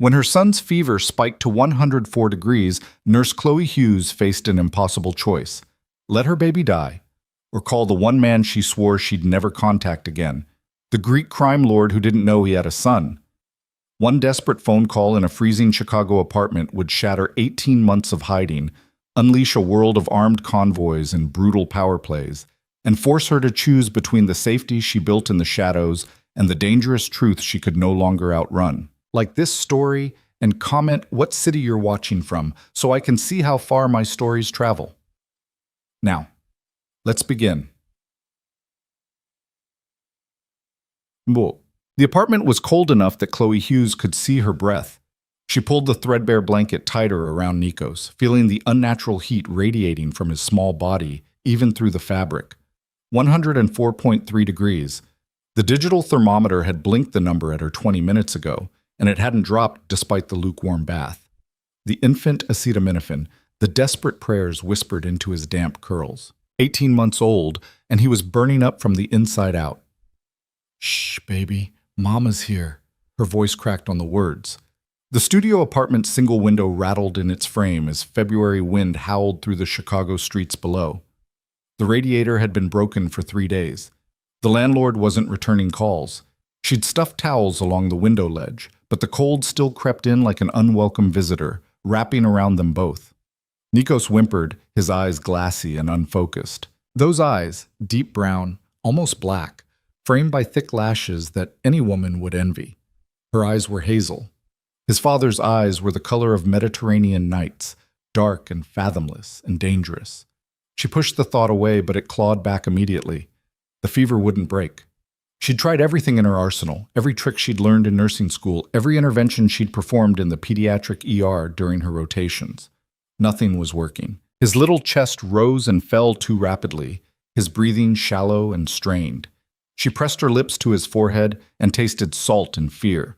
When her son's fever spiked to 104 degrees, Nurse Chloe Hughes faced an impossible choice. Let her baby die, or call the one man she swore she'd never contact again, the Greek crime lord who didn't know he had a son. One desperate phone call in a freezing Chicago apartment would shatter 18 months of hiding, unleash a world of armed convoys and brutal power plays, and force her to choose between the safety she built in the shadows and the dangerous truth she could no longer outrun. Like this story, and comment what city you're watching from so I can see how far my stories travel. Now, let's begin. The apartment was cold enough that Chloe Hughes could see her breath. She pulled the threadbare blanket tighter around Nikos, feeling the unnatural heat radiating from his small body, even through the fabric. 104.3 degrees. The digital thermometer had blinked the number at her 20 minutes ago, and it hadn't dropped despite the lukewarm bath. The infant acetaminophen, the desperate prayers whispered into his damp curls. 18 months old, and he was burning up from the inside out. Shh, baby, Mama's here. Her voice cracked on the words. The studio apartment's single window rattled in its frame as February wind howled through the Chicago streets below. The radiator had been broken for 3 days. The landlord wasn't returning calls. She'd stuffed towels along the window ledge, but the cold still crept in like an unwelcome visitor, wrapping around them both. Nikos whimpered, his eyes glassy and unfocused. Those eyes, deep brown, almost black, framed by thick lashes that any woman would envy. Her eyes were hazel. His father's eyes were the color of Mediterranean nights, dark and fathomless and dangerous. She pushed the thought away, but it clawed back immediately. The fever wouldn't break. She'd tried everything in her arsenal, every trick she'd learned in nursing school, every intervention she'd performed in the pediatric ER during her rotations. Nothing was working. His little chest rose and fell too rapidly, his breathing shallow and strained. She pressed her lips to his forehead and tasted salt and fear.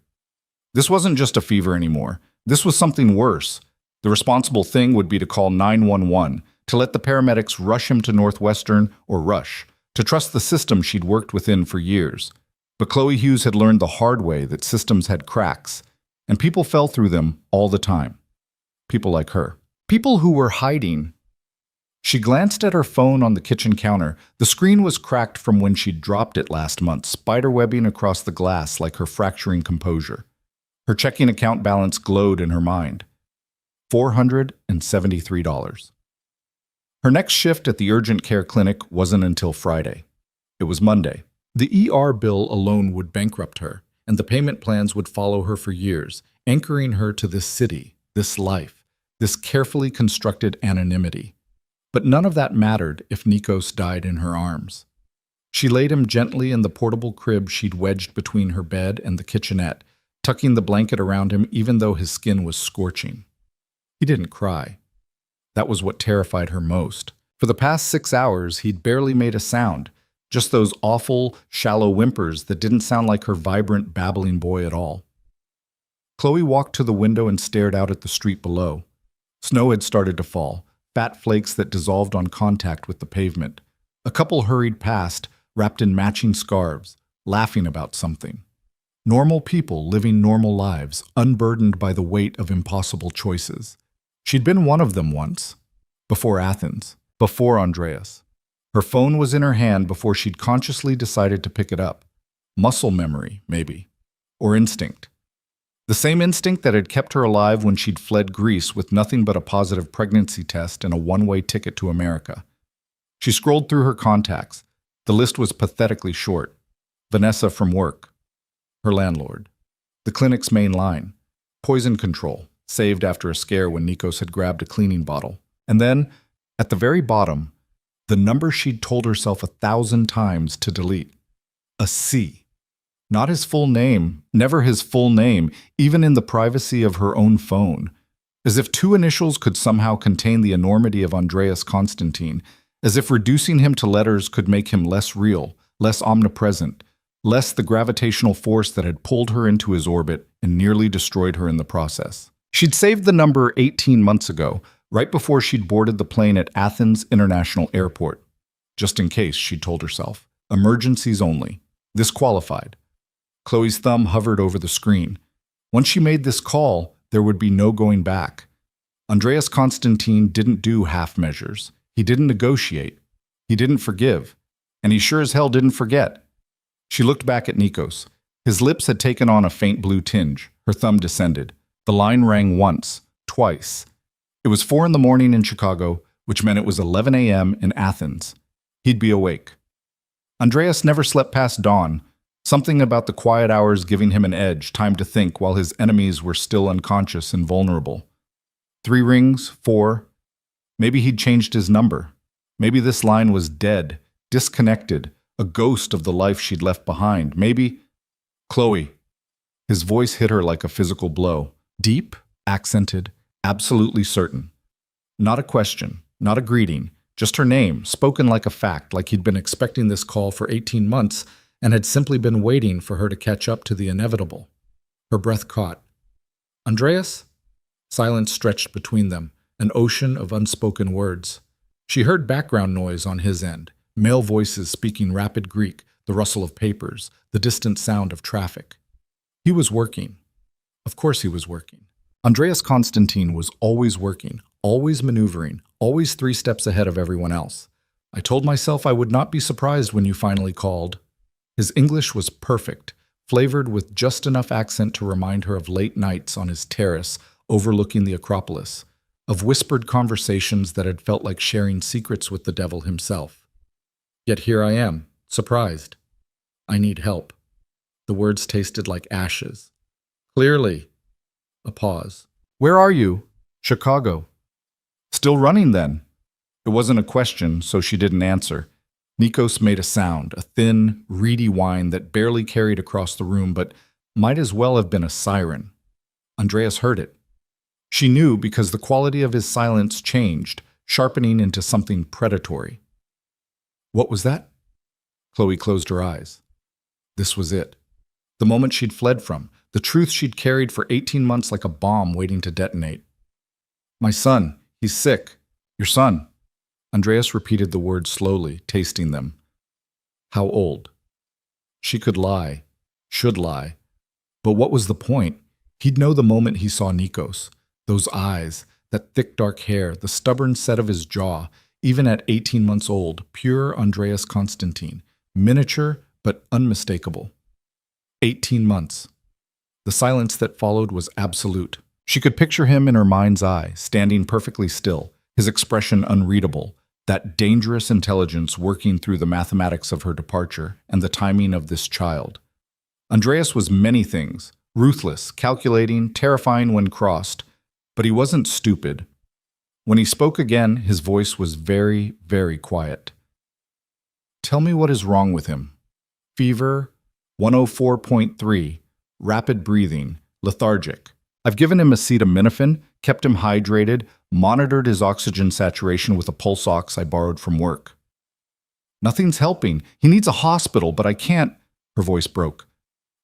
This wasn't just a fever anymore. This was something worse. The responsible thing would be to call 911, to let the paramedics rush him to Northwestern or Rush, to trust the system she'd worked within for years. But Chloe Hughes had learned the hard way that systems had cracks, and people fell through them all the time. People like her. People who were hiding. She glanced at her phone on the kitchen counter. The screen was cracked from when she'd dropped it last month, spiderwebbing across the glass like her fracturing composure. Her checking account balance glowed in her mind. $473. Her next shift at the urgent care clinic wasn't until Friday. It was Monday. The ER bill alone would bankrupt her, and the payment plans would follow her for years, anchoring her to this city, this life, this carefully constructed anonymity. But none of that mattered if Nikos died in her arms. She laid him gently in the portable crib she'd wedged between her bed and the kitchenette, tucking the blanket around him even though his skin was scorching. He didn't cry. That was what terrified her most. For the past 6 hours, he'd barely made a sound, just those awful, shallow whimpers that didn't sound like her vibrant, babbling boy at all. Chloe walked to the window and stared out at the street below. Snow had started to fall, fat flakes that dissolved on contact with the pavement. A couple hurried past, wrapped in matching scarves, laughing about something. Normal people living normal lives, unburdened by the weight of impossible choices. She'd been one of them once, before Athens, before Andreas. Her phone was in her hand before she'd consciously decided to pick it up. Muscle memory, maybe. Or instinct. The same instinct that had kept her alive when she'd fled Greece with nothing but a positive pregnancy test and a one-way ticket to America. She scrolled through her contacts. The list was pathetically short. Vanessa from work. Her landlord. The clinic's main line. Poison control. Saved after a scare when Nikos had grabbed a cleaning bottle. And then, at the very bottom, the number she'd told herself 1,000 times to delete. A C. Not his full name, never his full name, even in the privacy of her own phone. As if 2 initials could somehow contain the enormity of Andreas Constantine, as if reducing him to letters could make him less real, less omnipresent, less the gravitational force that had pulled her into his orbit and nearly destroyed her in the process. She'd saved the number 18 months ago, right before she'd boarded the plane at Athens International Airport. Just in case, she'd told herself. Emergencies only. This qualified. Chloe's thumb hovered over the screen. Once she made this call, there would be no going back. Andreas Constantine didn't do half measures. He didn't negotiate. He didn't forgive. And he sure as hell didn't forget. She looked back at Nikos. His lips had taken on a faint blue tinge. Her thumb descended. The line rang once, twice. It was 4 a.m. in Chicago, which meant it was 11 a.m. in Athens. He'd be awake. Andreas never slept past dawn, something about the quiet hours giving him an edge, time to think while his enemies were still unconscious and vulnerable. 3 rings, 4. Maybe he'd changed his number. Maybe this line was dead, disconnected, a ghost of the life she'd left behind. Maybe... Chloe. His voice hit her like a physical blow. Deep, accented, absolutely certain. Not a question, not a greeting, just her name, spoken like a fact, like he'd been expecting this call for 18 months and had simply been waiting for her to catch up to the inevitable. Her breath caught. Andreas? Silence stretched between them, an ocean of unspoken words. She heard background noise on his end, male voices speaking rapid Greek, the rustle of papers, the distant sound of traffic. He was working. Of course he was working. Andreas Constantine was always working, always maneuvering, always 3 steps ahead of everyone else. I told myself I would not be surprised when you finally called. His English was perfect, flavored with just enough accent to remind her of late nights on his terrace overlooking the Acropolis, of whispered conversations that had felt like sharing secrets with the devil himself. Yet here I am, surprised. I need help. The words tasted like ashes. Clearly. A pause. Where are you? Chicago. Still running then? It wasn't a question, so she didn't answer. Nikos made a sound, a thin, reedy whine that barely carried across the room, but might as well have been a siren. Andreas heard it. She knew because the quality of his silence changed, sharpening into something predatory. What was that? Chloe closed her eyes. This was it. The moment she'd fled from, the truth she'd carried for 18 months like a bomb waiting to detonate. My son, he's sick. Your son. Andreas repeated the words slowly, tasting them. How old? She could lie, should lie. But what was the point? He'd know the moment he saw Nikos. Those eyes, that thick dark hair, the stubborn set of his jaw, even at 18 months old, pure Andreas Constantine, miniature but unmistakable. 18 months. The silence that followed was absolute. She could picture him in her mind's eye, standing perfectly still, his expression unreadable, that dangerous intelligence working through the mathematics of her departure and the timing of this child. Andreas was many things, ruthless, calculating, terrifying when crossed, but he wasn't stupid. When he spoke again, his voice was very, very quiet. Tell me what is wrong with him. Fever, 104.3, rapid breathing, lethargic. I've given him acetaminophen, kept him hydrated, monitored his oxygen saturation with a pulse ox I borrowed from work. Nothing's helping. He needs a hospital, but I can't. Her voice broke.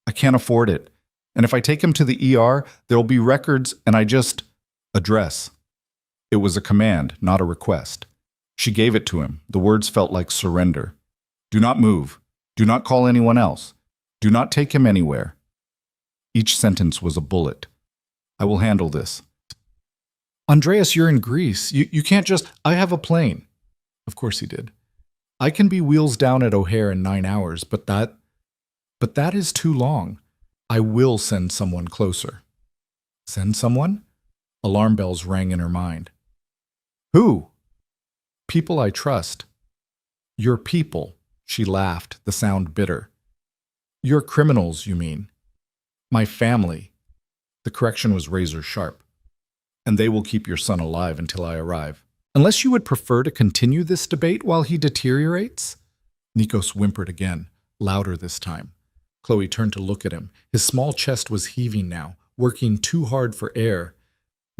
I can't afford it. And if I take him to the ER, there'll be records and I just... Address. It was a command, not a request. She gave it to him. The words felt like surrender. Do not move. Do not call anyone else. Do not take him anywhere. Each sentence was a bullet. I will handle this. Andreas, you're in Greece. You can't just... I have a plane. Of course he did. I can be wheels down at O'Hare in 9 hours, but that is too long. I will send someone closer. Send someone? Alarm bells rang in her mind. Who? People I trust. Your people, she laughed, the sound bitter. Your criminals, you mean. My family. The correction was razor sharp. And they will keep your son alive until I arrive. Unless you would prefer to continue this debate while he deteriorates? Nikos whimpered again, louder this time. Chloe turned to look at him. His small chest was heaving now, working too hard for air.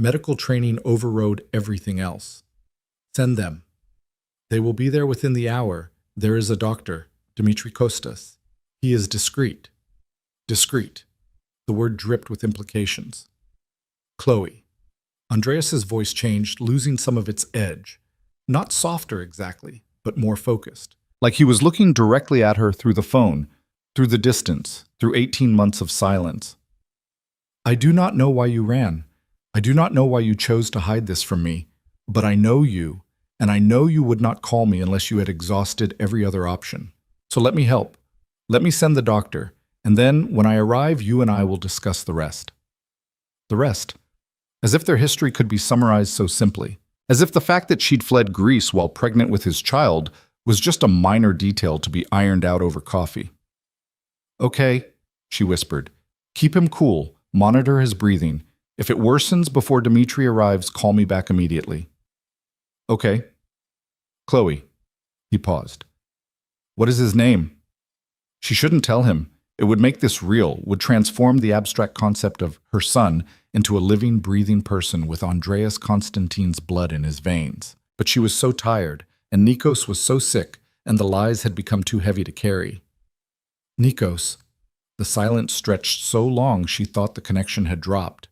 Medical training overrode everything else. Send them. They will be there within the hour. There is a doctor, Dimitri Kostas. He is discreet. Discreet. The word dripped with implications. Chloe. Andreas's voice changed, losing some of its edge. Not softer exactly, but more focused. Like he was looking directly at her through the phone, through the distance, through 18 months of silence. I do not know why you ran. I do not know why you chose to hide this from me, but I know you, and I know you would not call me unless you had exhausted every other option. So let me help. Let me send the doctor, and then, when I arrive, you and I will discuss the rest. The rest? As if their history could be summarized so simply. As if the fact that she'd fled Greece while pregnant with his child was just a minor detail to be ironed out over coffee. Okay, she whispered. Keep him cool, monitor his breathing. If it worsens before Dimitri arrives, call me back immediately. Okay. Chloe. He paused. What is his name? She shouldn't tell him. It would make this real, would transform the abstract concept of her son into a living, breathing person with Andreas Constantine's blood in his veins. But she was so tired, and Nikos was so sick, and the lies had become too heavy to carry. Nikos. The silence stretched so long she thought the connection had dropped.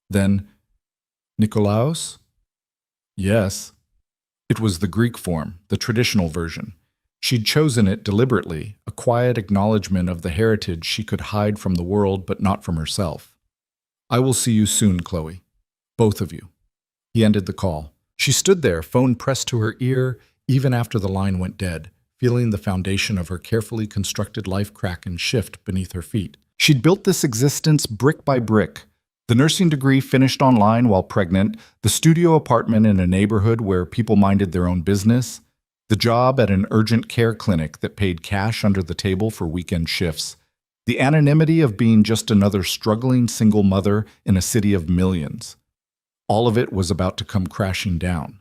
Then, Nikolaos? Yes. It was the Greek form, the traditional version. She'd chosen it deliberately, a quiet acknowledgement of the heritage she could hide from the world but not from herself. I will see you soon, Chloe. Both of you. He ended the call. She stood there, phone pressed to her ear, even after the line went dead, feeling the foundation of her carefully constructed life crack and shift beneath her feet. She'd built this existence brick by brick. The nursing degree finished online while pregnant, the studio apartment in a neighborhood where people minded their own business, the job at an urgent care clinic that paid cash under the table for weekend shifts, the anonymity of being just another struggling single mother in a city of millions. All of it was about to come crashing down.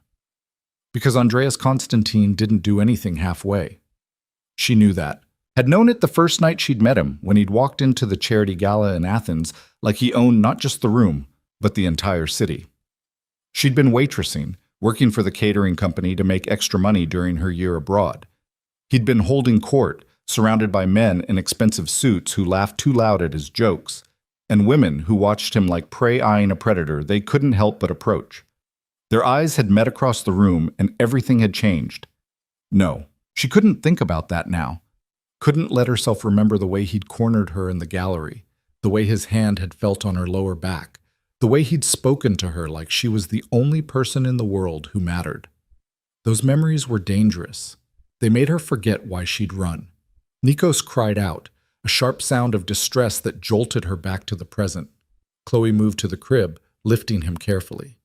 Because Andreas Constantine didn't do anything halfway. She knew that. Had known it the first night she'd met him, when he'd walked into the charity gala in Athens like he owned not just the room, but the entire city. She'd been waitressing, working for the catering company to make extra money during her year abroad. He'd been holding court, surrounded by men in expensive suits who laughed too loud at his jokes, and women who watched him like prey eyeing a predator they couldn't help but approach. Their eyes had met across the room, and everything had changed. No, she couldn't think about that now. Couldn't let herself remember the way he'd cornered her in the gallery, the way his hand had felt on her lower back, the way he'd spoken to her like she was the only person in the world who mattered. Those memories were dangerous. They made her forget why she'd run. Nikos cried out, a sharp sound of distress that jolted her back to the present. Chloe moved to the crib, lifting him carefully.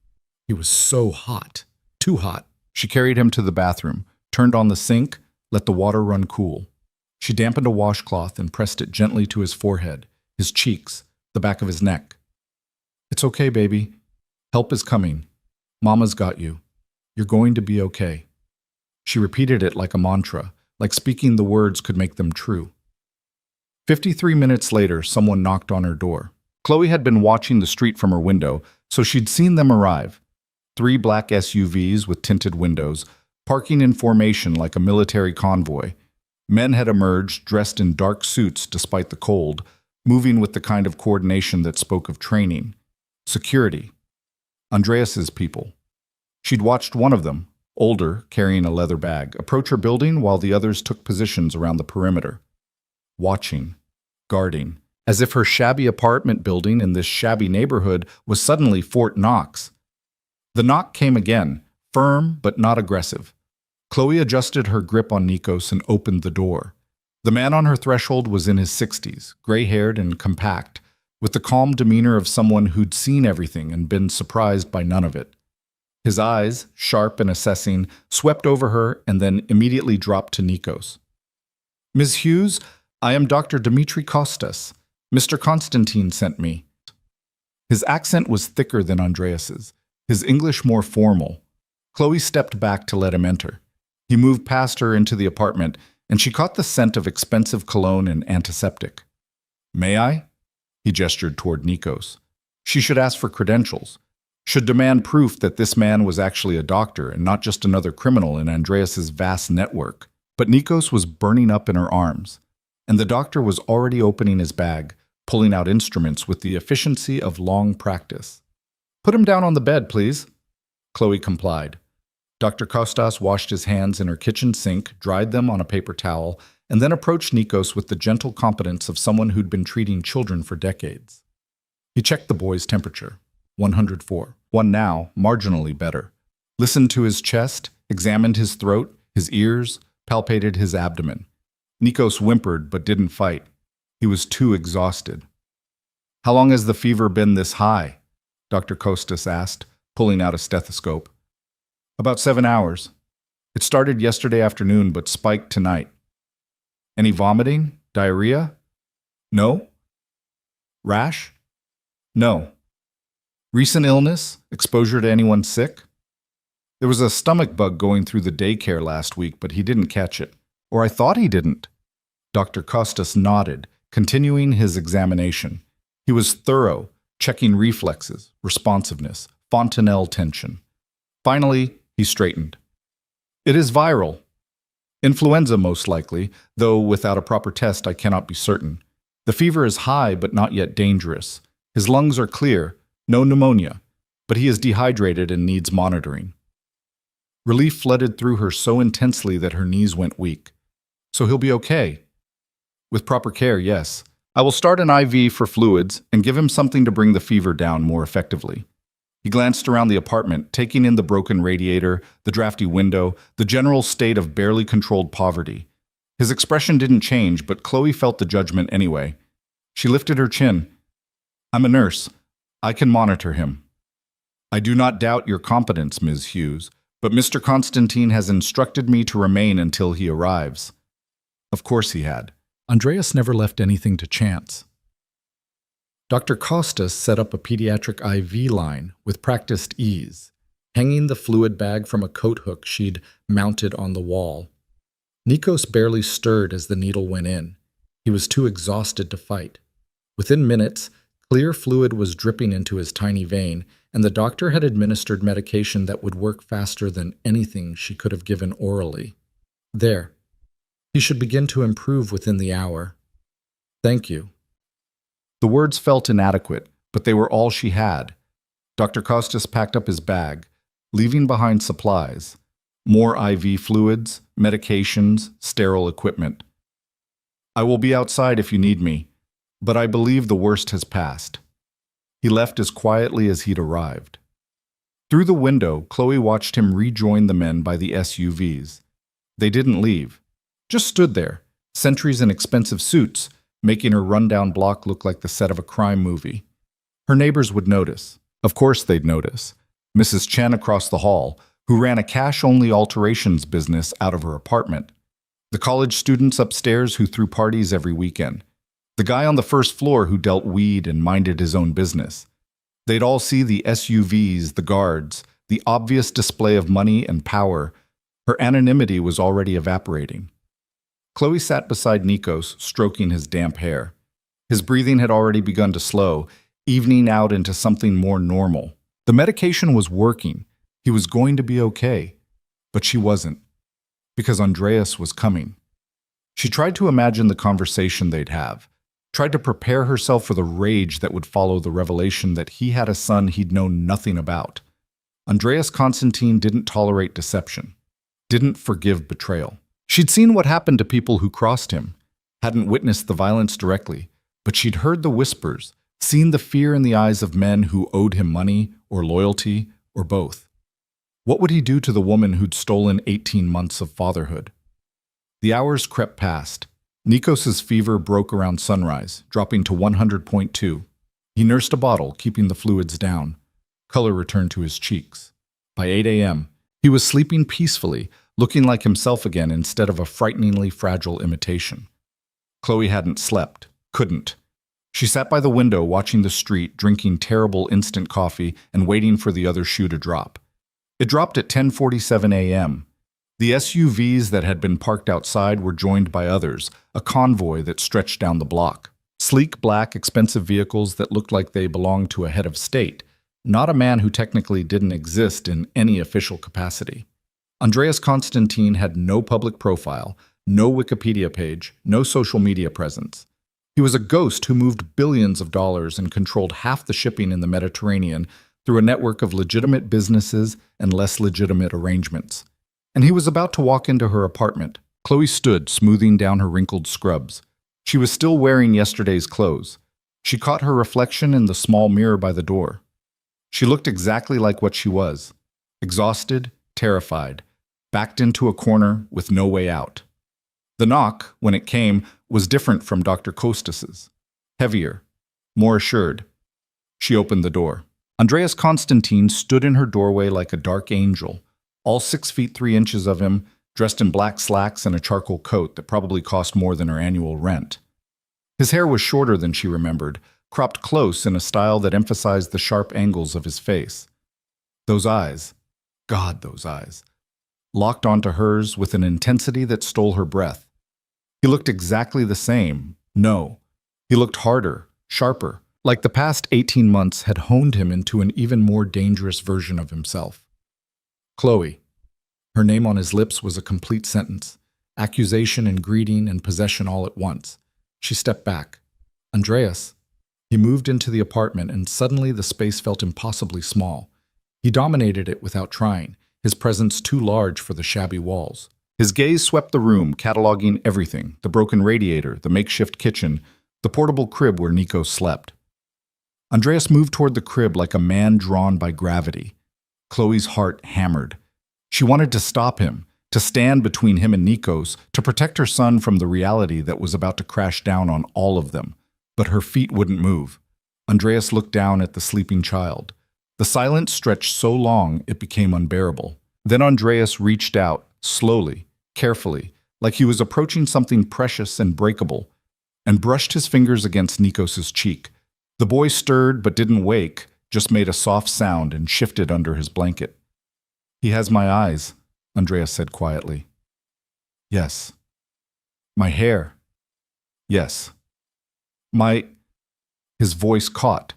He was so hot. Too hot. She carried him to the bathroom, turned on the sink, let the water run cool. She dampened a washcloth and pressed it gently to his forehead, his cheeks, the back of his neck. It's okay, baby. Help is coming. Mama's got you. You're going to be okay. She repeated it like a mantra, like speaking the words could make them true. 53 minutes later, someone knocked on her door. Chloe had been watching the street from her window, so she'd seen them arrive. 3 black SUVs with tinted windows, parking in formation like a military convoy. Men had emerged, dressed in dark suits despite the cold, moving with the kind of coordination that spoke of training. Security. Andreas's people. She'd watched one of them, older, carrying a leather bag, approach her building while the others took positions around the perimeter. Watching. Guarding. As if her shabby apartment building in this shabby neighborhood was suddenly Fort Knox. The knock came again, firm but not aggressive. Chloe adjusted her grip on Nikos and opened the door. The man on her threshold was in his 60s, gray-haired and compact, with the calm demeanor of someone who'd seen everything and been surprised by none of it. His eyes, sharp and assessing, swept over her and then immediately dropped to Nikos. Ms. Hughes, I am Dr. Dimitri Kostas. Mr. Constantine sent me. His accent was thicker than Andreas's, his English more formal. Chloe stepped back to let him enter. He moved past her into the apartment, and she caught the scent of expensive cologne and antiseptic. May I? He gestured toward Nikos. She should ask for credentials, should demand proof that this man was actually a doctor and not just another criminal in Andreas's vast network. But Nikos was burning up in her arms, and the doctor was already opening his bag, pulling out instruments with the efficiency of long practice. Put him down on the bed, please. Chloe complied. Dr. Kostas washed his hands in her kitchen sink, dried them on a paper towel, and then approached Nikos with the gentle competence of someone who'd been treating children for decades. He checked the boy's temperature. 104. One now, marginally better. Listened to his chest, examined his throat, his ears, palpated his abdomen. Nikos whimpered but didn't fight. He was too exhausted. How long has the fever been this high? Dr. Kostas asked, pulling out a stethoscope. About 7 hours. It started yesterday afternoon but spiked tonight. Any vomiting? Diarrhea? No. Rash? No. Recent illness? Exposure to anyone sick? There was a stomach bug going through the daycare last week, but he didn't catch it. Or I thought he didn't. Dr. Kostas nodded, continuing his examination. He was thorough, checking reflexes, responsiveness, fontanelle tension. Finally, he straightened. It is viral. Influenza most likely, though without a proper test I cannot be certain. The fever is high but not yet dangerous. His lungs are clear, no pneumonia, but he is dehydrated and needs monitoring. Relief flooded through her so intensely that her knees went weak. So he'll be okay. With proper care, yes. I will start an IV for fluids and give him something to bring the fever down more effectively. He glanced around the apartment, taking in the broken radiator, the drafty window, the general state of barely controlled poverty. His expression didn't change, but Chloe felt the judgment anyway. She lifted her chin. I'm a nurse. I can monitor him. I do not doubt your competence, Ms. Hughes, but Mr. Constantine has instructed me to remain until he arrives. Of course he had. Andreas never left anything to chance. Dr. Kostas set up a pediatric IV line with practiced ease, hanging the fluid bag from a coat hook she'd mounted on the wall. Nikos barely stirred as the needle went in. He was too exhausted to fight. Within minutes, clear fluid was dripping into his tiny vein, and the doctor had administered medication that would work faster than anything she could have given orally. There. He should begin to improve within the hour. Thank you. The words felt inadequate, but they were all she had. Dr. Kostas packed up his bag, leaving behind supplies. More IV fluids, medications, sterile equipment. I will be outside if you need me, but I believe the worst has passed. He left as quietly as he'd arrived. Through the window, Chloe watched him rejoin the men by the SUVs. They didn't leave. Just stood there, sentries in expensive suits, making her rundown block look like the set of a crime movie. Her neighbors would notice. Of course they'd notice. Mrs. Chen across the hall, who ran a cash-only alterations business out of her apartment. The college students upstairs who threw parties every weekend. The guy on the first floor who dealt weed and minded his own business. They'd all see the SUVs, the guards, the obvious display of money and power. Her anonymity was already evaporating. Chloe sat beside Nikos, stroking his damp hair. His breathing had already begun to slow, evening out into something more normal. The medication was working. He was going to be okay. But she wasn't. Because Andreas was coming. She tried to imagine the conversation they'd have. Tried to prepare herself for the rage that would follow the revelation that he had a son he'd known nothing about. Andreas Constantine didn't tolerate deception. Didn't forgive betrayal. She'd seen what happened to people who crossed him, hadn't witnessed the violence directly, but she'd heard the whispers, seen the fear in the eyes of men who owed him money or loyalty or both. What would he do to the woman who'd stolen 18 months of fatherhood? The hours crept past. Nikos's fever broke around sunrise, dropping to 100.2. He nursed a bottle, keeping the fluids down. Color returned to his cheeks. By 8 a.m., he was sleeping peacefully, looking like himself again instead of a frighteningly fragile imitation. Chloe hadn't slept, couldn't. She sat by the window watching the street, drinking terrible instant coffee and waiting for the other shoe to drop. It dropped at 10:47 a.m. The SUVs that had been parked outside were joined by others, a convoy that stretched down the block. Sleek, black, expensive vehicles that looked like they belonged to a head of state, not a man who technically didn't exist in any official capacity. Andreas Constantine had no public profile, no Wikipedia page, no social media presence. He was a ghost who moved billions of dollars and controlled half the shipping in the Mediterranean through a network of legitimate businesses and less legitimate arrangements. And he was about to walk into her apartment. Chloe stood, smoothing down her wrinkled scrubs. She was still wearing yesterday's clothes. She caught her reflection in the small mirror by the door. She looked exactly like what she was, exhausted, terrified, backed into a corner with no way out. The knock, when it came, was different from Dr. Costas's. Heavier, more assured. She opened the door. Andreas Constantine stood in her doorway like a dark angel, all 6 feet 3 inches of him, dressed in black slacks and a charcoal coat that probably cost more than her annual rent. His hair was shorter than she remembered, cropped close in a style that emphasized the sharp angles of his face. Those eyes, God, those eyes, locked onto hers with an intensity that stole her breath. He looked exactly the same. No, he looked harder, sharper, like the past 18 months had honed him into an even more dangerous version of himself. Chloe. Her name on his lips was a complete sentence, accusation and greeting and possession all at once. She stepped back. Andreas. He moved into the apartment, and suddenly the space felt impossibly small. He dominated it without trying, his presence too large for the shabby walls. His gaze swept the room, cataloging everything: the broken radiator, the makeshift kitchen, the portable crib where Nico slept. Andreas moved toward the crib like a man drawn by gravity. Chloe's heart hammered. She wanted to stop him, to stand between him and Nikos, to protect her son from the reality that was about to crash down on all of them. But her feet wouldn't move. Andreas looked down at the sleeping child. The silence stretched so long it became unbearable. Then Andreas reached out, slowly, carefully, like he was approaching something precious and breakable, and brushed his fingers against Nikos's cheek. The boy stirred but didn't wake, just made a soft sound and shifted under his blanket. "He has my eyes," Andreas said quietly. "Yes." "My hair." "Yes." "My—" His voice caught,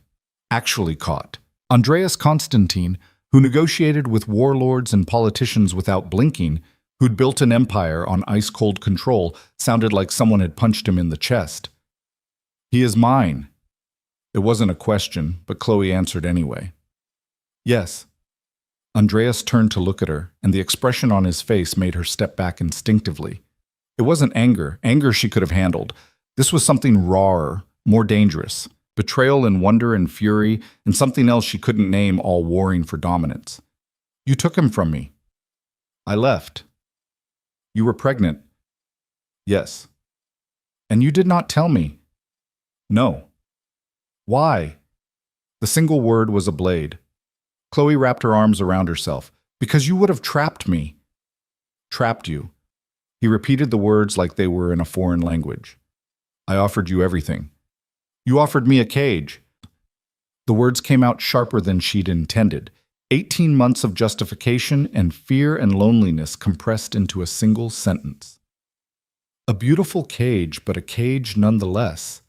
actually caught. Andreas Constantine, who negotiated with warlords and politicians without blinking, who'd built an empire on ice-cold control, sounded like someone had punched him in the chest. "He is mine." It wasn't a question, but Chloe answered anyway. "Yes." Andreas turned to look at her, and the expression on his face made her step back instinctively. It wasn't anger. Anger she could have handled. This was something rawer, more dangerous. Betrayal and wonder and fury, and something else she couldn't name, all warring for dominance. "You took him from me." "I left." "You were pregnant." "Yes." "And you did not tell me." "No." "Why?" The single word was a blade. Chloe wrapped her arms around herself. "Because you would have trapped me." "Trapped you." He repeated the words like they were in a foreign language. "I offered you everything." "You offered me a cage." The words came out sharper than she'd intended. 18 months of justification and fear and loneliness compressed into a single sentence. "A beautiful cage, but a cage nonetheless.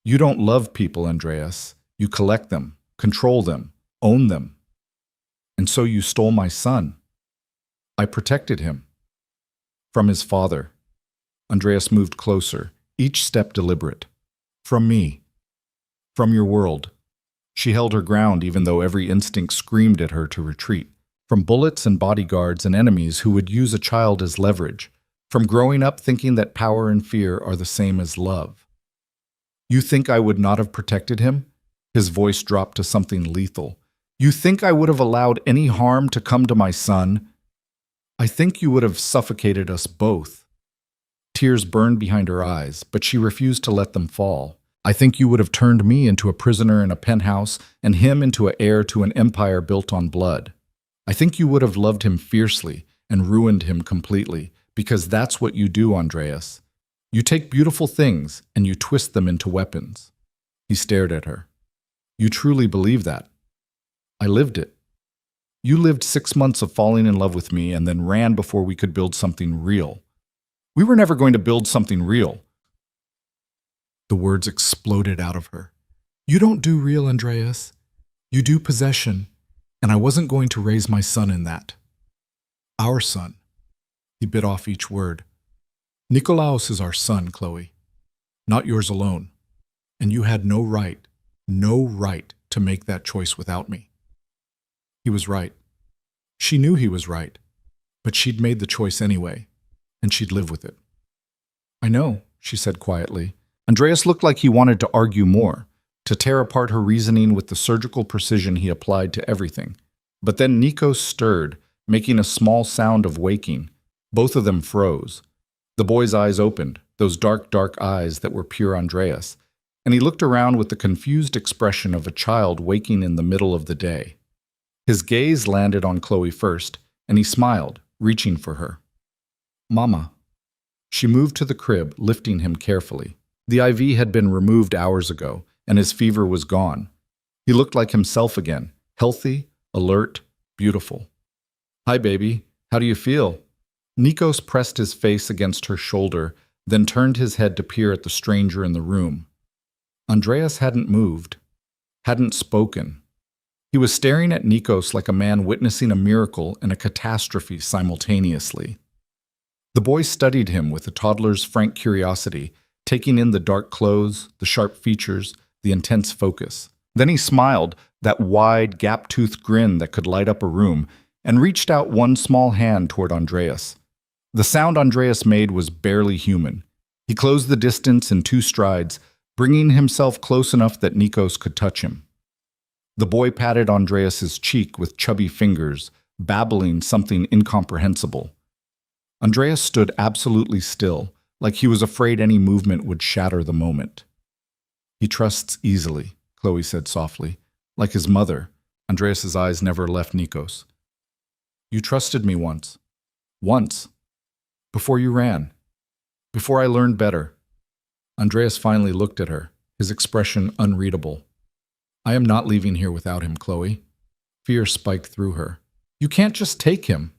You don't love people, Andreas. You collect them, control them, own them. And so you stole my son." "I protected him." "From his father." Andreas moved closer, each step deliberate. "From me. From your world." She held her ground even though every instinct screamed at her to retreat. From bullets and bodyguards and enemies who would use a child as leverage. From growing up thinking that power and fear are the same as love. "You think I would not have protected him?" His voice dropped to something lethal. "You think I would have allowed any harm to come to my son? I think you would have suffocated us both." Tears burned behind her eyes, but she refused to let them fall. "I think you would have turned me into a prisoner in a penthouse and him into an heir to an empire built on blood. I think you would have loved him fiercely and ruined him completely, because that's what you do, Andreas. You take beautiful things and you twist them into weapons." He stared at her. "You truly believe that?" "I lived it. You lived 6 months of falling in love with me and then ran before we could build something real." "We were never going to build something real." The words exploded out of her. "You don't do real, Andreas. You do possession, and I wasn't going to raise my son in that." "Our son." He bit off each word. "Nikolaos is our son, Chloe. Not yours alone. And you had no right to make that choice without me." He was right. She knew he was right, but she'd made the choice anyway, and she'd live with it. "I know," she said quietly. Andreas looked like he wanted to argue more, to tear apart her reasoning with the surgical precision he applied to everything. But then Nikos stirred, making a small sound of waking. Both of them froze. The boy's eyes opened, those dark, dark eyes that were pure Andreas, and he looked around with the confused expression of a child waking in the middle of the day. His gaze landed on Chloe first, and he smiled, reaching for her. "Mama." She moved to the crib, lifting him carefully. The IV had been removed hours ago, and his fever was gone. He looked like himself again, healthy, alert, beautiful. "Hi, baby. How do you feel?" Nikos pressed his face against her shoulder, then turned his head to peer at the stranger in the room. Andreas hadn't moved, hadn't spoken. He was staring at Nikos like a man witnessing a miracle and a catastrophe simultaneously. The boy studied him with a toddler's frank curiosity, taking in the dark clothes, the sharp features, the intense focus. Then he smiled, that wide, gap-toothed grin that could light up a room, and reached out one small hand toward Andreas. The sound Andreas made was barely human. He closed the distance in 2 strides, bringing himself close enough that Nikos could touch him. The boy patted Andreas's cheek with chubby fingers, babbling something incomprehensible. Andreas stood absolutely still, like he was afraid any movement would shatter the moment. "He trusts easily," Chloe said softly. Like his mother, Andreas's eyes never left Nikos. "You trusted me once. Once. Before you ran. Before I learned better." Andreas finally looked at her, his expression unreadable. "I am not leaving here without him, Chloe." Fear spiked through her. "You can't just take him."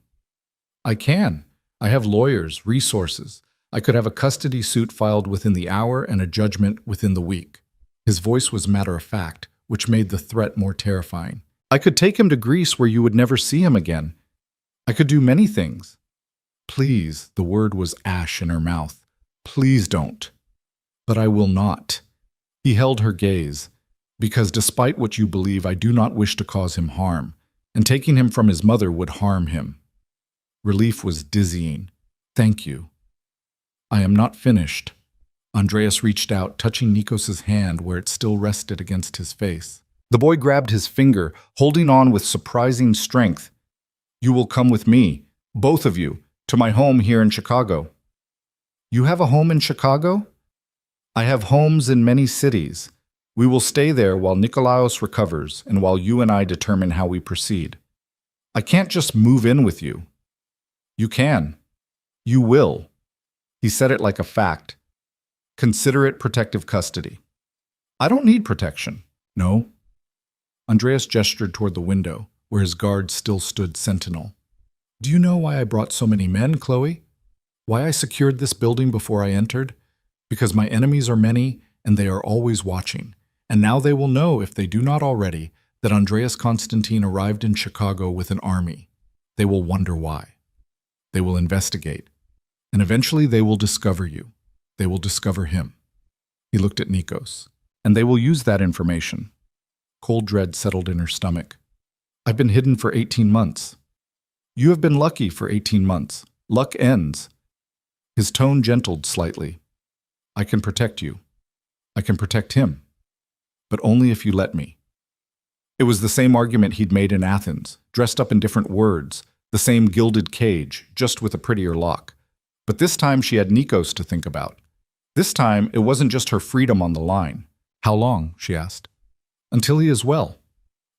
"I can. I have lawyers, resources. I could have a custody suit filed within the hour and a judgment within the week." His voice was matter-of-fact, which made the threat more terrifying. "I could take him to Greece where you would never see him again. I could do many things." "Please," the word was ash in her mouth. "Please don't." "But I will not." He held her gaze. "Because despite what you believe, I do not wish to cause him harm, and taking him from his mother would harm him." Relief was dizzying. "Thank you." "I am not finished." Andreas reached out, touching Nikos's hand where it still rested against his face. The boy grabbed his finger, holding on with surprising strength. "You will come with me, both of you, to my home here in Chicago." "You have a home in Chicago?" "I have homes in many cities. We will stay there while Nikolaos recovers and while you and I determine how we proceed." "I can't just move in with you." "You can. You will." He said it like a fact. "Consider it protective custody." "I don't need protection." "No." Andreas gestured toward the window, where his guard still stood sentinel. "Do you know why I brought so many men, Chloe? Why I secured this building before I entered? Because my enemies are many, and they are always watching. And now they will know, if they do not already, that Andreas Constantine arrived in Chicago with an army. They will wonder why. They will investigate. And eventually they will discover you. They will discover him." He looked at Nikos. "And they will use that information." Cold dread settled in her stomach. "I've been hidden for 18 months. You have been lucky for 18 months. Luck ends." His tone gentled slightly. "I can protect you. I can protect him. But only if you let me." It was the same argument he'd made in Athens, dressed up in different words, the same gilded cage, just with a prettier lock. But this time she had Nikos to think about. This time it wasn't just her freedom on the line. "How long?" she asked. "Until he is well.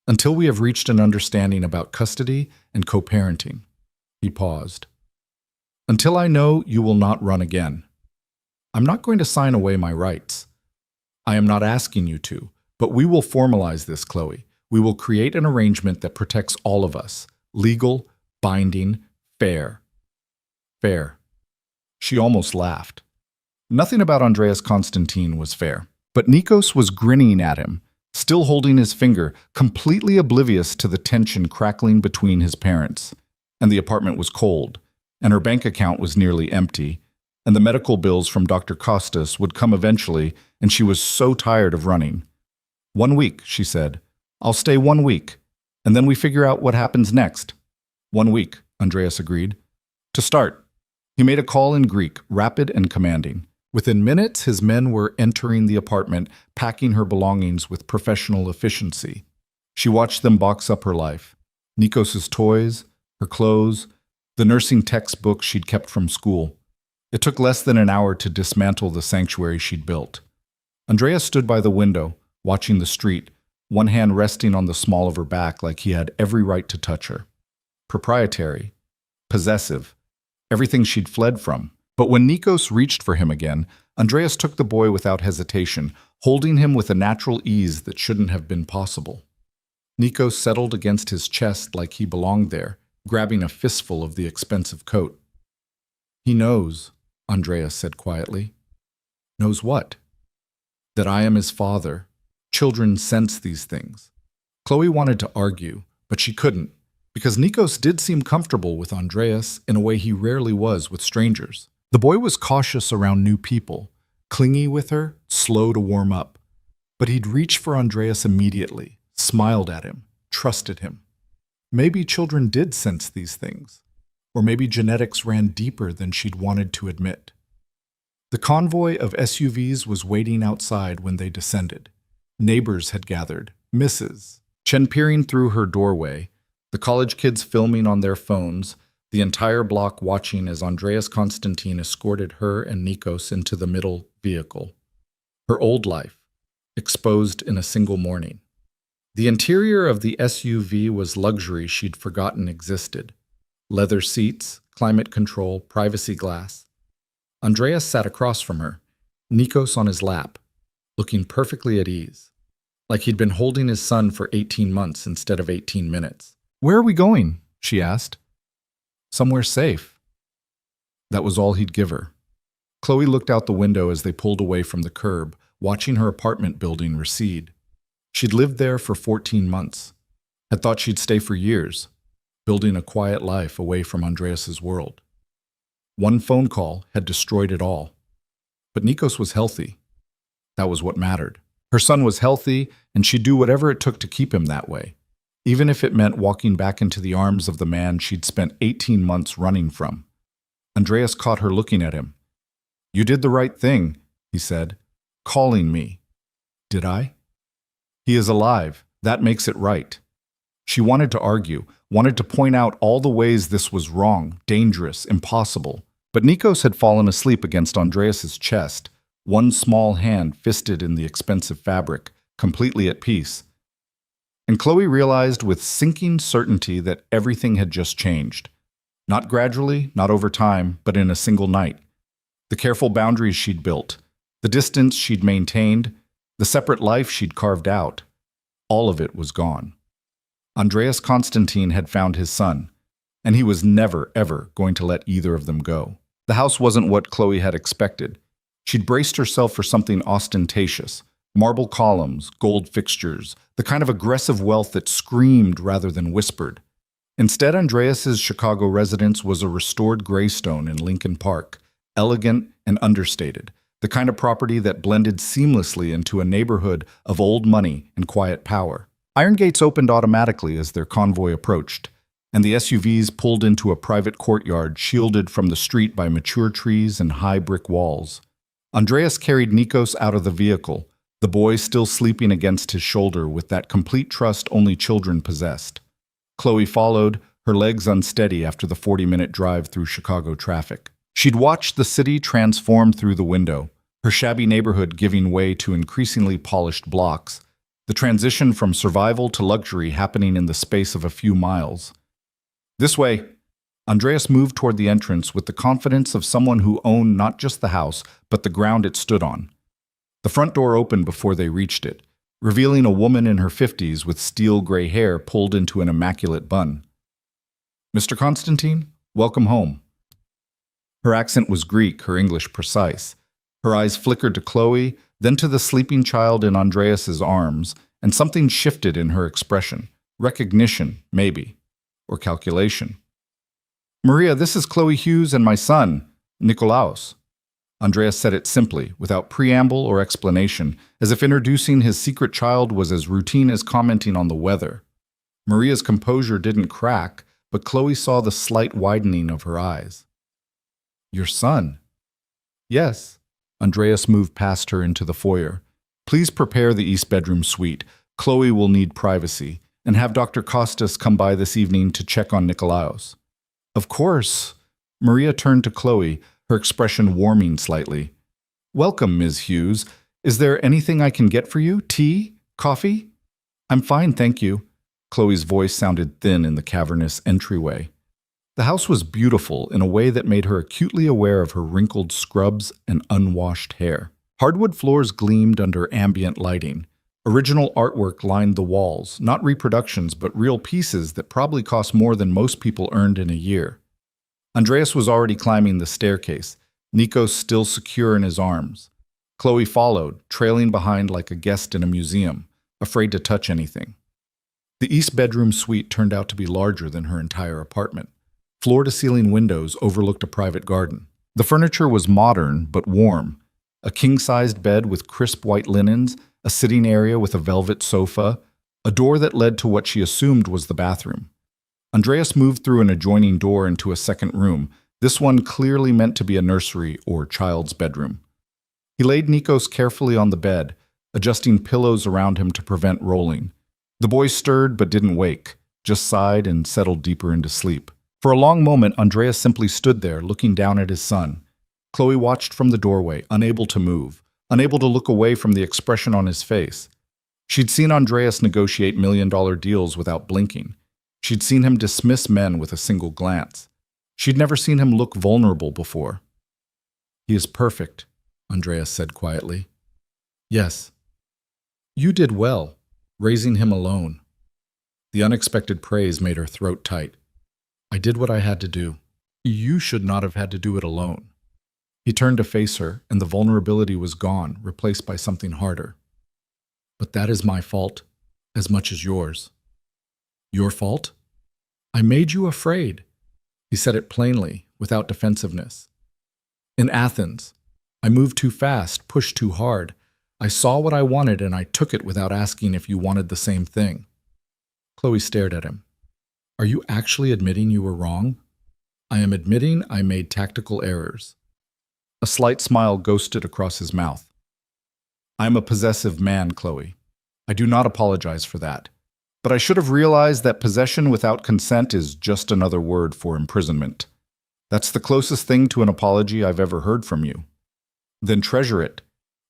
Until we have reached an understanding about custody and co-parenting." He paused. "Until I know you will not run again. I'm not going to sign away my rights. I am not asking you to, but we will formalize this, Chloe. We will create an arrangement that protects all of us. Legal, binding, fair." Fair. She almost laughed. Nothing about Andreas Constantine was fair. But Nikos was grinning at him, still holding his finger, completely oblivious to the tension crackling between his parents. And the apartment was cold, and her bank account was nearly empty, and the medical bills from Dr. Costas would come eventually, and she was so tired of running. "1 week," she said. "I'll stay 1 week, and then we figure out what happens next." 1 week, Andreas agreed. "To start." He made a call in Greek, rapid and commanding. Within minutes, his men were entering the apartment, packing her belongings with professional efficiency. She watched them box up her life. Nikos's toys, her clothes, the nursing textbooks she'd kept from school. It took less than an hour to dismantle the sanctuary she'd built. Andrea stood by the window, watching the street, one hand resting on the small of her back like he had every right to touch her. Proprietary, possessive, everything she'd fled from. But when Nikos reached for him again, Andreas took the boy without hesitation, holding him with a natural ease that shouldn't have been possible. Nikos settled against his chest like he belonged there, grabbing a fistful of the expensive coat. "He knows," Andreas said quietly. "Knows what?" "That I am his father. Children sense these things." Chloe wanted to argue, but she couldn't, because Nikos did seem comfortable with Andreas in a way he rarely was with strangers. The boy was cautious around new people, clingy with her, slow to warm up. But he'd reach for Andreas immediately, smiled at him, trusted him. Maybe children did sense these things, or maybe genetics ran deeper than she'd wanted to admit. The convoy of SUVs was waiting outside when they descended. Neighbors had gathered, Mrs. Chen peering through her doorway, the college kids filming on their phones, the entire block watching as Andreas Constantine escorted her and Nikos into the middle vehicle. Her old life, exposed in a single morning. The interior of the SUV was luxury she'd forgotten existed. Leather seats, climate control, privacy glass. Andreas sat across from her, Nikos on his lap, looking perfectly at ease, like he'd been holding his son for 18 months instead of 18 minutes. "Where are we going?" she asked. "Somewhere safe." That was all he'd give her. Chloe looked out the window as they pulled away from the curb, watching her apartment building recede. She'd lived there for 14 months, had thought she'd stay for years, building a quiet life away from Andreas's world. One phone call had destroyed it all. But Nikos was healthy. That was what mattered. Her son was healthy, and she'd do whatever it took to keep him that way, even if it meant walking back into the arms of the man she'd spent 18 months running from. Andreas caught her looking at him. "You did the right thing," he said, "calling me." "Did I?" "He is alive. That makes it right." She wanted to argue, wanted to point out all the ways this was wrong, dangerous, impossible. But Nikos had fallen asleep against Andreas's chest, one small hand fisted in the expensive fabric, completely at peace. And Chloe realized with sinking certainty that everything had just changed. Not gradually, not over time, but in a single night. The careful boundaries she'd built, the distance she'd maintained, the separate life she'd carved out, all of it was gone. Andreas Constantine had found his son, and he was never, ever going to let either of them go. The house wasn't what Chloe had expected. She'd braced herself for something ostentatious, marble columns, gold fixtures, the kind of aggressive wealth that screamed rather than whispered. Instead, Andreas's Chicago residence was a restored graystone in Lincoln Park, elegant and understated, the kind of property that blended seamlessly into a neighborhood of old money and quiet power. Iron gates opened automatically as their convoy approached, and the SUVs pulled into a private courtyard shielded from the street by mature trees and high brick walls. Andreas carried Nikos out of the vehicle, the boy still sleeping against his shoulder with that complete trust only children possessed. Chloe followed, her legs unsteady after the 40-minute drive through Chicago traffic. She'd watched the city transform through the window, her shabby neighborhood giving way to increasingly polished blocks, the transition from survival to luxury happening in the space of a few miles. "This way." Andreas moved toward the entrance with the confidence of someone who owned not just the house, but the ground it stood on. The front door opened before they reached it, revealing a woman in her 50s with steel gray hair pulled into an immaculate bun. "Mr. Constantine, welcome home." Her accent was Greek, her English precise. Her eyes flickered to Chloe, then to the sleeping child in Andreas's arms, and something shifted in her expression. Recognition, maybe, or calculation. "Maria, this is Chloe Hughes and my son, Nikolaos." Andreas said it simply, without preamble or explanation, as if introducing his secret child was as routine as commenting on the weather. Maria's composure didn't crack, but Chloe saw the slight widening of her eyes. "Your son?" "Yes. Andreas moved past her into the foyer. Please prepare the East bedroom suite. Chloe will need privacy. And have Dr. Costas come by this evening to check on Nikolaos. Of course. Maria turned to Chloe, her expression warming slightly. Welcome, Ms. Hughes. Is there anything I can get for you? Tea? Coffee? I'm fine, thank you. Chloe's voice sounded thin in the cavernous entryway. The house was beautiful in a way that made her acutely aware of her wrinkled scrubs and unwashed hair. Hardwood floors gleamed under ambient lighting. Original artwork lined the walls, not reproductions but real pieces that probably cost more than most people earned in a year. Andreas was already climbing the staircase, Nikos still secure in his arms. Chloe followed, trailing behind like a guest in a museum, afraid to touch anything. The East bedroom suite turned out to be larger than her entire apartment. Floor-to-ceiling windows overlooked a private garden. The furniture was modern but warm. A king-sized bed with crisp white linens, a sitting area with a velvet sofa, a door that led to what she assumed was the bathroom. Andreas moved through an adjoining door into a second room, this one clearly meant to be a nursery or child's bedroom. He laid Nikos carefully on the bed, adjusting pillows around him to prevent rolling. The boy stirred but didn't wake, just sighed and settled deeper into sleep. For a long moment, Andreas simply stood there, looking down at his son. Chloe watched from the doorway, unable to move, unable to look away from the expression on his face. She'd seen Andreas negotiate million-dollar deals without blinking. She'd seen him dismiss men with a single glance. She'd never seen him look vulnerable before. He is perfect, Andreas said quietly. Yes. You did well, raising him alone. The unexpected praise made her throat tight. I did what I had to do. You should not have had to do it alone. He turned to face her, and the vulnerability was gone, replaced by something harder. But that is my fault, as much as yours. Your fault? I made you afraid. He said it plainly, without defensiveness. In Athens, I moved too fast, pushed too hard. I saw what I wanted and I took it without asking if you wanted the same thing. Chloe stared at him. Are you actually admitting you were wrong? I am admitting I made tactical errors. A slight smile ghosted across his mouth. I am a possessive man, Chloe. I do not apologize for that. But I should have realized that possession without consent is just another word for imprisonment. That's the closest thing to an apology I've ever heard from you. Then treasure it.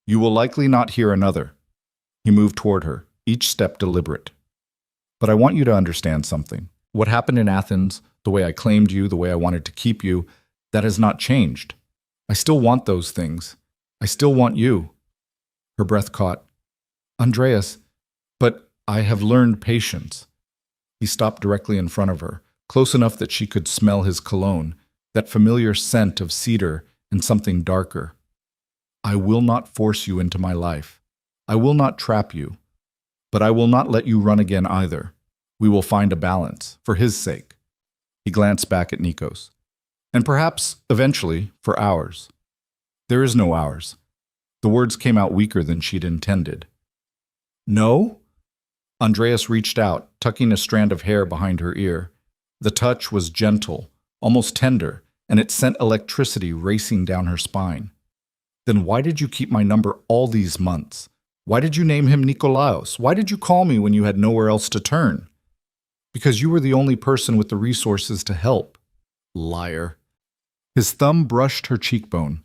You will likely not hear another. He moved toward her, each step deliberate. But I want you to understand something. What happened in Athens, the way I claimed you, the way I wanted to keep you, that has not changed. I still want those things. I still want you. Her breath caught. Andreas, but I have learned patience. He stopped directly in front of her, close enough that she could smell his cologne, that familiar scent of cedar and something darker. I will not force you into my life. I will not trap you. But I will not let you run again either. We will find a balance, for his sake. He glanced back at Nikos. And perhaps, eventually, for ours. There is no ours. The words came out weaker than she'd intended. No? Andreas reached out, tucking a strand of hair behind her ear. The touch was gentle, almost tender, and it sent electricity racing down her spine. Then why did you keep my number all these months? Why did you name him Nikolaos? Why did you call me when you had nowhere else to turn? Because you were the only person with the resources to help. Liar. His thumb brushed her cheekbone.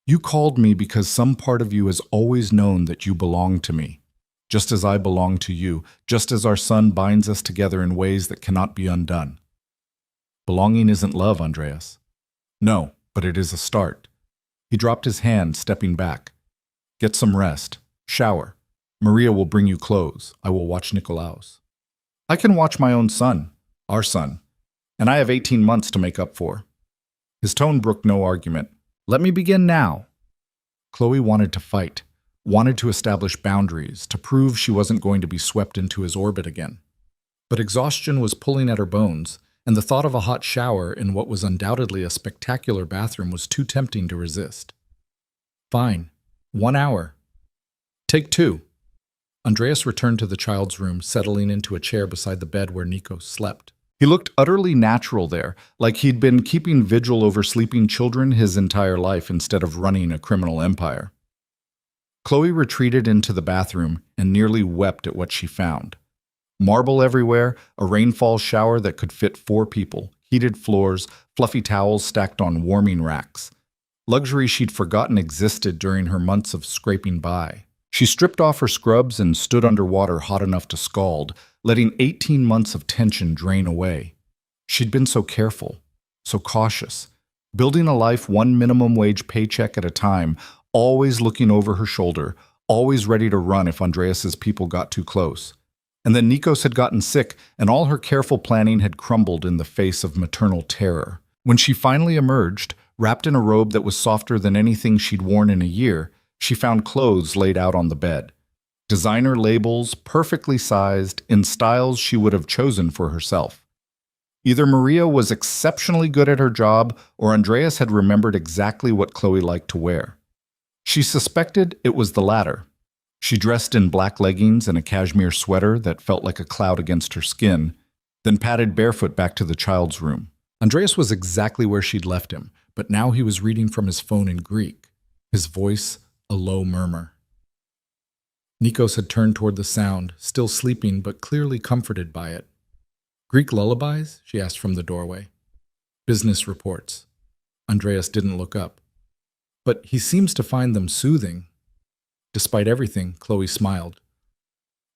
You called me because some part of you has always known that you belong to me, just as I belong to you, just as our son binds us together in ways that cannot be undone. Belonging isn't love, Andreas. No, but it is a start. He dropped his hand, stepping back. Get some rest. Shower. Maria will bring you clothes. I will watch Nikolaos. I can watch my own son, our son, and I have 18 months to make up for. His tone brooked no argument. Let me begin now. Chloe wanted to fight, wanted to establish boundaries, to prove she wasn't going to be swept into his orbit again. But exhaustion was pulling at her bones, and the thought of a hot shower in what was undoubtedly a spectacular bathroom was too tempting to resist. Fine. 1 hour. Take 2. Andreas returned to the child's room, settling into a chair beside the bed where Nikos slept. He looked utterly natural there, like he'd been keeping vigil over sleeping children his entire life instead of running a criminal empire. Chloe retreated into the bathroom and nearly wept at what she found. Marble everywhere, a rainfall shower that could fit 4 people, heated floors, fluffy towels stacked on warming racks. Luxury she'd forgotten existed during her months of scraping by. She stripped off her scrubs and stood under water hot enough to scald, letting 18 months of tension drain away. She'd been so careful, so cautious, building a life one minimum wage paycheck at a time, always looking over her shoulder, always ready to run if Andreas's people got too close. And then Nikos had gotten sick, and all her careful planning had crumbled in the face of maternal terror. When she finally emerged, wrapped in a robe that was softer than anything she'd worn in a year, she found clothes laid out on the bed. Designer labels, perfectly sized, in styles she would have chosen for herself. Either Maria was exceptionally good at her job, or Andreas had remembered exactly what Chloe liked to wear. She suspected it was the latter. She dressed in black leggings and a cashmere sweater that felt like a cloud against her skin, then padded barefoot back to the child's room. Andreas was exactly where she'd left him, but now he was reading from his phone in Greek, his voice a low murmur. Nikos had turned toward the sound, still sleeping but clearly comforted by it. "Greek lullabies?" she asked from the doorway. "Business reports." Andreas didn't look up. "But he seems to find them soothing." Despite everything, Chloe smiled.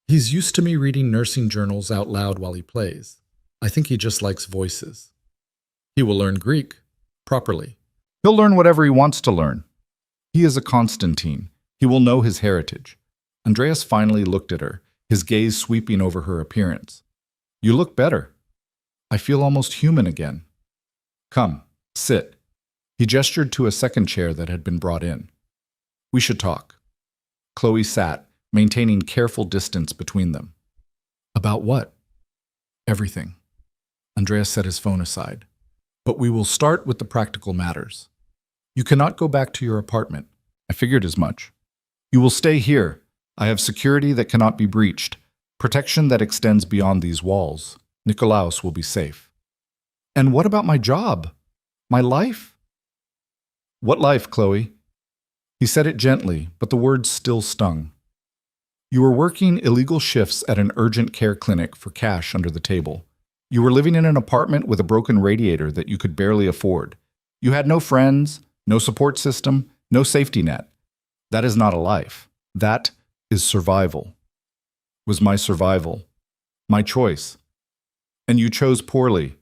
"He's used to me reading nursing journals out loud while he plays. I think he just likes voices. He will learn Greek properly. He'll learn whatever he wants to learn. He is a Constantine. He will know his heritage." Andreas finally looked at her, his gaze sweeping over her appearance. "You look better. I feel almost human again. Come, sit." He gestured to a second chair that had been brought in. "We should talk." Chloe sat, maintaining careful distance between them. "About what?" "Everything." Andreas set his phone aside. "But we will start with the practical matters. You cannot go back to your apartment. I figured as much. You will stay here. I have security that cannot be breached, protection that extends beyond these walls. Nikolaos will be safe." "And what about my job? My life?" "What life, Chloe?" He said it gently, but the words still stung. "You were working illegal shifts at an urgent care clinic for cash under the table. You were living in an apartment with a broken radiator that you could barely afford. You had no friends, no support system, no safety net. That is not a life. That is survival. Was my survival. My choice. And you chose poorly."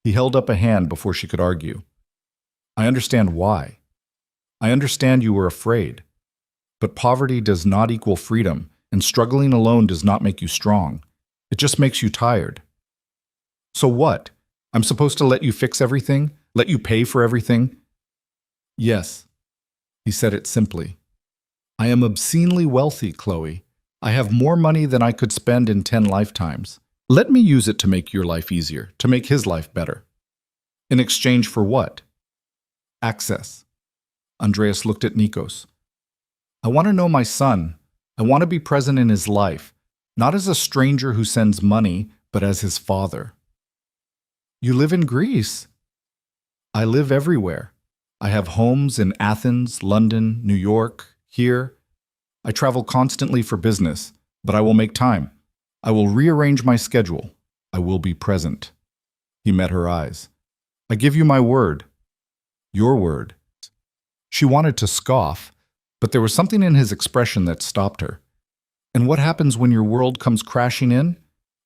He held up a hand before she could argue. "I understand why. I understand you were afraid. But poverty does not equal freedom, and struggling alone does not make you strong. It just makes you tired." "So what? I'm supposed to let you fix everything? Let you pay for everything?" "Yes." He said it simply. "I am obscenely wealthy, Chloe. I have more money than I could spend in 10 lifetimes. Let me use it to make your life easier, to make his life better." "In exchange for what?" "Access." Andreas looked at Nikos. "I want to know my son. I want to be present in his life, not as a stranger who sends money, but as his father." "You live in Greece?" "I live everywhere. I have homes in Athens, London, New York, here. I travel constantly for business, but I will make time. I will rearrange my schedule. I will be present." He met her eyes. "I give you my word." "Your word." She wanted to scoff, but there was something in his expression that stopped her. "And what happens when your world comes crashing in?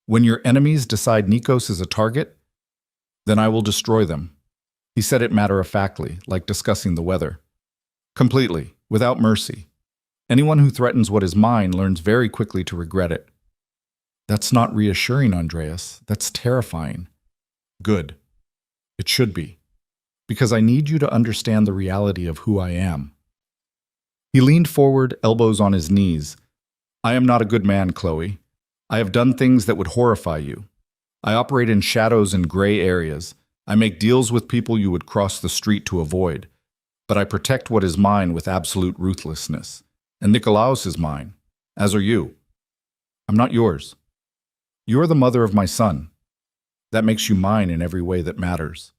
When your enemies decide Nikos is a target? Then I will destroy them." He said it matter-of-factly, like discussing the weather. "Completely, without mercy. Anyone who threatens what is mine learns very quickly to regret it." "That's not reassuring, Andreas. That's terrifying." "Good. It should be. Because I need you to understand the reality of who I am." He leaned forward, elbows on his knees. "I am not a good man, Chloe. I have done things that would horrify you. I operate in shadows and gray areas. I make deals with people you would cross the street to avoid. But I protect what is mine with absolute ruthlessness. And Nikolaos is mine, as are you. I'm not yours. You are the mother of my son. That makes you mine in every way that matters.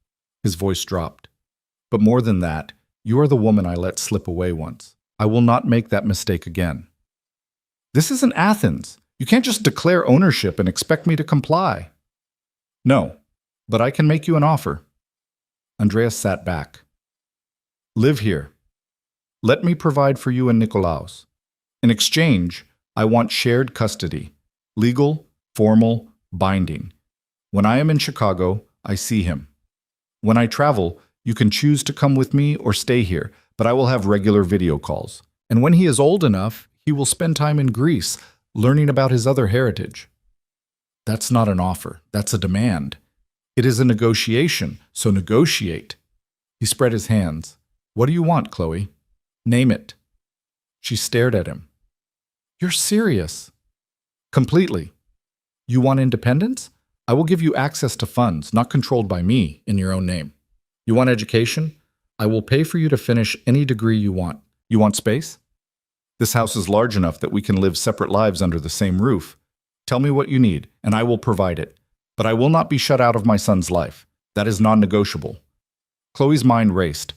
His voice dropped. But more than that, you are the woman I let slip away once. I will not make that mistake again. This isn't Athens. You can't just declare ownership and expect me to comply. No, but I can make you an offer. Andreas sat back. Live here. Let me provide for you and Nikolaos. In exchange, I want shared custody. Legal, formal, binding. When I am in Chicago, I see him. When I travel, you can choose to come with me or stay here, but I will have regular video calls. And when he is old enough, he will spend time in Greece, learning about his other heritage. That's not an offer, that's a demand. It is a negotiation, so negotiate. He spread his hands. What do you want, Chloe? Name it. She stared at him. You're serious. Completely. You want independence? I will give you access to funds, not controlled by me, in your own name. You want education? I will pay for you to finish any degree you want. You want space? This house is large enough that we can live separate lives under the same roof. Tell me what you need, and I will provide it. But I will not be shut out of my son's life. That is non-negotiable. Chloe's mind raced.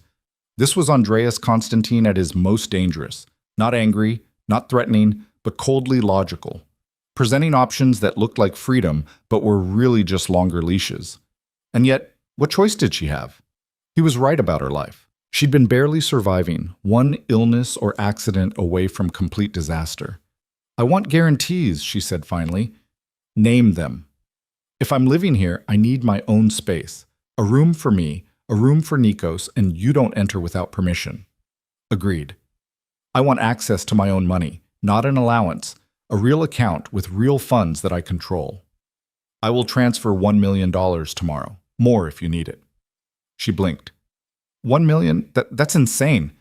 This was Andreas Constantine at his most dangerous. Not angry, not threatening, but coldly logical. Presenting options that looked like freedom, but were really just longer leashes. And yet, what choice did she have? He was right about her life. She'd been barely surviving, one illness or accident away from complete disaster. I want guarantees, she said finally. Name them. If I'm living here, I need my own space. A room for me, a room for Nikos, and you don't enter without permission. Agreed. I want access to my own money, not an allowance, a real account with real funds that I control. I will transfer $1 million tomorrow, more if you need it. She blinked. 1 million? That's insane.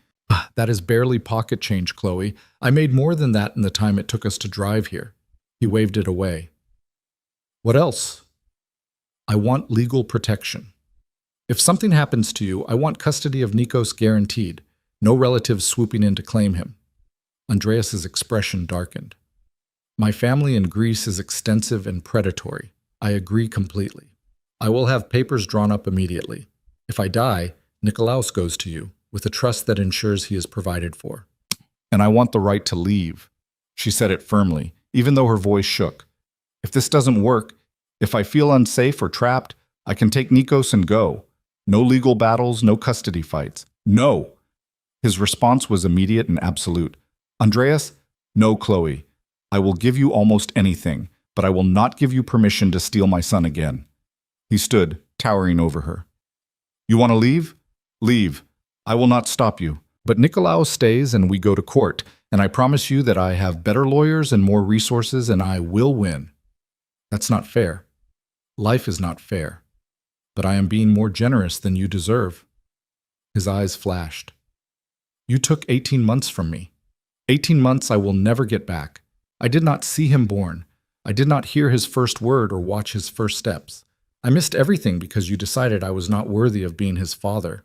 That is barely pocket change, Chloe. I made more than that in the time it took us to drive here. He waved it away. What else? I want legal protection. If something happens to you, I want custody of Nikos guaranteed. No relatives swooping in to claim him. Andreas's expression darkened. My family in Greece is extensive and predatory. I agree completely. I will have papers drawn up immediately. If I die, Nikolaos goes to you, with a trust that ensures he is provided for. And I want the right to leave. She said it firmly, even though her voice shook. If this doesn't work, if I feel unsafe or trapped, I can take Nikos and go. No legal battles, no custody fights. No! His response was immediate and absolute. Andreas, no, Chloe. I will give you almost anything, but I will not give you permission to steal my son again. He stood, towering over her. You want to leave? Leave. I will not stop you. But Nikolaos stays and we go to court, and I promise you that I have better lawyers and more resources and I will win. That's not fair. Life is not fair. But I am being more generous than you deserve. His eyes flashed. You took 18 months from me. 18 months I will never get back. I did not see him born. I did not hear his first word or watch his first steps. I missed everything because you decided I was not worthy of being his father.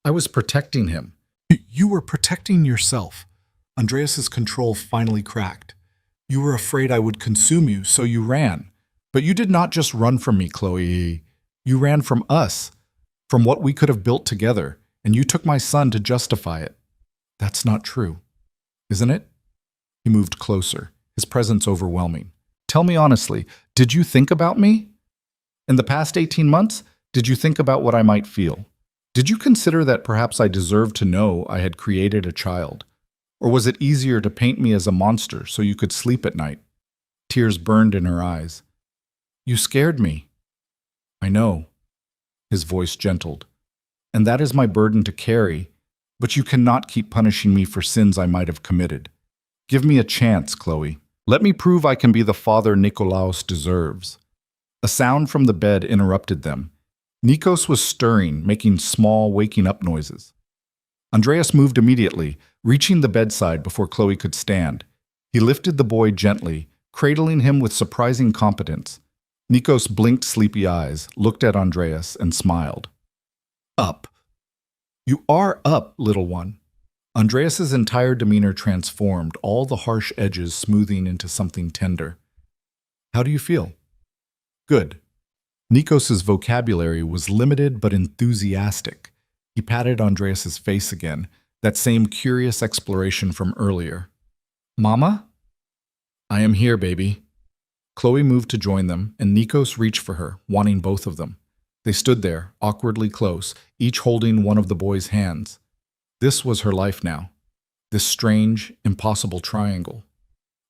I was protecting him. You were protecting yourself. Andreas's control finally cracked. You were afraid I would consume you, so you ran. But you did not just run from me, Chloe. You ran from us, from what we could have built together, and you took my son to justify it. That's not true, isn't it? He moved closer, his presence overwhelming. Tell me honestly, did you think about me? In the past 18 months, did you think about what I might feel? Did you consider that perhaps I deserved to know I had created a child? Or was it easier to paint me as a monster so you could sleep at night? Tears burned in her eyes. You scared me. I know. His voice gentled. And that is my burden to carry, but you cannot keep punishing me for sins I might have committed. Give me a chance, Chloe. Let me prove I can be the father Nikolaos deserves. A sound from the bed interrupted them. Nikos was stirring, making small, waking up noises. Andreas moved immediately, reaching the bedside before Chloe could stand. He lifted the boy gently, cradling him with surprising competence. Nikos blinked sleepy eyes, looked at Andreas, and smiled. Up. You are up, little one. Andreas's entire demeanor transformed, all the harsh edges smoothing into something tender. How do you feel? Good. Nikos's vocabulary was limited but enthusiastic. He patted Andreas's face again, that same curious exploration from earlier. Mama? I am here, baby. Chloe moved to join them, and Nikos reached for her, wanting both of them. They stood there, awkwardly close, each holding one of the boy's hands. This was her life now. This strange, impossible triangle.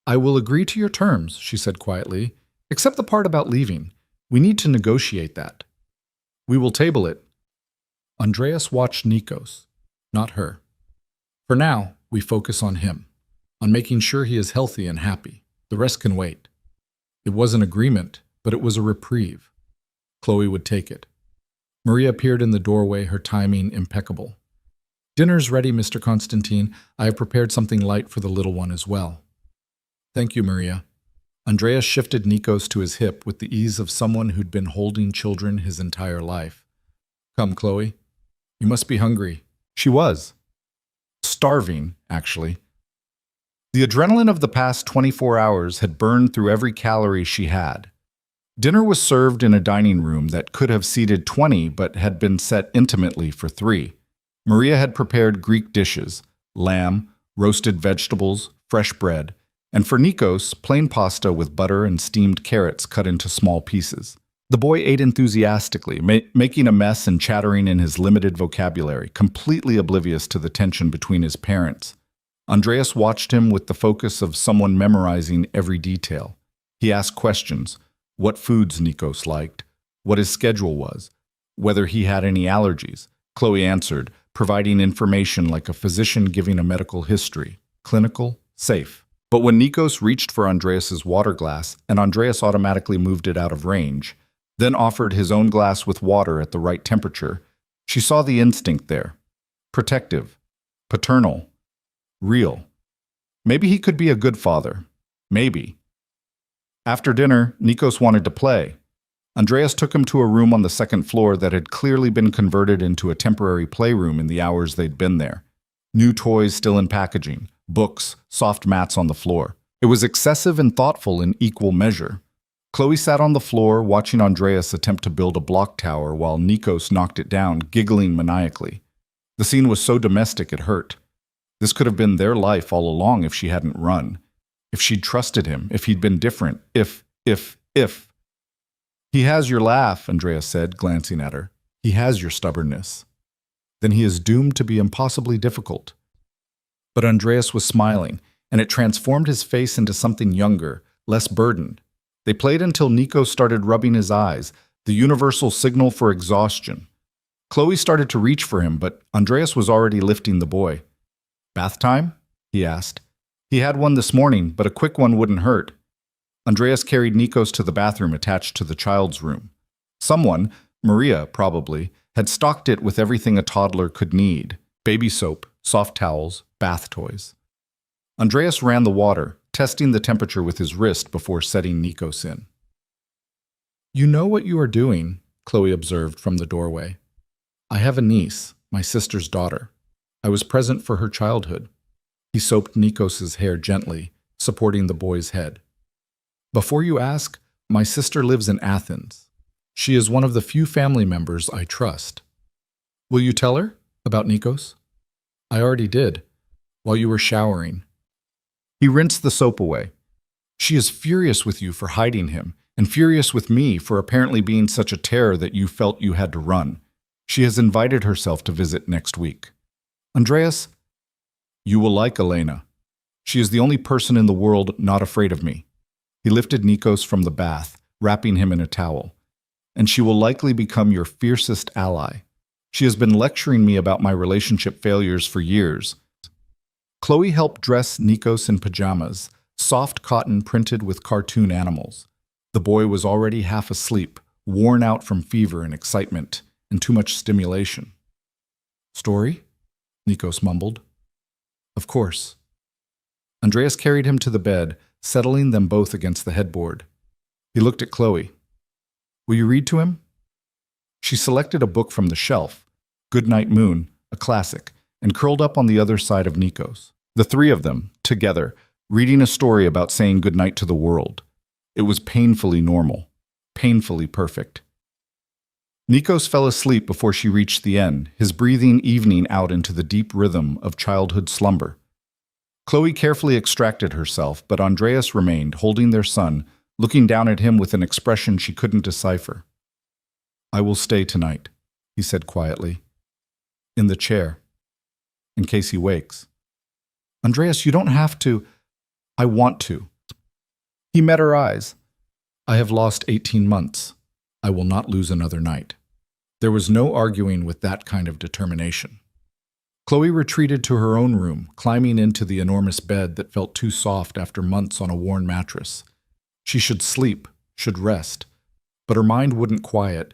I will agree to your terms, she said quietly, except the part about leaving. We need to negotiate that. We will table it. Andreas watched Nikos, not her. For now, we focus on him, on making sure he is healthy and happy. The rest can wait. It was an agreement, but it was a reprieve. Chloe would take it. Maria appeared in the doorway, her timing impeccable. Dinner's ready, Mr. Constantine. I have prepared something light for the little one as well. Thank you, Maria. Andreas shifted Nikos to his hip with the ease of someone who'd been holding children his entire life. Come, Chloe. You must be hungry. She was. Starving, actually. The adrenaline of the past 24 hours had burned through every calorie she had. Dinner was served in a dining room that could have seated 20 but had been set intimately for 3. Maria had prepared Greek dishes, lamb, roasted vegetables, fresh bread, and for Nikos, plain pasta with butter and steamed carrots cut into small pieces. The boy ate enthusiastically, making a mess and chattering in his limited vocabulary, completely oblivious to the tension between his parents. Andreas watched him with the focus of someone memorizing every detail. He asked questions: what foods Nikos liked, what his schedule was, whether he had any allergies. Chloe answered, providing information like a physician giving a medical history, clinical, safe. But when Nikos reached for Andreas's water glass and Andreas automatically moved it out of range, then offered his own glass with water at the right temperature, she saw the instinct there. Protective, paternal, real. Maybe he could be a good father. Maybe. After dinner, Nikos wanted to play. Andreas took him to a room on the second floor that had clearly been converted into a temporary playroom in the hours they'd been there. New toys still in packaging, books, soft mats on the floor. It was excessive and thoughtful in equal measure. Chloe sat on the floor, watching Andreas attempt to build a block tower while Nikos knocked it down, giggling maniacally. The scene was so domestic it hurt. This could have been their life all along if she hadn't run. If she'd trusted him, if he'd been different, if. He has your laugh, Andreas said, glancing at her. He has your stubbornness. Then he is doomed to be impossibly difficult. But Andreas was smiling, and it transformed his face into something younger, less burdened. They played until Nikos started rubbing his eyes, the universal signal for exhaustion. Chloe started to reach for him, but Andreas was already lifting the boy. Bath time? He asked. He had one this morning, but a quick one wouldn't hurt. Andreas carried Nikos to the bathroom attached to the child's room. Someone, Maria probably, had stocked it with everything a toddler could need: baby soap, soft towels, bath toys. Andreas ran the water, testing the temperature with his wrist before setting Nikos in. You know what you are doing, Chloe observed from the doorway. I have a niece, my sister's daughter. I was present for her childhood. He soaped Nikos's hair gently, supporting the boy's head. Before you ask, my sister lives in Athens. She is one of the few family members I trust. Will you tell her about Nikos? I already did, while you were showering. He rinsed the soap away. She is furious with you for hiding him, and furious with me for apparently being such a terror that you felt you had to run. She has invited herself to visit next week. Andreas, you will like Elena. She is the only person in the world not afraid of me. He lifted Nikos from the bath, wrapping him in a towel. And she will likely become your fiercest ally. She has been lecturing me about my relationship failures for years. Chloe helped dress Nikos in pajamas, soft cotton printed with cartoon animals. The boy was already half asleep, worn out from fever and excitement, and too much stimulation. Story? Nikos mumbled. Of course. Andreas carried him to the bed, settling them both against the headboard. He looked at Chloe. Will you read to him? She selected a book from the shelf, Goodnight Moon, a classic, and curled up on the other side of Nikos. The three of them, together, reading a story about saying goodnight to the world. It was painfully normal, painfully perfect. Nikos fell asleep before she reached the end, his breathing evening out into the deep rhythm of childhood slumber. Chloe carefully extracted herself, but Andreas remained, holding their son, looking down at him with an expression she couldn't decipher. "I will stay tonight," he said quietly. "In the chair. In case he wakes." "Andreas, you don't have to." "I want to." He met her eyes. "I have lost 18 months. I will not lose another night." There was no arguing with that kind of determination. Chloe retreated to her own room, climbing into the enormous bed that felt too soft after months on a worn mattress. She should sleep, should rest, but her mind wouldn't quiet.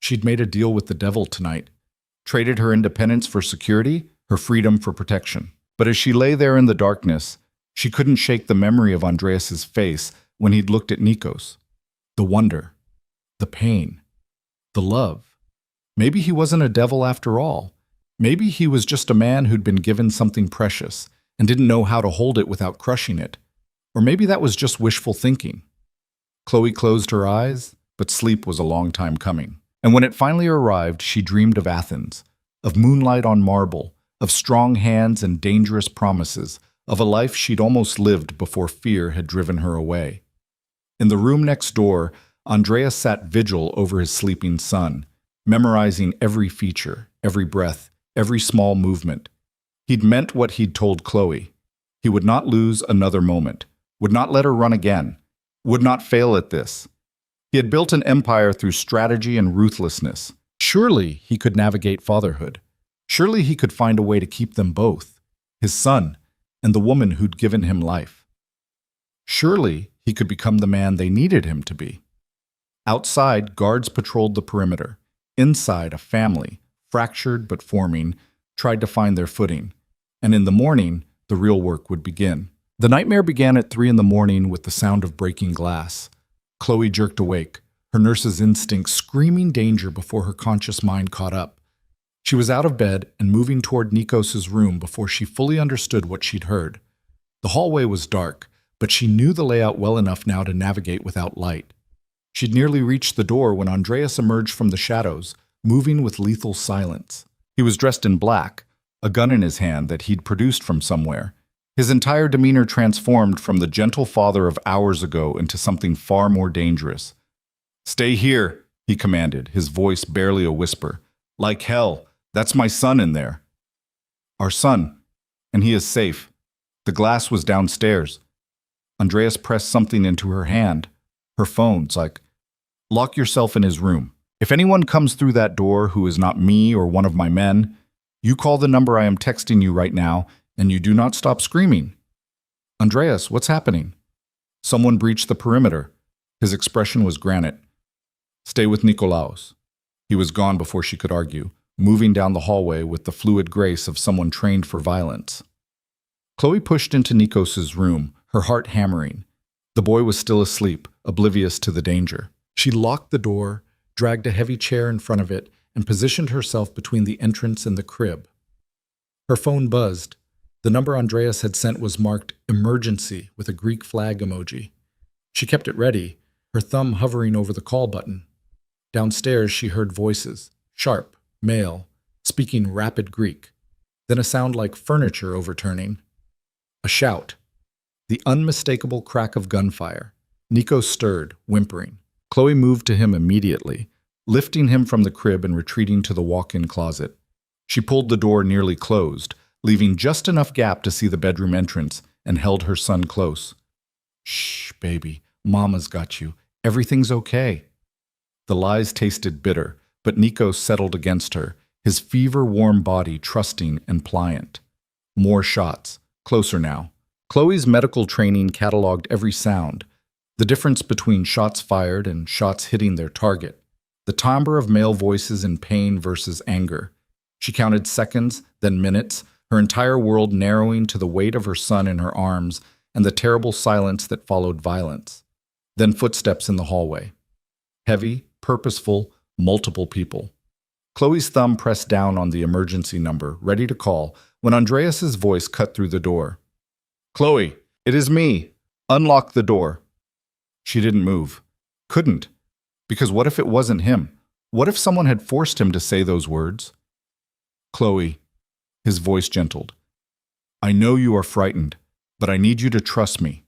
She'd made a deal with the devil tonight, traded her independence for security, her freedom for protection. But as she lay there in the darkness, she couldn't shake the memory of Andreas's face when he'd looked at Nikos. The wonder, the pain, the love. Maybe he wasn't a devil after all. Maybe he was just a man who'd been given something precious and didn't know how to hold it without crushing it. Or maybe that was just wishful thinking. Chloe closed her eyes, but sleep was a long time coming. And when it finally arrived, she dreamed of Athens, of moonlight on marble, of strong hands and dangerous promises, of a life she'd almost lived before fear had driven her away. In the room next door, Andreas sat vigil over his sleeping son, memorizing every feature, every breath, every small movement. He'd meant what he'd told Chloe. He would not lose another moment, would not let her run again, would not fail at this. He had built an empire through strategy and ruthlessness. Surely he could navigate fatherhood. Surely he could find a way to keep them both, his son and the woman who'd given him life. Surely he could become the man they needed him to be. Outside, guards patrolled the perimeter. Inside, a family, fractured but forming, tried to find their footing. And in the morning, the real work would begin. The nightmare began at 3 a.m. with the sound of breaking glass. Chloe jerked awake, her nurse's instinct screaming danger before her conscious mind caught up. She was out of bed and moving toward Nikos's room before she fully understood what she'd heard. The hallway was dark, but she knew the layout well enough now to navigate without light. She'd nearly reached the door when Andreas emerged from the shadows, moving with lethal silence. He was dressed in black, a gun in his hand that he'd produced from somewhere. His entire demeanor transformed from the gentle father of hours ago into something far more dangerous. "Stay here," he commanded, his voice barely a whisper. "Like hell, that's my son in there." "Our son, and he is safe." The glass was downstairs. Andreas pressed something into her hand. Her phone's like, "Lock yourself in his room. If anyone comes through that door who is not me or one of my men, you call the number I am texting you right now, and you do not stop screaming." "Andreas, what's happening?" "Someone breached the perimeter." His expression was granite. "Stay with Nikolaos." He was gone before she could argue, moving down the hallway with the fluid grace of someone trained for violence. Chloe pushed into Nikos's room, her heart hammering. The boy was still asleep, oblivious to the danger. She locked the door, dragged a heavy chair in front of it, and positioned herself between the entrance and the crib. Her phone buzzed. The number Andreas had sent was marked emergency with a Greek flag emoji. She kept it ready, her thumb hovering over the call button. Downstairs, she heard voices, sharp, male, speaking rapid Greek. Then a sound like furniture overturning. A shout. The unmistakable crack of gunfire. Nico stirred, whimpering. Chloe moved to him immediately, lifting him from the crib and retreating to the walk-in closet. She pulled the door nearly closed, leaving just enough gap to see the bedroom entrance, and held her son close. "Shh, baby, Mama's got you. Everything's okay." The lies tasted bitter, but Nico settled against her, his fever-warm body trusting and pliant. More shots. Closer now. Chloe's medical training cataloged every sound, the difference between shots fired and shots hitting their target, the timbre of male voices in pain versus anger. She counted seconds, then minutes, her entire world narrowing to the weight of her son in her arms and the terrible silence that followed violence. Then footsteps in the hallway. Heavy, purposeful, multiple people. Chloe's thumb pressed down on the emergency number, ready to call, when Andreas's voice cut through the door. "Chloe, it is me. Unlock the door." She didn't move. Couldn't. Because what if it wasn't him? What if someone had forced him to say those words? Chloe, his voice gentled. I know you are frightened, but I need you to trust me.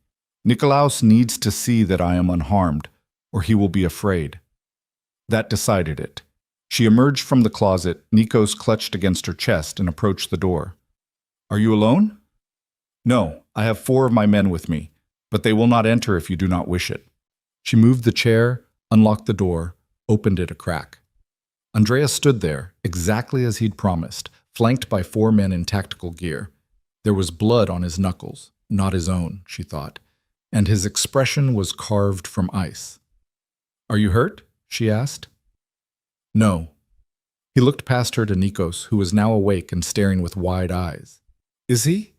Nikolaos needs to see that I am unharmed, or he will be afraid. That decided it. She emerged from the closet, Nikos clutched against her chest, and approached the door. Are you alone? No, I have 4 of my men with me, but they will not enter if you do not wish it. She moved the chair, unlocked the door, opened it a crack. Andreas stood there, exactly as he'd promised, flanked by 4 men in tactical gear. There was blood on his knuckles, not his own, she thought, and his expression was carved from ice. Are you hurt? She asked. No. He looked past her to Nikos, who was now awake and staring with wide eyes. Is he?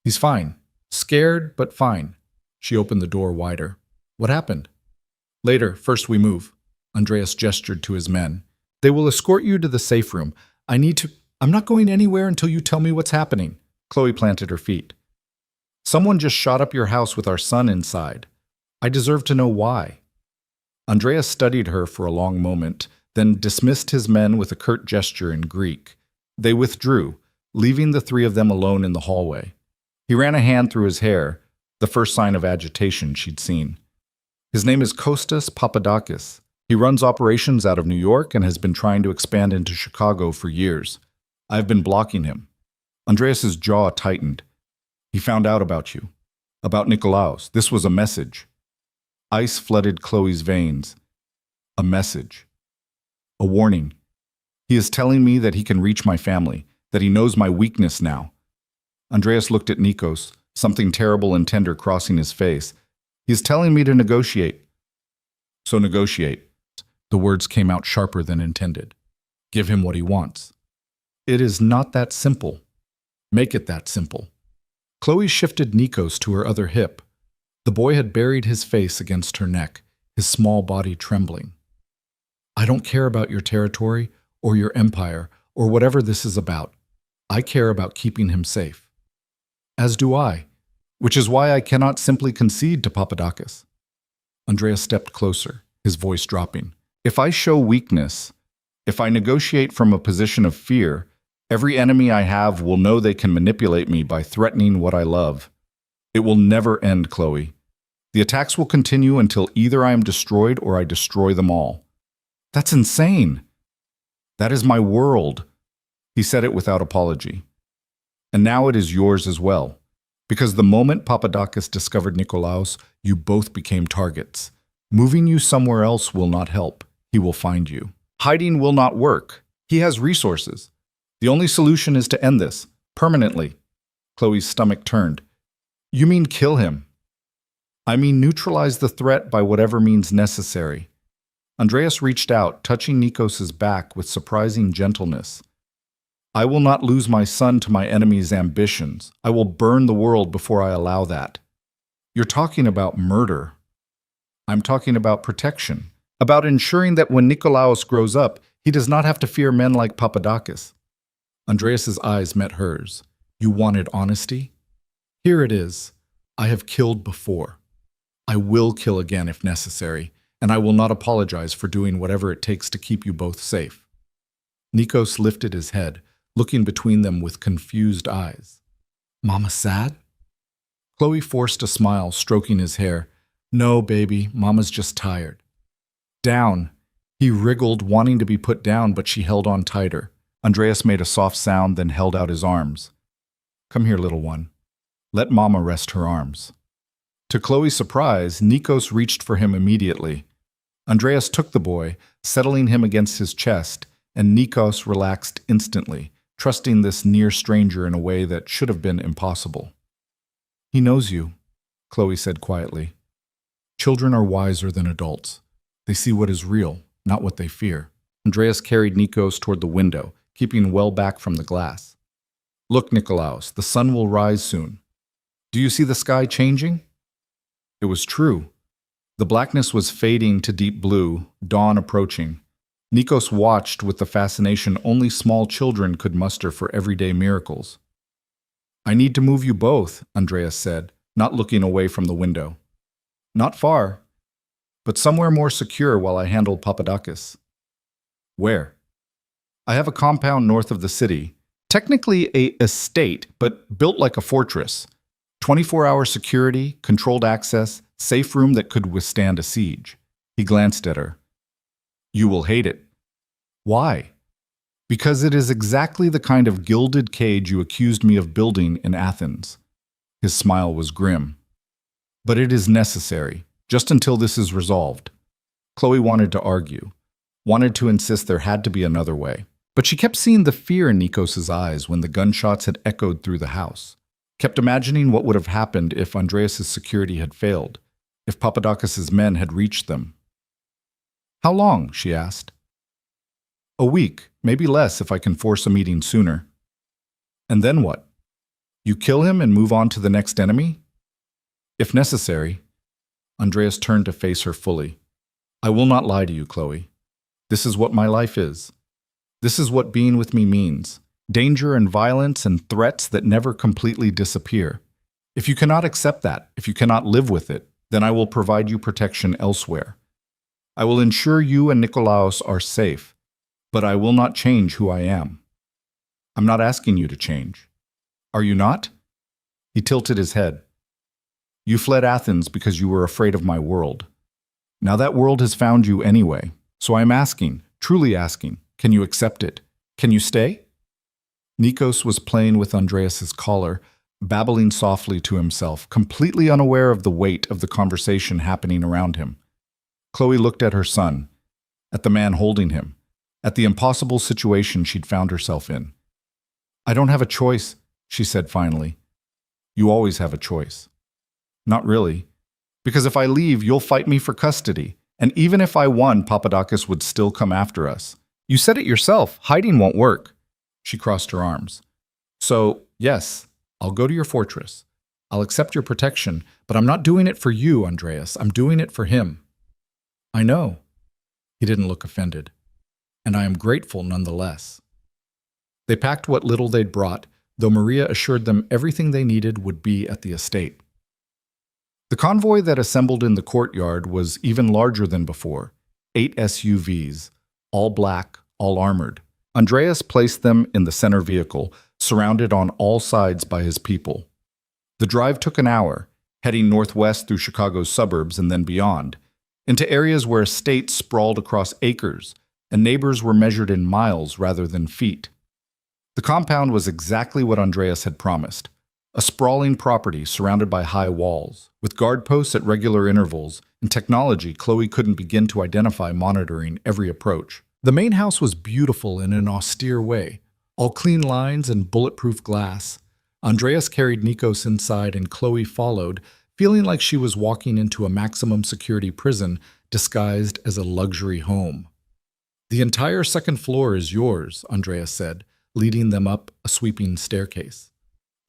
He's fine. Scared, but fine. She opened the door wider. What happened? Later, first we move. Andreas gestured to his men. They will escort you to the safe room. I'm not going anywhere until you tell me what's happening. Chloe planted her feet. Someone just shot up your house with our son inside. I deserve to know why. Andreas studied her for a long moment, then dismissed his men with a curt gesture in Greek. They withdrew, leaving the 3 of them alone in the hallway. He ran a hand through his hair, the first sign of agitation she'd seen. His name is Kostas Papadakis. He runs operations out of New York and has been trying to expand into Chicago for years. I've been blocking him. Andreas's jaw tightened. He found out about you. About Nikolaos. This was a message. Ice flooded Chloe's veins. A message. A warning. He is telling me that he can reach my family, that he knows my weakness now. Andreas looked at Nikos, something terrible and tender crossing his face. He is telling me to negotiate. So negotiate. The words came out sharper than intended. Give him what he wants. It is not that simple. Make it that simple. Chloe shifted Nikos to her other hip. The boy had buried his face against her neck, his small body trembling. I don't care about your territory or your empire or whatever this is about. I care about keeping him safe. As do I, which is why I cannot simply concede to Papadakis. Andreas stepped closer, his voice dropping. If I show weakness, if I negotiate from a position of fear, every enemy I have will know they can manipulate me by threatening what I love. It will never end, Chloe. The attacks will continue until either I am destroyed or I destroy them all. That's insane. That is my world. He said it without apology. And now it is yours as well. Because the moment Papadakis discovered Nikolaos, you both became targets. Moving you somewhere else will not help. He will find you. Hiding will not work. He has resources. The only solution is to end this, permanently. Chloe's stomach turned. You mean kill him? I mean neutralize the threat by whatever means necessary. Andreas reached out, touching Nikos's back with surprising gentleness. I will not lose my son to my enemy's ambitions. I will burn the world before I allow that. You're talking about murder. I'm talking about protection, about ensuring that when Nikolaos grows up, he does not have to fear men like Papadakis. Andreas's eyes met hers. You wanted honesty? Here it is. I have killed before. I will kill again if necessary, and I will not apologize for doing whatever it takes to keep you both safe. Nikos lifted his head, looking between them with confused eyes. Mama sad? Chloe forced a smile, stroking his hair. No, baby, Mama's just tired. Down. He wriggled, wanting to be put down, but she held on tighter. Andreas made a soft sound, then held out his arms. Come here, little one. Let Mama rest her arms. To Chloe's surprise, Nikos reached for him immediately. Andreas took the boy, settling him against his chest, and Nikos relaxed instantly, trusting this near stranger in a way that should have been impossible. He knows you, Chloe said quietly. Children are wiser than adults. They see what is real, not what they fear. Andreas carried Nikos toward the window, keeping well back from the glass. Look, Nikolaos, the sun will rise soon. Do you see the sky changing? It was true. The blackness was fading to deep blue, dawn approaching. Nikos watched with the fascination only small children could muster for everyday miracles. I need to move you both, Andreas said, not looking away from the window. Not far, but somewhere more secure while I handle Papadakis. Where? I have a compound north of the city. Technically a estate, but built like a fortress. 24-hour security, controlled access, safe room that could withstand a siege. He glanced at her. You will hate it. Why? Because it is exactly the kind of gilded cage you accused me of building in Athens. His smile was grim. But it is necessary, just until this is resolved. Chloe wanted to argue, wanted to insist there had to be another way. But she kept seeing the fear in Nikos's eyes when the gunshots had echoed through the house, kept imagining what would have happened if Andreas's security had failed, if Papadakis's men had reached them. How long? She asked. A week, maybe less if I can force a meeting sooner. And then what? You kill him and move on to the next enemy? If necessary. Andreas turned to face her fully. I will not lie to you, Chloe. This is what my life is. This is what being with me means. Danger and violence and threats that never completely disappear. If you cannot accept that, if you cannot live with it, then I will provide you protection elsewhere. I will ensure you and Nikolaos are safe, but I will not change who I am. I'm not asking you to change. Are you not? He tilted his head. You fled Athens because you were afraid of my world. Now that world has found you anyway, so I'm asking, truly asking, can you accept it? Can you stay? Nikos was playing with Andreas's collar, babbling softly to himself, completely unaware of the weight of the conversation happening around him. Chloe looked at her son, at the man holding him, at the impossible situation she'd found herself in. I don't have a choice, she said finally. You always have a choice. Not really. Because if I leave, you'll fight me for custody, and even if I won, Papadakis would still come after us. You said it yourself, hiding won't work. She crossed her arms. So, yes, I'll go to your fortress. I'll accept your protection, but I'm not doing it for you, Andreas. I'm doing it for him. I know. He didn't look offended. And I am grateful nonetheless. They packed what little they'd brought, though Maria assured them everything they needed would be at the estate. The convoy that assembled in the courtyard was even larger than before, 8 SUVs, all black, all armored. Andreas placed them in the center vehicle, surrounded on all sides by his people. The drive took an hour, heading northwest through Chicago's suburbs and then beyond, into areas where estates sprawled across acres, and neighbors were measured in miles rather than feet. The compound was exactly what Andreas had promised, a sprawling property surrounded by high walls, with guard posts at regular intervals, and technology Chloe couldn't begin to identify monitoring every approach. The main house was beautiful in an austere way, all clean lines and bulletproof glass. Andreas carried Nikos inside and Chloe followed, feeling like she was walking into a maximum security prison disguised as a luxury home. The entire second floor is yours, Andreas said, leading them up a sweeping staircase.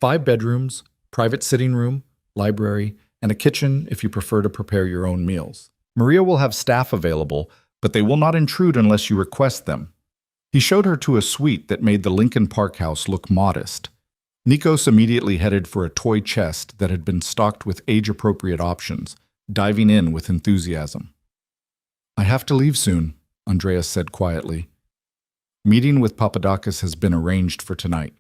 5 bedrooms, private sitting room, library, and a kitchen if you prefer to prepare your own meals. Maria will have staff available, but they will not intrude unless you request them. He showed her to a suite that made the Lincoln Park house look modest. Nikos immediately headed for a toy chest that had been stocked with age-appropriate options, diving in with enthusiasm. I have to leave soon, Andreas said quietly. Meeting with Papadakis has been arranged for tonight.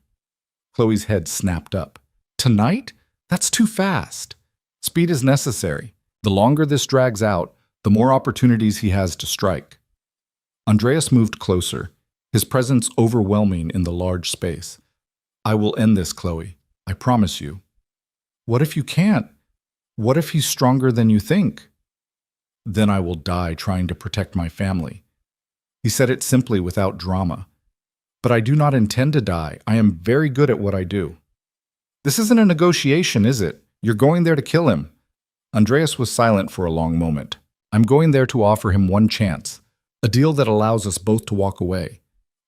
Chloe's head snapped up. Tonight? That's too fast. Speed is necessary. The longer this drags out, the more opportunities he has to strike. Andreas moved closer, his presence overwhelming in the large space. I will end this, Chloe. I promise you. What if you can't? What if he's stronger than you think? Then I will die trying to protect my family. He said it simply without drama. But I do not intend to die. I am very good at what I do. This isn't a negotiation, is it? You're going there to kill him. Andreas was silent for a long moment. I'm going there to offer him one chance, a deal that allows us both to walk away.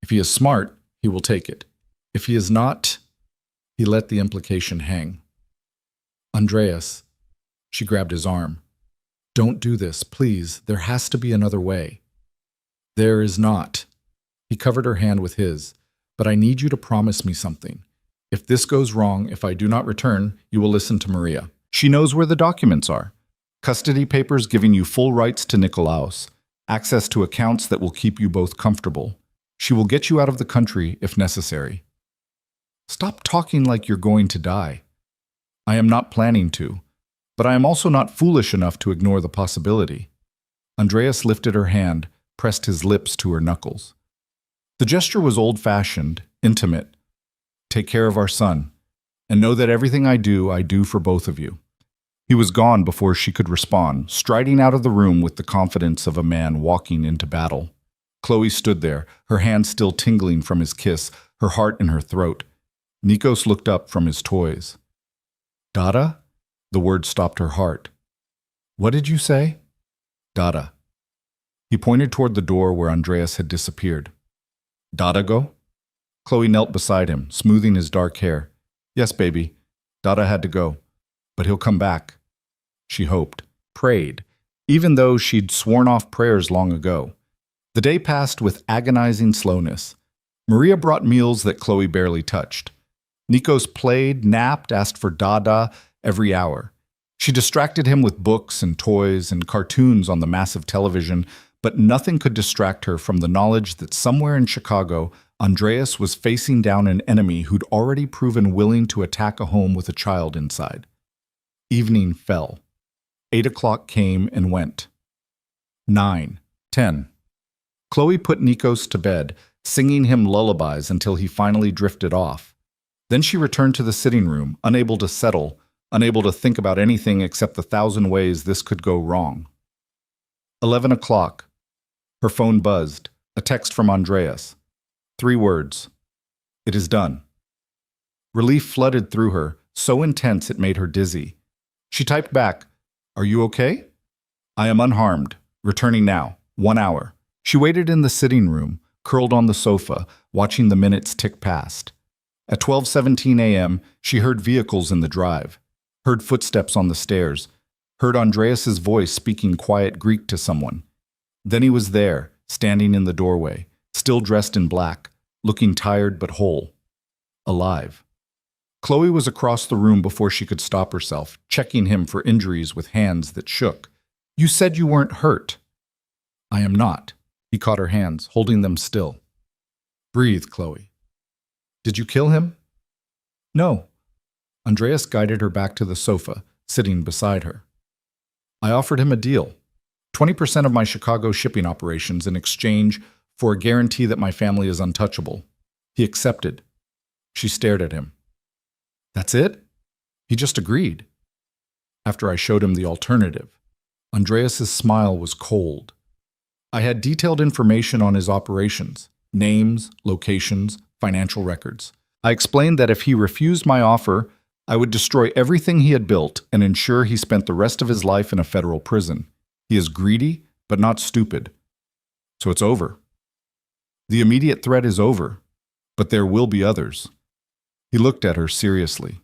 If he is smart, he will take it. If he is not, he let the implication hang. Andreas, she grabbed his arm. Don't do this, please. There has to be another way. There is not. He covered her hand with his. But I need you to promise me something. If this goes wrong, if I do not return, you will listen to Maria. She knows where the documents are. Custody papers giving you full rights to Nikolaos. access to accounts that will keep you both comfortable. She will get you out of the country if necessary. Stop talking like you're going to die. I am not planning to, but I am also not foolish enough to ignore the possibility. Andreas lifted her hand, pressed his lips to her knuckles. The gesture was old-fashioned, intimate. Take care of our son, and know that everything I do for both of you. He was gone before she could respond, striding out of the room with the confidence of a man walking into battle. Chloe stood there, her hand still tingling from his kiss, her heart in her throat. Nikos looked up from his toys. Dada? The word stopped her heart. What did you say? Dada. He pointed toward the door where Andreas had disappeared. Dada go? Chloe knelt beside him, smoothing his dark hair. Yes, baby. Dada had to go. But he'll come back. She hoped, prayed, even though she'd sworn off prayers long ago. The day passed with agonizing slowness. Maria brought meals that Chloe barely touched. Nikos played, napped, asked for Dada every hour. She distracted him with books and toys and cartoons on the massive television, but nothing could distract her from the knowledge that somewhere in Chicago, Andreas was facing down an enemy who'd already proven willing to attack a home with a child inside. Evening fell. 8 o'clock came and went. 9, 10. Chloe put Nikos to bed, singing him lullabies until he finally drifted off. Then she returned to the sitting room, unable to settle, unable to think about anything except the 1,000 ways this could go wrong. 11 o'clock. Her phone buzzed. A text from Andreas. 3 words. It is done. Relief flooded through her, so intense it made her dizzy. She typed back, Are you okay? I am unharmed. Returning now. 1 hour. She waited in the sitting room, curled on the sofa, watching the minutes tick past. At 12:17 a.m., she heard vehicles in the drive, heard footsteps on the stairs, heard Andreas's voice speaking quiet Greek to someone. Then he was there, standing in the doorway, still dressed in black, looking tired but whole. Alive. Chloe was across the room before she could stop herself, checking him for injuries with hands that shook. You said you weren't hurt. I am not. He caught her hands, holding them still. Breathe, Chloe. Did you kill him? No. Andreas guided her back to the sofa, sitting beside her. I offered him a deal. 20% of my Chicago shipping operations in exchange for a guarantee that my family is untouchable. He accepted. She stared at him. That's it? He just agreed. After I showed him the alternative, Andreas's smile was cold. I had detailed information on his operations, names, locations, financial records. I explained that if he refused my offer, I would destroy everything he had built and ensure he spent the rest of his life in a federal prison. He is greedy, but not stupid. So it's over. The immediate threat is over, but there will be others. He looked at her seriously.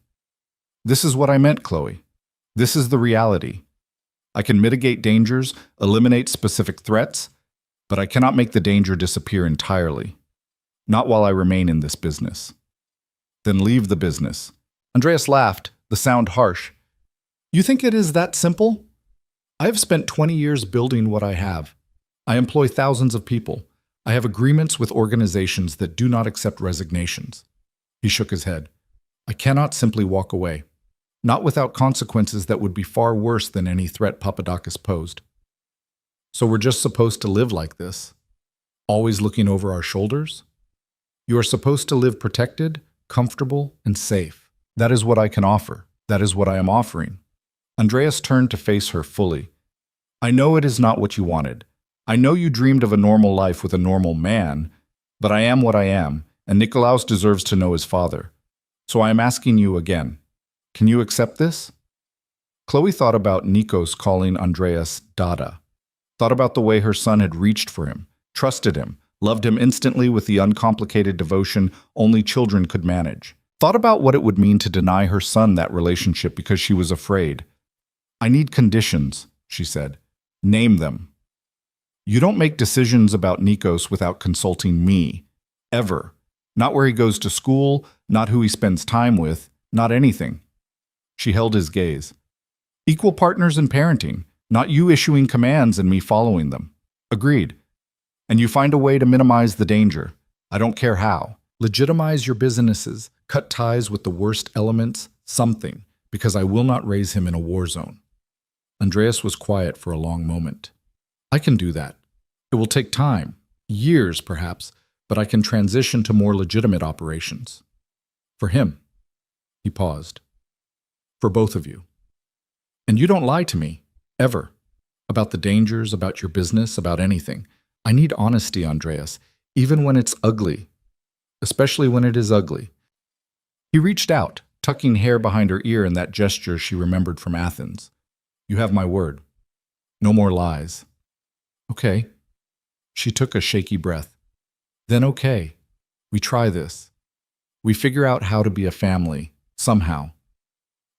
This is what I meant, Chloe. This is the reality. I can mitigate dangers, eliminate specific threats, but I cannot make the danger disappear entirely. Not while I remain in this business. Then leave the business. Andreas laughed, the sound harsh. You think it is that simple? I have spent 20 years building what I have. I employ thousands of people. I have agreements with organizations that do not accept resignations. He shook his head. I cannot simply walk away. Not without consequences that would be far worse than any threat Papadakis posed. So we're just supposed to live like this? Always looking over our shoulders? You are supposed to live protected, comfortable, and safe. That is what I can offer. That is what I am offering. Andreas turned to face her fully. I know it is not what you wanted. I know you dreamed of a normal life with a normal man, but I am what I am, and Nikolaos deserves to know his father. So I am asking you again. Can you accept this? Chloe thought about Nikos calling Andreas Dada. Thought about the way her son had reached for him, trusted him, loved him instantly with the uncomplicated devotion only children could manage. Thought about what it would mean to deny her son that relationship because she was afraid. I need conditions, she said. Name them. You don't make decisions about Nikos without consulting me. Ever. Not where he goes to school, not who he spends time with, not anything. She held his gaze. Equal partners in parenting, not you issuing commands and me following them. Agreed. And you find a way to minimize the danger. I don't care how. Legitimize your businesses, cut ties with the worst elements, something, because I will not raise him in a war zone. Andreas was quiet for a long moment. I can do that. It will take time, years perhaps, but I can transition to more legitimate operations. For him. He paused. For both of you. And you don't lie to me, ever. About the dangers, about your business, about anything. I need honesty, Andreas, even when it's ugly. Especially when it is ugly. He reached out, tucking hair behind her ear in that gesture she remembered from Athens. You have my word. No more lies. Okay. She took a shaky breath. Then okay. We try this. We figure out how to be a family, somehow.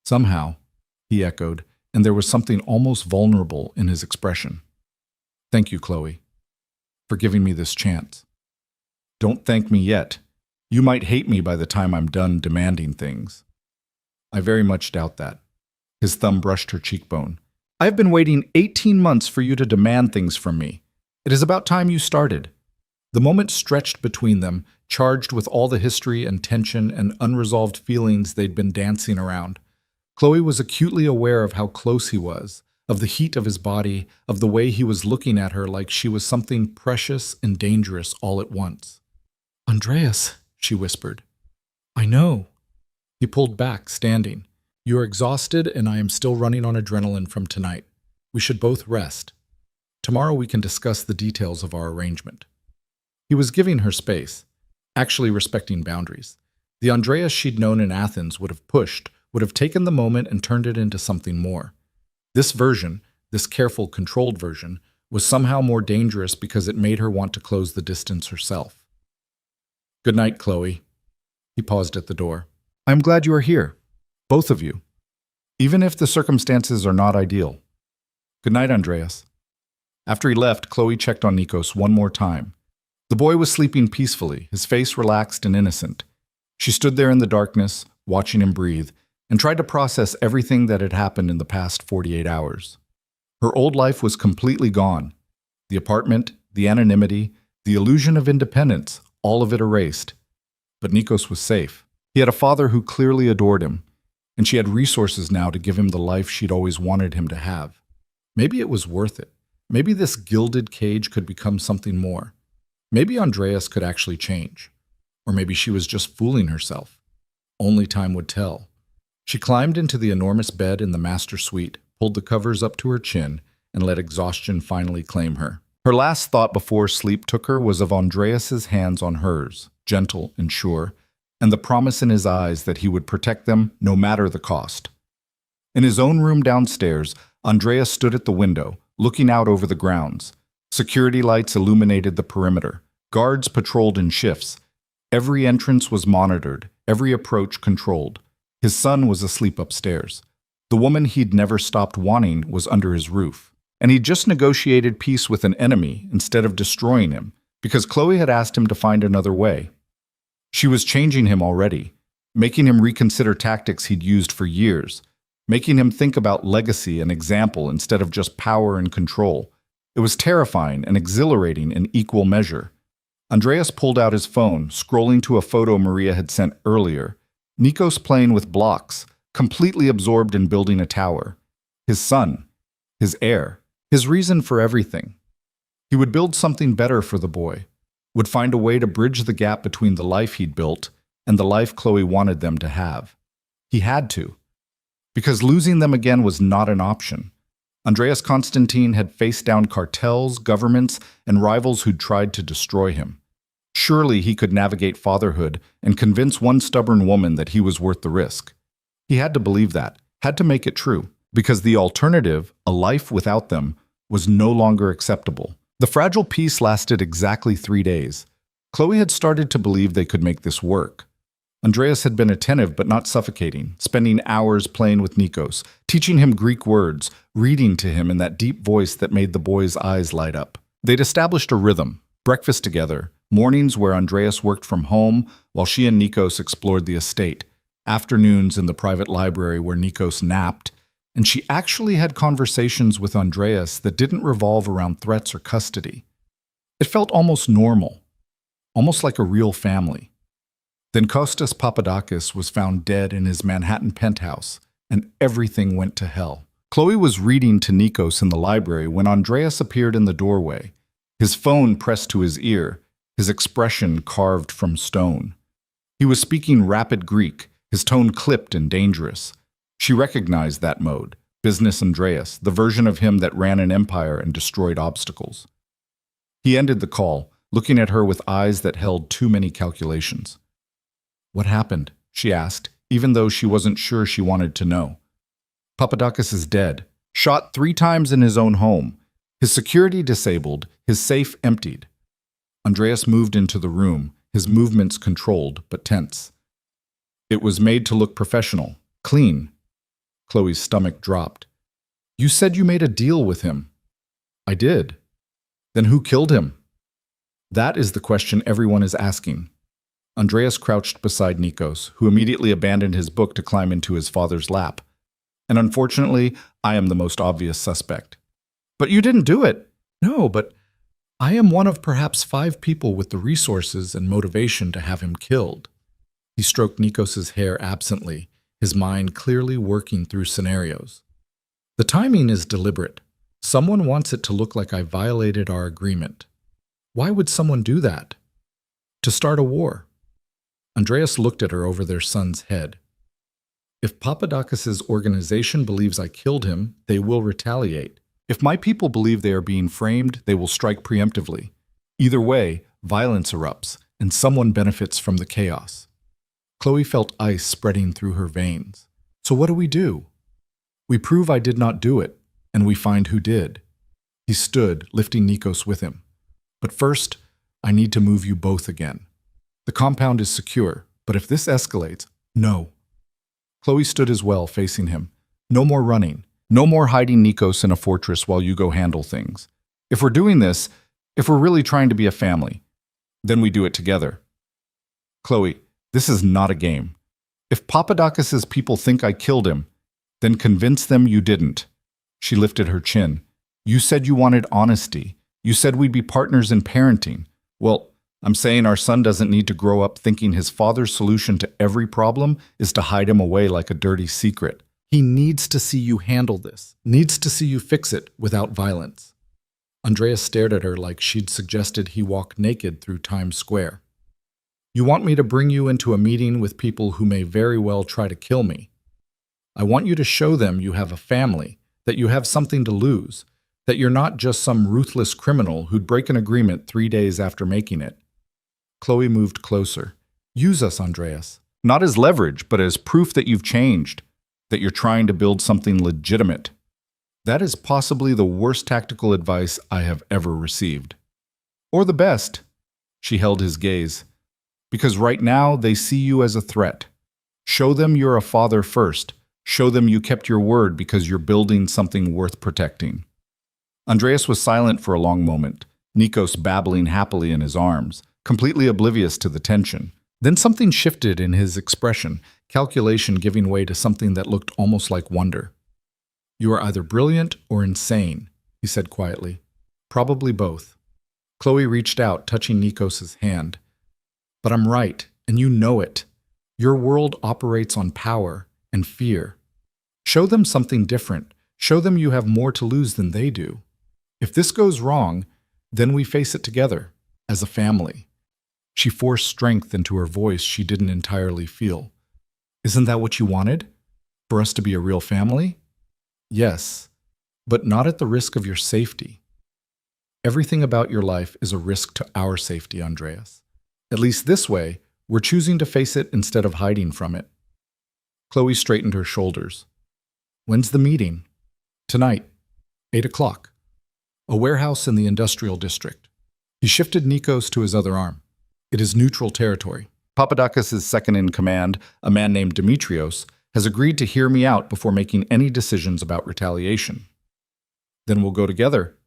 Somehow, he echoed, and there was something almost vulnerable in his expression. Thank you, Chloe, for giving me this chance. Don't thank me yet. You might hate me by the time I'm done demanding things. I very much doubt that. His thumb brushed her cheekbone. I have been waiting 18 months for you to demand things from me. It is about time you started. The moment stretched between them, charged with all the history and tension and unresolved feelings they'd been dancing around. Chloe was acutely aware of how close he was, of the heat of his body, of the way he was looking at her like she was something precious and dangerous all at once. Andreas, she whispered. I know. He pulled back, standing. You are exhausted, and I am still running on adrenaline from tonight. We should both rest. Tomorrow we can discuss the details of our arrangement. He was giving her space, actually respecting boundaries. The Andreas she'd known in Athens would have pushed, would have taken the moment and turned it into something more. This version, this careful, controlled version, was somehow more dangerous because it made her want to close the distance herself. Good night, Chloe. He paused at the door. I'm glad you are here. Both of you. Even if the circumstances are not ideal. Good night, Andreas. After he left, Chloe checked on Nikos one more time. The boy was sleeping peacefully, his face relaxed and innocent. She stood there in the darkness, watching him breathe, and tried to process everything that had happened in the past 48 hours. Her old life was completely gone. The apartment, the anonymity, the illusion of independence, all of it erased. But Nikos was safe. He had a father who clearly adored him, and she had resources now to give him the life she'd always wanted him to have. Maybe it was worth it. Maybe this gilded cage could become something more. Maybe Andreas could actually change. Or maybe she was just fooling herself. Only time would tell. She climbed into the enormous bed in the master suite, pulled the covers up to her chin, and let exhaustion finally claim her. Her last thought before sleep took her was of Andreas's hands on hers, gentle and sure, and the promise in his eyes that he would protect them no matter the cost. In his own room downstairs, Andreas stood at the window, looking out over the grounds. Security lights illuminated the perimeter. Guards patrolled in shifts. Every entrance was monitored, every approach controlled. His son was asleep upstairs. The woman he'd never stopped wanting was under his roof. And he'd just negotiated peace with an enemy instead of destroying him, because Chloe had asked him to find another way. She was changing him already, making him reconsider tactics he'd used for years, making him think about legacy and example instead of just power and control. It was terrifying and exhilarating in equal measure. Andreas pulled out his phone, scrolling to a photo Maria had sent earlier. Nikos playing with blocks, completely absorbed in building a tower. His son, his heir, his reason for everything. He would build something better for the boy, would find a way to bridge the gap between the life he'd built and the life Chloe wanted them to have. He had to, because losing them again was not an option. Andreas Constantine had faced down cartels, governments, and rivals who'd tried to destroy him. Surely he could navigate fatherhood and convince one stubborn woman that he was worth the risk. He had to believe that, had to make it true, because the alternative, a life without them, was no longer acceptable. The fragile peace lasted exactly 3 days. Chloe had started to believe they could make this work. Andreas had been attentive but not suffocating, spending hours playing with Nikos, teaching him Greek words, reading to him in that deep voice that made the boy's eyes light up. They'd established a rhythm, breakfast together, mornings where Andreas worked from home while she and Nikos explored the estate, afternoons in the private library where Nikos napped, and she actually had conversations with Andreas that didn't revolve around threats or custody. It felt almost normal, almost like a real family. Then Kostas Papadakis was found dead in his Manhattan penthouse, and everything went to hell. Chloe was reading to Nikos in the library when Andreas appeared in the doorway, his phone pressed to his ear, his expression carved from stone. He was speaking rapid Greek, his tone clipped and dangerous. She recognized that mode, Business Andreas, the version of him that ran an empire and destroyed obstacles. He ended the call, looking at her with eyes that held too many calculations. "What happened?" she asked, even though she wasn't sure she wanted to know. "Papadakis is dead, shot 3 times in his own home, his security disabled, his safe emptied." Andreas moved into the room, his movements controlled but tense. It was made to look professional, clean. Chloe's stomach dropped. "You said you made a deal with him." "I did." "Then who killed him?" That is the question everyone is asking. Andreas crouched beside Nikos, who immediately abandoned his book to climb into his father's lap. "And unfortunately, I am the most obvious suspect." "But you didn't do it." "No, but I am one of perhaps 5 people with the resources and motivation to have him killed." He stroked Nikos's hair absently, his mind clearly working through scenarios. "The timing is deliberate. Someone wants it to look like I violated our agreement. Why would someone do that? To start a war." Andreas looked at her over their son's head. "If Papadakis' organization believes I killed him, they will retaliate. If my people believe they are being framed, they will strike preemptively. Either way, violence erupts, and someone benefits from the chaos." Chloe felt ice spreading through her veins. "So what do we do?" "We prove I did not do it, and we find who did." He stood, lifting Nikos with him. "But first, I need to move you both again. The compound is secure, but if this escalates, no." Chloe stood as well, facing him. "No more running. No more hiding Nikos in a fortress while you go handle things. If we're doing this, if we're really trying to be a family, then we do it together." "Chloe, this is not a game. If Papadakis' people think I killed him, then convince them you didn't." She lifted her chin. "You said you wanted honesty. You said we'd be partners in parenting. Well, I'm saying our son doesn't need to grow up thinking his father's solution to every problem is to hide him away like a dirty secret. He needs to see you handle this, needs to see you fix it without violence." Andreas stared at her like she'd suggested he walk naked through Times Square. "You want me to bring you into a meeting with people who may very well try to kill me. I want you to show them you have a family, that you have something to lose, that you're not just some ruthless criminal who'd break an agreement 3 days after making it." Chloe moved closer. "Use us, Andreas. Not as leverage, but as proof that you've changed, that you're trying to build something legitimate. That is possibly the worst tactical advice I have ever received. Or the best." She held his gaze. "Because right now they see you as a threat. Show them you're a father first. Show them you kept your word because you're building something worth protecting." Andreas was silent for a long moment, Nikos babbling happily in his arms, completely oblivious to the tension. Then something shifted in his expression, calculation giving way to something that looked almost like wonder. "You are either brilliant or insane," he said quietly. "Probably both." Chloe reached out, touching Nikos's hand. "But I'm right, and you know it. Your world operates on power and fear. Show them something different. Show them you have more to lose than they do. If this goes wrong, then we face it together, as a family." She forced strength into her voice she didn't entirely feel. "Isn't that what you wanted? For us to be a real family?" "Yes, but not at the risk of your safety. Everything about your life is a risk to our safety, Andreas. At least this way, we're choosing to face it instead of hiding from it." Chloe straightened her shoulders. "When's the meeting?" "Tonight, 8 o'clock. A warehouse in the industrial district." He shifted Nikos to his other arm. "It is neutral territory. Papadakis' second-in-command, a man named Demetrios, has agreed to hear me out before making any decisions about retaliation." "Then we'll go together."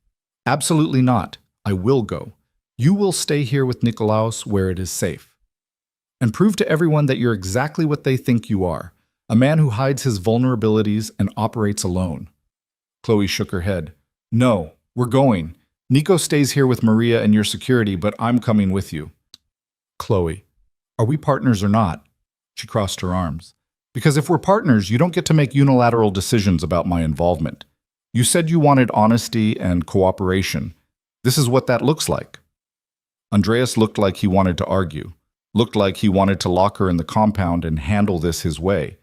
"Absolutely not. I will go. You will stay here with Nikolaos where it is safe. And prove to everyone that you're exactly what they think you are, A man who hides his vulnerabilities and operates alone. Chloe shook her head. No, we're going. Nico stays here with Maria and your security, but I'm coming with you. Chloe, are we partners or not? She crossed her arms. Because if we're partners, you don't get to make unilateral decisions about my involvement. You said you wanted honesty and cooperation. This is what that looks like. Andreas looked like he wanted to argue, looked like he wanted to lock her in the compound and handle this his way.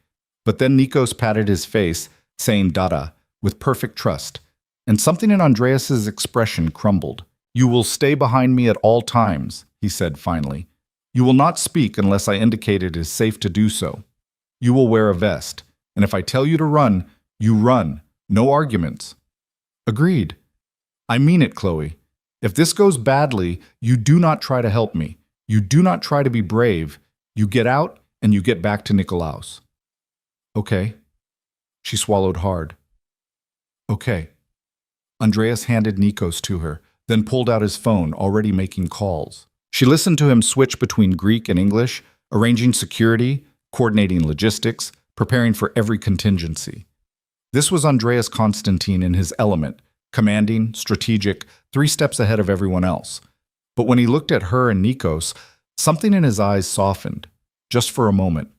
But then Nikos patted his face, saying "Dada," with perfect trust, and something in Andreas's expression crumbled. You will stay behind me at all times, he said finally. You will not speak unless I indicate it is safe to do so. You will wear a vest, and if I tell you to run, you run. No arguments. Agreed. I mean it, Chloe. If this goes badly, you do not try to help me. You do not try to be brave. You get out and you get back to Nikolaos. Okay. She swallowed hard. Okay. Andreas handed Nikos to her, then pulled out his phone, already making calls. She listened to him switch between Greek and English, arranging security, coordinating logistics, preparing for every contingency. This was Andreas Constantine in his element, commanding, strategic, 3 steps ahead of everyone else. But when he looked at her and Nikos, something in his eyes softened, just for a moment.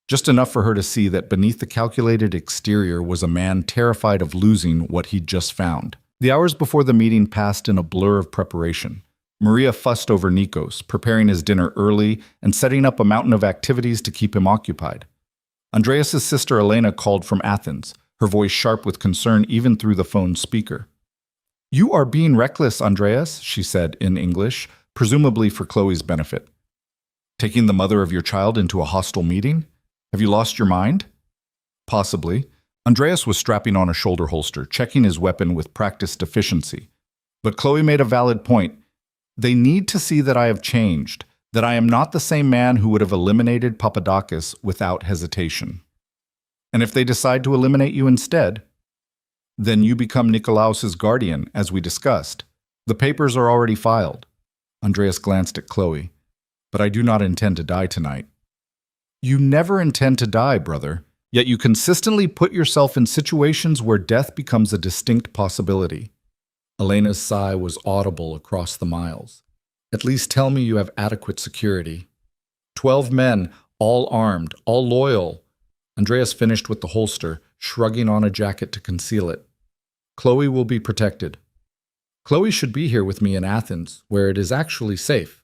Just enough for her to see that beneath the calculated exterior was a man terrified of losing what he'd just found. The hours before the meeting passed in a blur of preparation. Maria fussed over Nikos, preparing his dinner early and setting up a mountain of activities to keep him occupied. Andreas's sister Elena called from Athens, her voice sharp with concern even through the phone speaker. You are being reckless, Andreas, she said in English, presumably for Chloe's benefit. Taking the mother of your child into a hostile meeting? Have you lost your mind? Possibly. Andreas was strapping on a shoulder holster, checking his weapon with practiced efficiency. But Chloe made a valid point. They need to see that I have changed, that I am not the same man who would have eliminated Papadakis without hesitation. And if they decide to eliminate you instead, then you become Nikolaos's guardian, as we discussed. The papers are already filed. Andreas glanced at Chloe. But I do not intend to die tonight. You never intend to die, brother, yet you consistently put yourself in situations where death becomes a distinct possibility. Elena's sigh was audible across the miles. At least tell me you have adequate security. 12 men, all armed, all loyal. Andreas finished with the holster, shrugging on a jacket to conceal it. Chloe will be protected. Chloe should be here with me in Athens, where it is actually safe.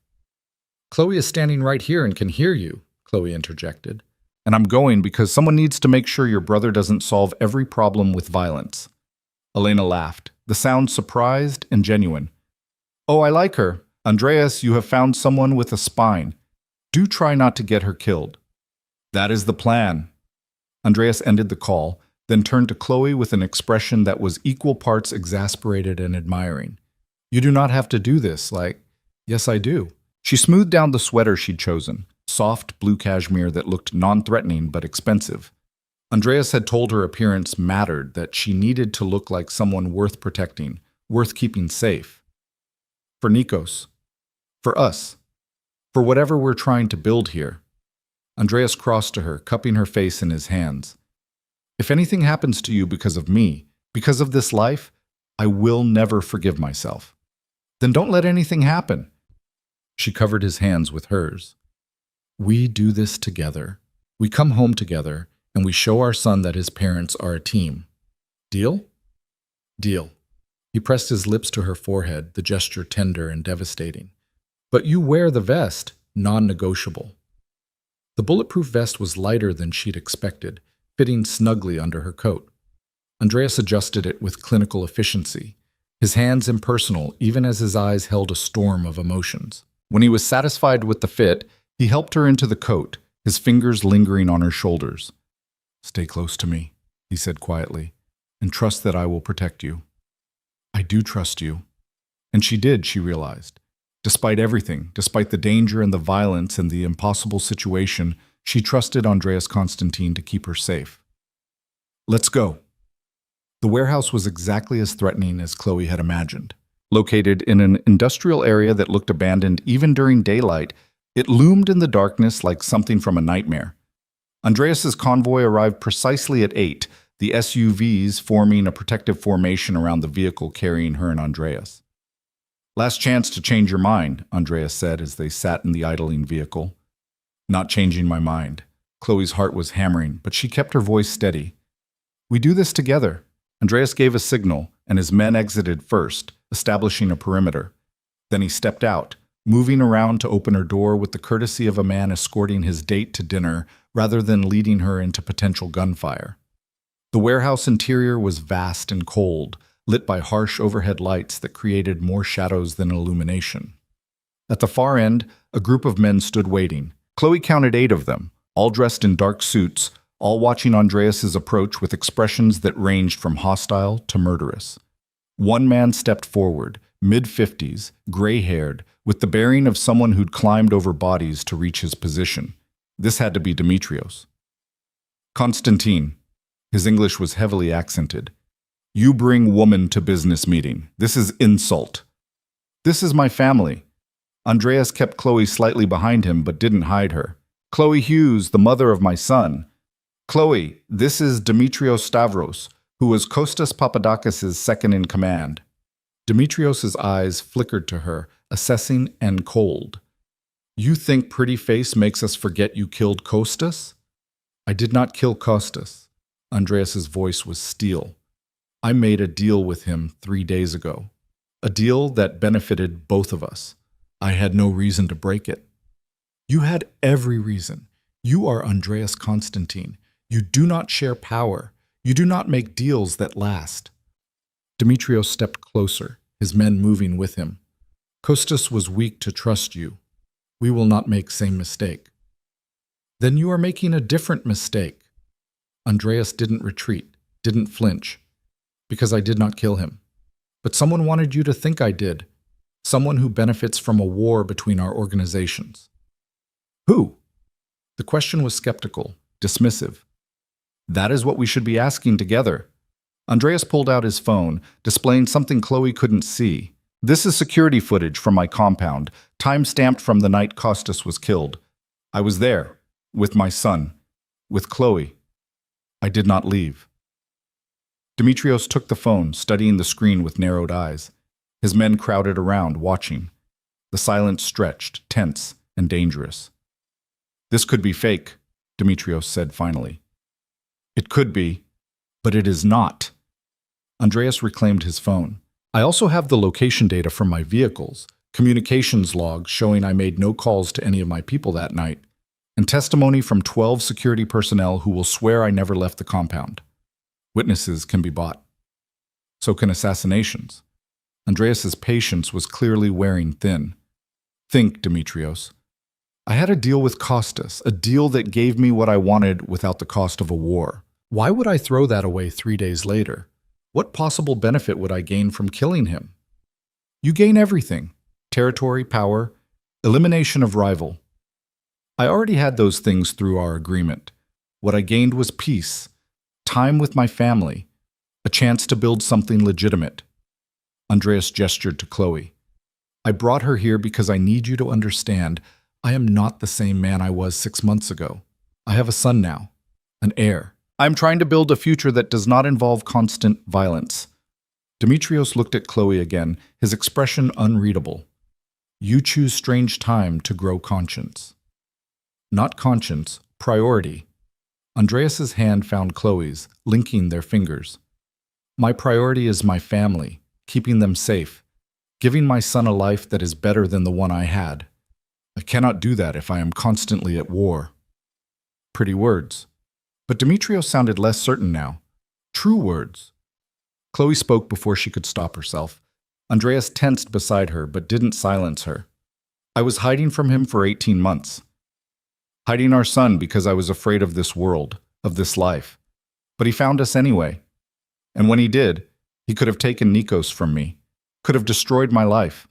Chloe is standing right here and can hear you, Chloe interjected. And I'm going because someone needs to make sure your brother doesn't solve every problem with violence. Elena laughed, the sound surprised and genuine. Oh, I like her. Andreas, you have found someone with a spine. Do try not to get her killed. That is the plan. Andreas ended the call, then turned to Chloe with an expression that was equal parts exasperated and admiring. You do not have to do this, like, yes, I do. She smoothed down the sweater she'd chosen, soft blue cashmere that looked non-threatening but expensive. Andreas had told her appearance mattered, that she needed to look like someone worth protecting, worth keeping safe. For Nikos. For us. For whatever we're trying to build here. Andreas crossed to her, cupping her face in his hands. If anything happens to you because of me, because of this life, I will never forgive myself. Then don't let anything happen. She covered his hands with hers. We do this together. We come home together, and we show our son that his parents are a team. Deal? Deal. He pressed his lips to her forehead, the gesture tender and devastating. But you wear the vest, non-negotiable. The bulletproof vest was lighter than she'd expected, fitting snugly under her coat. Andreas adjusted it with clinical efficiency, his hands impersonal even as his eyes held a storm of emotions. When he was satisfied with the fit, he helped her into the coat, his fingers lingering on her shoulders. Stay close to me, he said quietly, and trust that I will protect you. I do trust you. And she did, she realized. Despite everything, despite the danger and the violence and the impossible situation, she trusted Andreas Constantine to keep her safe. Let's go. The warehouse was exactly as threatening as Chloe had imagined. Located in an industrial area that looked abandoned even during daylight, it loomed in the darkness like something from a nightmare. Andreas's convoy arrived precisely at 8, the SUVs forming a protective formation around the vehicle carrying her and Andreas. "Last chance to change your mind," Andreas said as they sat in the idling vehicle. "Not changing my mind." Chloe's heart was hammering, but she kept her voice steady. "We do this together." Andreas gave a signal, and his men exited first, establishing a perimeter. Then he stepped out, moving around to open her door with the courtesy of a man escorting his date to dinner rather than leading her into potential gunfire. The warehouse interior was vast and cold, lit by harsh overhead lights that created more shadows than illumination. At the far end, a group of men stood waiting. Chloe counted 8 of them, all dressed in dark suits, all watching Andreas's approach with expressions that ranged from hostile to murderous. One man stepped forward, mid-50s, gray-haired, with the bearing of someone who'd climbed over bodies to reach his position. This had to be Dimitrios. "Constantine." His English was heavily accented. "You bring woman to business meeting. This is insult." "This is my family." Andreas kept Chloe slightly behind him but didn't hide her. "Chloe Hughes, the mother of my son." "Chloe, this is Dimitrios Stavros, who was Kostas Papadakis' second in command." Dimitrios' eyes flickered to her, assessing and cold. "You think pretty face makes us forget you killed Kostas?" "I did not kill Kostas." Andreas's voice was steel. "I made a deal with him 3 days ago. A deal that benefited both of us. I had no reason to break it." "You had every reason. You are Andreas Constantine. You do not share power. You do not make deals that last." Dimitrios stepped closer, his men moving with him. "Kostas was weak to trust you. We will not make same mistake." "Then you are making a different mistake." Andreas didn't retreat, didn't flinch, "because I did not kill him. But someone wanted you to think I did. Someone who benefits from a war between our organizations." "Who?" The question was skeptical, dismissive. "That is what we should be asking together." Andreas pulled out his phone, displaying something Chloe couldn't see. "This is security footage from my compound, time-stamped from the night Kostas was killed. I was there, with my son, with Chloe. I did not leave." Dimitrios took the phone, studying the screen with narrowed eyes. His men crowded around, watching. The silence stretched, tense and dangerous. "This could be fake," Dimitrios said finally. "It could be, but it is not." Andreas reclaimed his phone. "I also have the location data from my vehicles, communications logs showing I made no calls to any of my people that night, and testimony from 12 security personnel who will swear I never left the compound. Witnesses can be bought. So can assassinations." Andreas's patience was clearly wearing thin. "Think, Dimitrios. I had a deal with Kostas, a deal that gave me what I wanted without the cost of a war. Why would I throw that away 3 days later? What possible benefit would I gain from killing him? You gain everything: territory, power, elimination of rival. I already had those things through our agreement. What I gained was peace, time with my family, a chance to build something legitimate." Andreas gestured to Chloe. "I brought her here because I need you to understand I am not the same man I was 6 months ago. I have a son now, an heir. I am trying to build a future that does not involve constant violence." Dimitrios looked at Chloe again, his expression unreadable. "You choose strange time to grow conscience." "Not conscience, priority." Andreas's hand found Chloe's, linking their fingers. "My priority is my family, keeping them safe, giving my son a life that is better than the one I had. I cannot do that if I am constantly at war." Pretty words. But Dimitrios sounded less certain now. True words. Chloe spoke before she could stop herself. Andreas tensed beside her, but didn't silence her. "I was hiding from him for 18 months. Hiding our son because I was afraid of this world, of this life. But he found us anyway. And when he did, he could have taken Nikos from me, could have destroyed my life.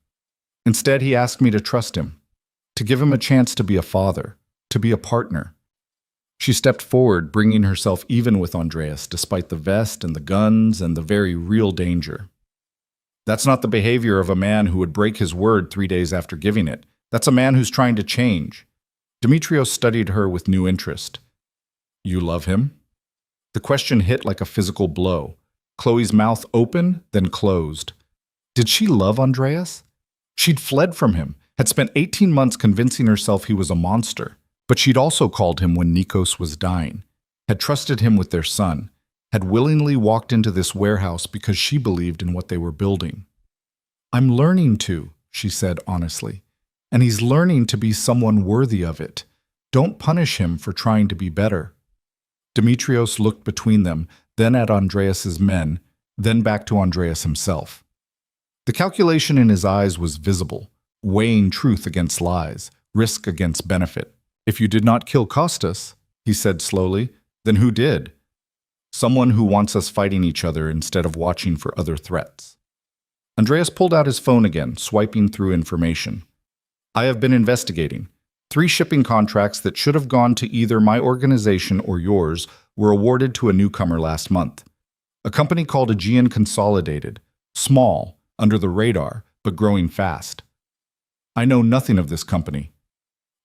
Instead, he asked me to trust him, to give him a chance to be a father, to be a partner." She stepped forward, bringing herself even with Andreas, despite the vest and the guns and the very real danger. "That's not the behavior of a man who would break his word 3 days after giving it. That's a man who's trying to change." Dimitrios studied her with new interest. You love him? The question hit like a physical blow. Chloe's mouth opened, then closed. Did she love Andreas? She'd fled from him, had spent 18 months convincing herself he was a monster, but she'd also called him when Nikos was dying, had trusted him with their son, had willingly walked into this warehouse because she believed in what they were building. I'm learning to, she said honestly, and he's learning to be someone worthy of it. Don't punish him for trying to be better. Demetrios looked between them, then at Andreas's men, then back to Andreas himself. The calculation in his eyes was visible, weighing truth against lies, risk against benefit. If you did not kill Costas, he said slowly, then who did? Someone who wants us fighting each other instead of watching for other threats. Andreas pulled out his phone again, swiping through information. I have been investigating. 3 shipping contracts that should have gone to either my organization or yours were awarded to a newcomer last month. A company called Aegean Consolidated, small, under the radar, but growing fast. I know nothing of this company.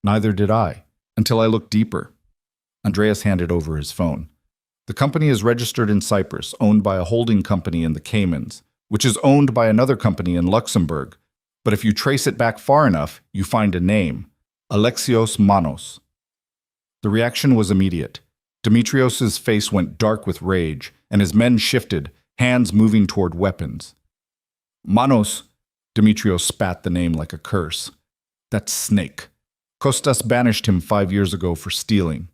Neither did I, until I looked deeper. Andreas handed over his phone. The company is registered in Cyprus, owned by a holding company in the Caymans, which is owned by another company in Luxembourg. But if you trace it back far enough, you find a name, Alexios Manos. The reaction was immediate. Demetrios' face went dark with rage, and his men shifted, hands moving toward weapons. Manos, Demetrios spat the name like a curse. That snake. Kostas banished him 5 years ago for stealing,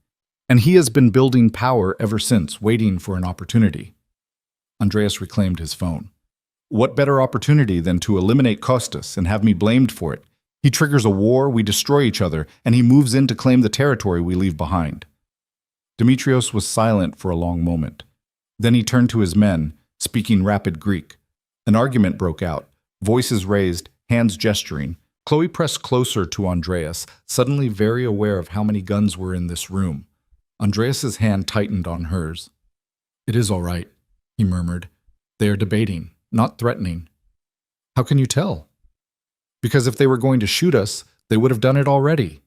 and he has been building power ever since, waiting for an opportunity. Andreas reclaimed his phone. What better opportunity than to eliminate Kostas and have me blamed for it? He triggers a war, we destroy each other, and he moves in to claim the territory we leave behind. Demetrios was silent for a long moment. Then he turned to his men, speaking rapid Greek. An argument broke out, voices raised, hands gesturing. Chloe pressed closer to Andreas, suddenly very aware of how many guns were in this room. Andreas's hand tightened on hers. It is all right, he murmured. They are debating, not threatening. How can you tell? Because if they were going to shoot us, they would have done it already.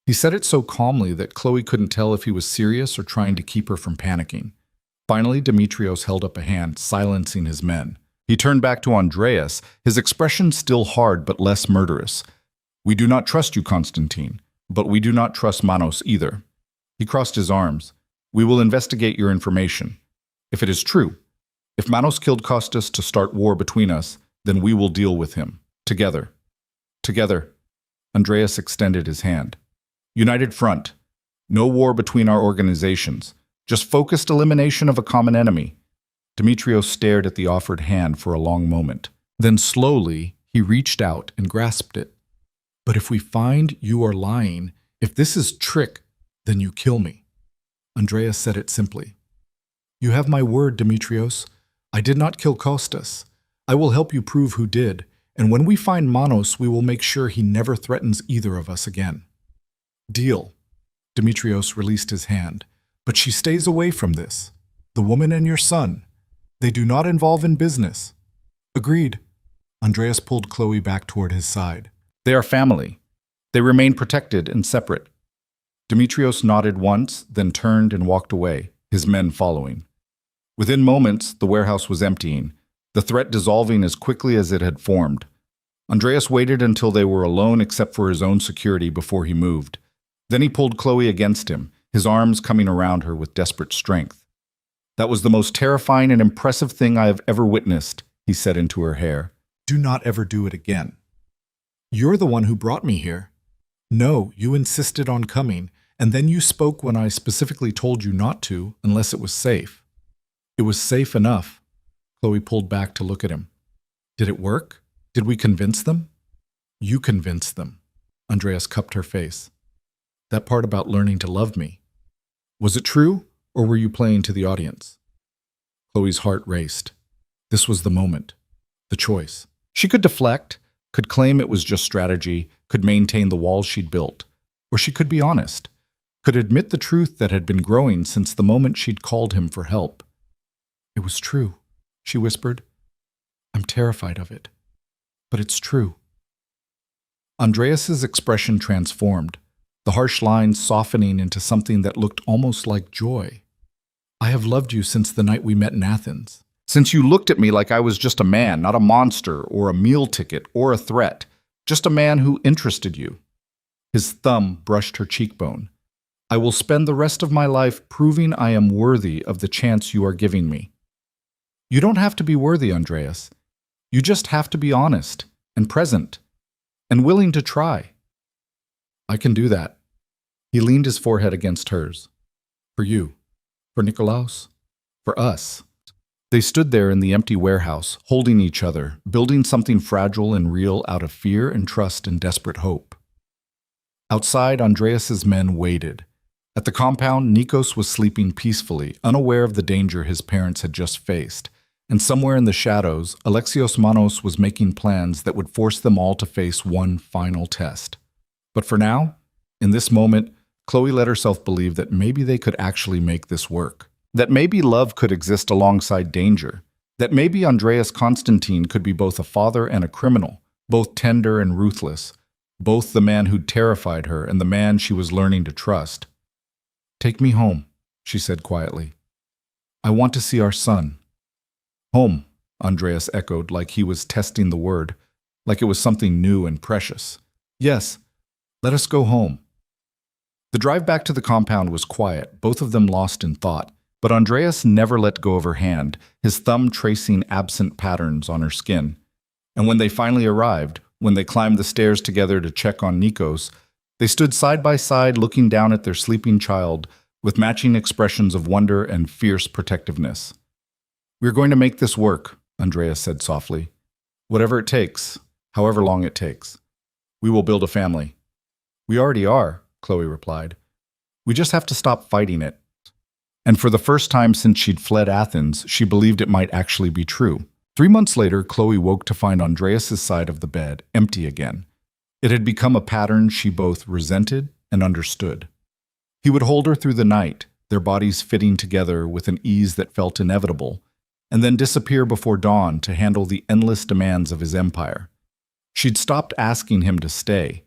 He said it so calmly that Chloe couldn't tell if he was serious or trying to keep her from panicking. Finally, Demetrios held up a hand, silencing his men. He turned back to Andreas, his expression still hard but less murderous. We do not trust you, Constantine, but we do not trust Manos either. He crossed his arms. We will investigate your information. If it is true, if Manos killed Kostas to start war between us, then we will deal with him. Together. Together. Andreas extended his hand. United front. No war between our organizations. Just focused elimination of a common enemy. Demetrios stared at the offered hand for a long moment. Then slowly, he reached out and grasped it. But if we find you are lying, if this is trick, then you kill me. Andreas said it simply. You have my word, Demetrios. I did not kill Kostas. I will help you prove who did, and when we find Manos, we will make sure he never threatens either of us again. Deal. Demetrios released his hand. But she stays away from this. The woman and your son. They do not involve in business. Agreed. Andreas pulled Chloe back toward his side. They are family. They remain protected and separate. Demetrios nodded once, then turned and walked away, his men following. Within moments, the warehouse was emptying, the threat dissolving as quickly as it had formed. Andreas waited until they were alone except for his own security before he moved. Then he pulled Chloe against him, his arms coming around her with desperate strength. That was the most terrifying and impressive thing I have ever witnessed, he said into her hair. Do not ever do it again. You're the one who brought me here. No, you insisted on coming, and then you spoke when I specifically told you not to, unless it was safe. It was safe enough. Chloe pulled back to look at him. Did it work? Did we convince them? You convinced them. Andreas cupped her face. That part about learning to love me. Was it true? Or were you playing to the audience? Chloe's heart raced. This was the moment. The choice. She could deflect, could claim it was just strategy, could maintain the walls she'd built. Or she could be honest, could admit the truth that had been growing since the moment she'd called him for help. It was true, she whispered. I'm terrified of it. But it's true. Andreas's expression transformed. the harsh lines softening into something that looked almost like joy. I have loved you since the night we met in Athens. Since you looked at me like I was just a man, not a monster or a meal ticket or a threat, just a man who interested you. His thumb brushed her cheekbone. I will spend the rest of my life proving I am worthy of the chance you are giving me. You don't have to be worthy, Andreas. You just have to be honest and present and willing to try. I can do that. He leaned his forehead against hers. For you, for Nikolaos, for us. They stood there in the empty warehouse, holding each other, building something fragile and real out of fear and trust and desperate hope. Outside, Andreas's men waited. At the compound, Nikos was sleeping peacefully, unaware of the danger his parents had just faced. And somewhere in the shadows, Alexios Manos was making plans that would force them all to face one final test. But for now, in this moment, Chloe let herself believe that maybe they could actually make this work. That maybe love could exist alongside danger. That maybe Andreas Constantine could be both a father and a criminal, both tender and ruthless, both the man who'd terrified her and the man she was learning to trust. Take me home, she said quietly. I want to see our son. Home, Andreas echoed like he was testing the word, like it was something new and precious. Yes, let us go home. The drive back to the compound was quiet, both of them lost in thought, but Andreas never let go of her hand, his thumb tracing absent patterns on her skin. And when they finally arrived, when they climbed the stairs together to check on Nikos, they stood side by side looking down at their sleeping child with matching expressions of wonder and fierce protectiveness. We're going to make this work, Andreas said softly. Whatever it takes, however long it takes. We will build a family. We already are, Chloe replied. We just have to stop fighting it. And for the first time since she'd fled Athens, she believed it might actually be true. 3 months later, Chloe woke to find Andreas's side of the bed empty again. It had become a pattern she both resented and understood. He would hold her through the night, their bodies fitting together with an ease that felt inevitable, and then disappear before dawn to handle the endless demands of his empire. She'd stopped asking him to stay.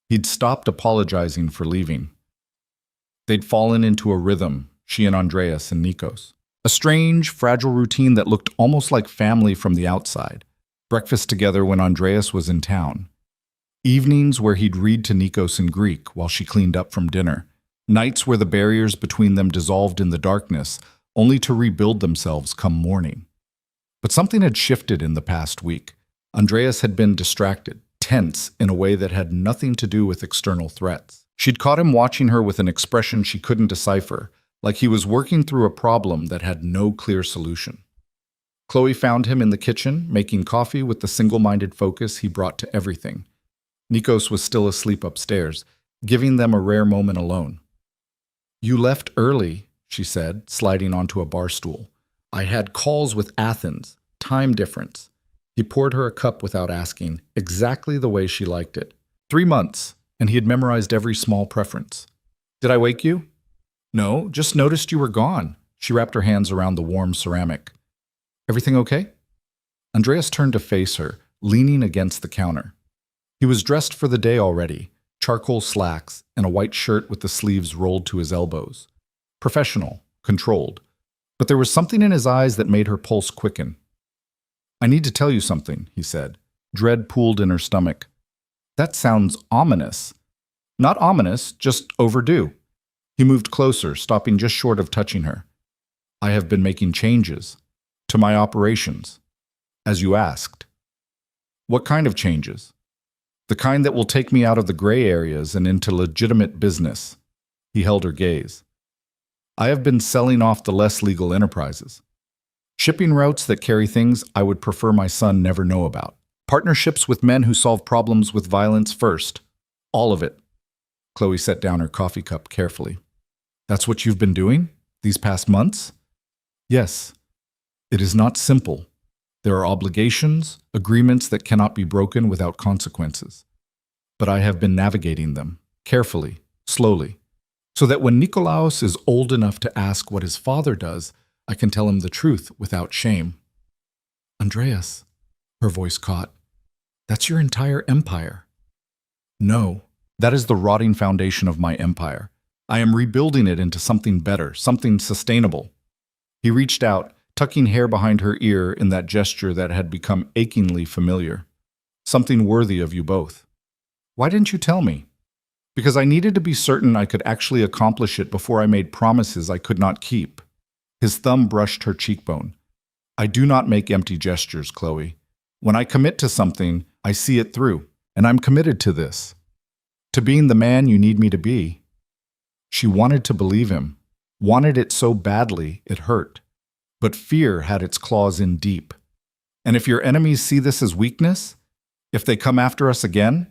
He'd stopped apologizing for leaving. They'd fallen into a rhythm, she and Andreas and Nikos. A strange, fragile routine that looked almost like family from the outside. Breakfast together when Andreas was in town. Evenings where he'd read to Nikos in Greek while she cleaned up from dinner. Nights where the barriers between them dissolved in the darkness, only to rebuild themselves come morning. But something had shifted in the past week. Andreas had been distracted, tense in a way that had nothing to do with external threats. She'd caught him watching her with an expression she couldn't decipher, like he was working through a problem that had no clear solution. Chloe found him in the kitchen, making coffee with the single-minded focus he brought to everything. Nikos was still asleep upstairs, giving them a rare moment alone. You left early, she said, sliding onto a bar stool. I had calls with Athens, time difference. He poured her a cup without asking, exactly the way she liked it. 3 months, and he had memorized every small preference. Did I wake you? No, just noticed you were gone. She wrapped her hands around the warm ceramic. Everything okay? Andreas turned to face her, leaning against the counter. He was dressed for the day already, charcoal slacks and a white shirt with the sleeves rolled to his elbows. Professional, controlled. But there was something in his eyes that made her pulse quicken. I need to tell you something, he said. Dread pooled in her stomach. That sounds ominous. Not ominous, just overdue. He moved closer, stopping just short of touching her. I have been making changes. To my operations. As you asked. What kind of changes? The kind that will take me out of the gray areas and into legitimate business. He held her gaze. I have been selling off the less legal enterprises. Shipping routes that carry things I would prefer my son never know about. Partnerships with men who solve problems with violence first. All of it. Chloe set down her coffee cup carefully. That's what you've been doing? These past months? Yes. It is not simple. There are obligations, agreements that cannot be broken without consequences. But I have been navigating them, carefully, slowly, so that when Nikolaos is old enough to ask what his father does, I can tell him the truth without shame. Andreas, her voice caught, that's your entire empire. No, That is the rotting foundation of my empire. I am rebuilding it into something better, something sustainable. He reached out, tucking hair behind her ear in that gesture that had become achingly familiar. Something worthy of you both. Why didn't you tell me? Because I needed to be certain I could actually accomplish it before I made promises I could not keep. His thumb brushed her cheekbone. I do not make empty gestures, Chloe. When I commit to something, I see it through, and I'm committed to this. To being the man you need me to be. She wanted to believe him, wanted it so badly it hurt. But fear had its claws in deep. And if your enemies see this as weakness, if they come after us again,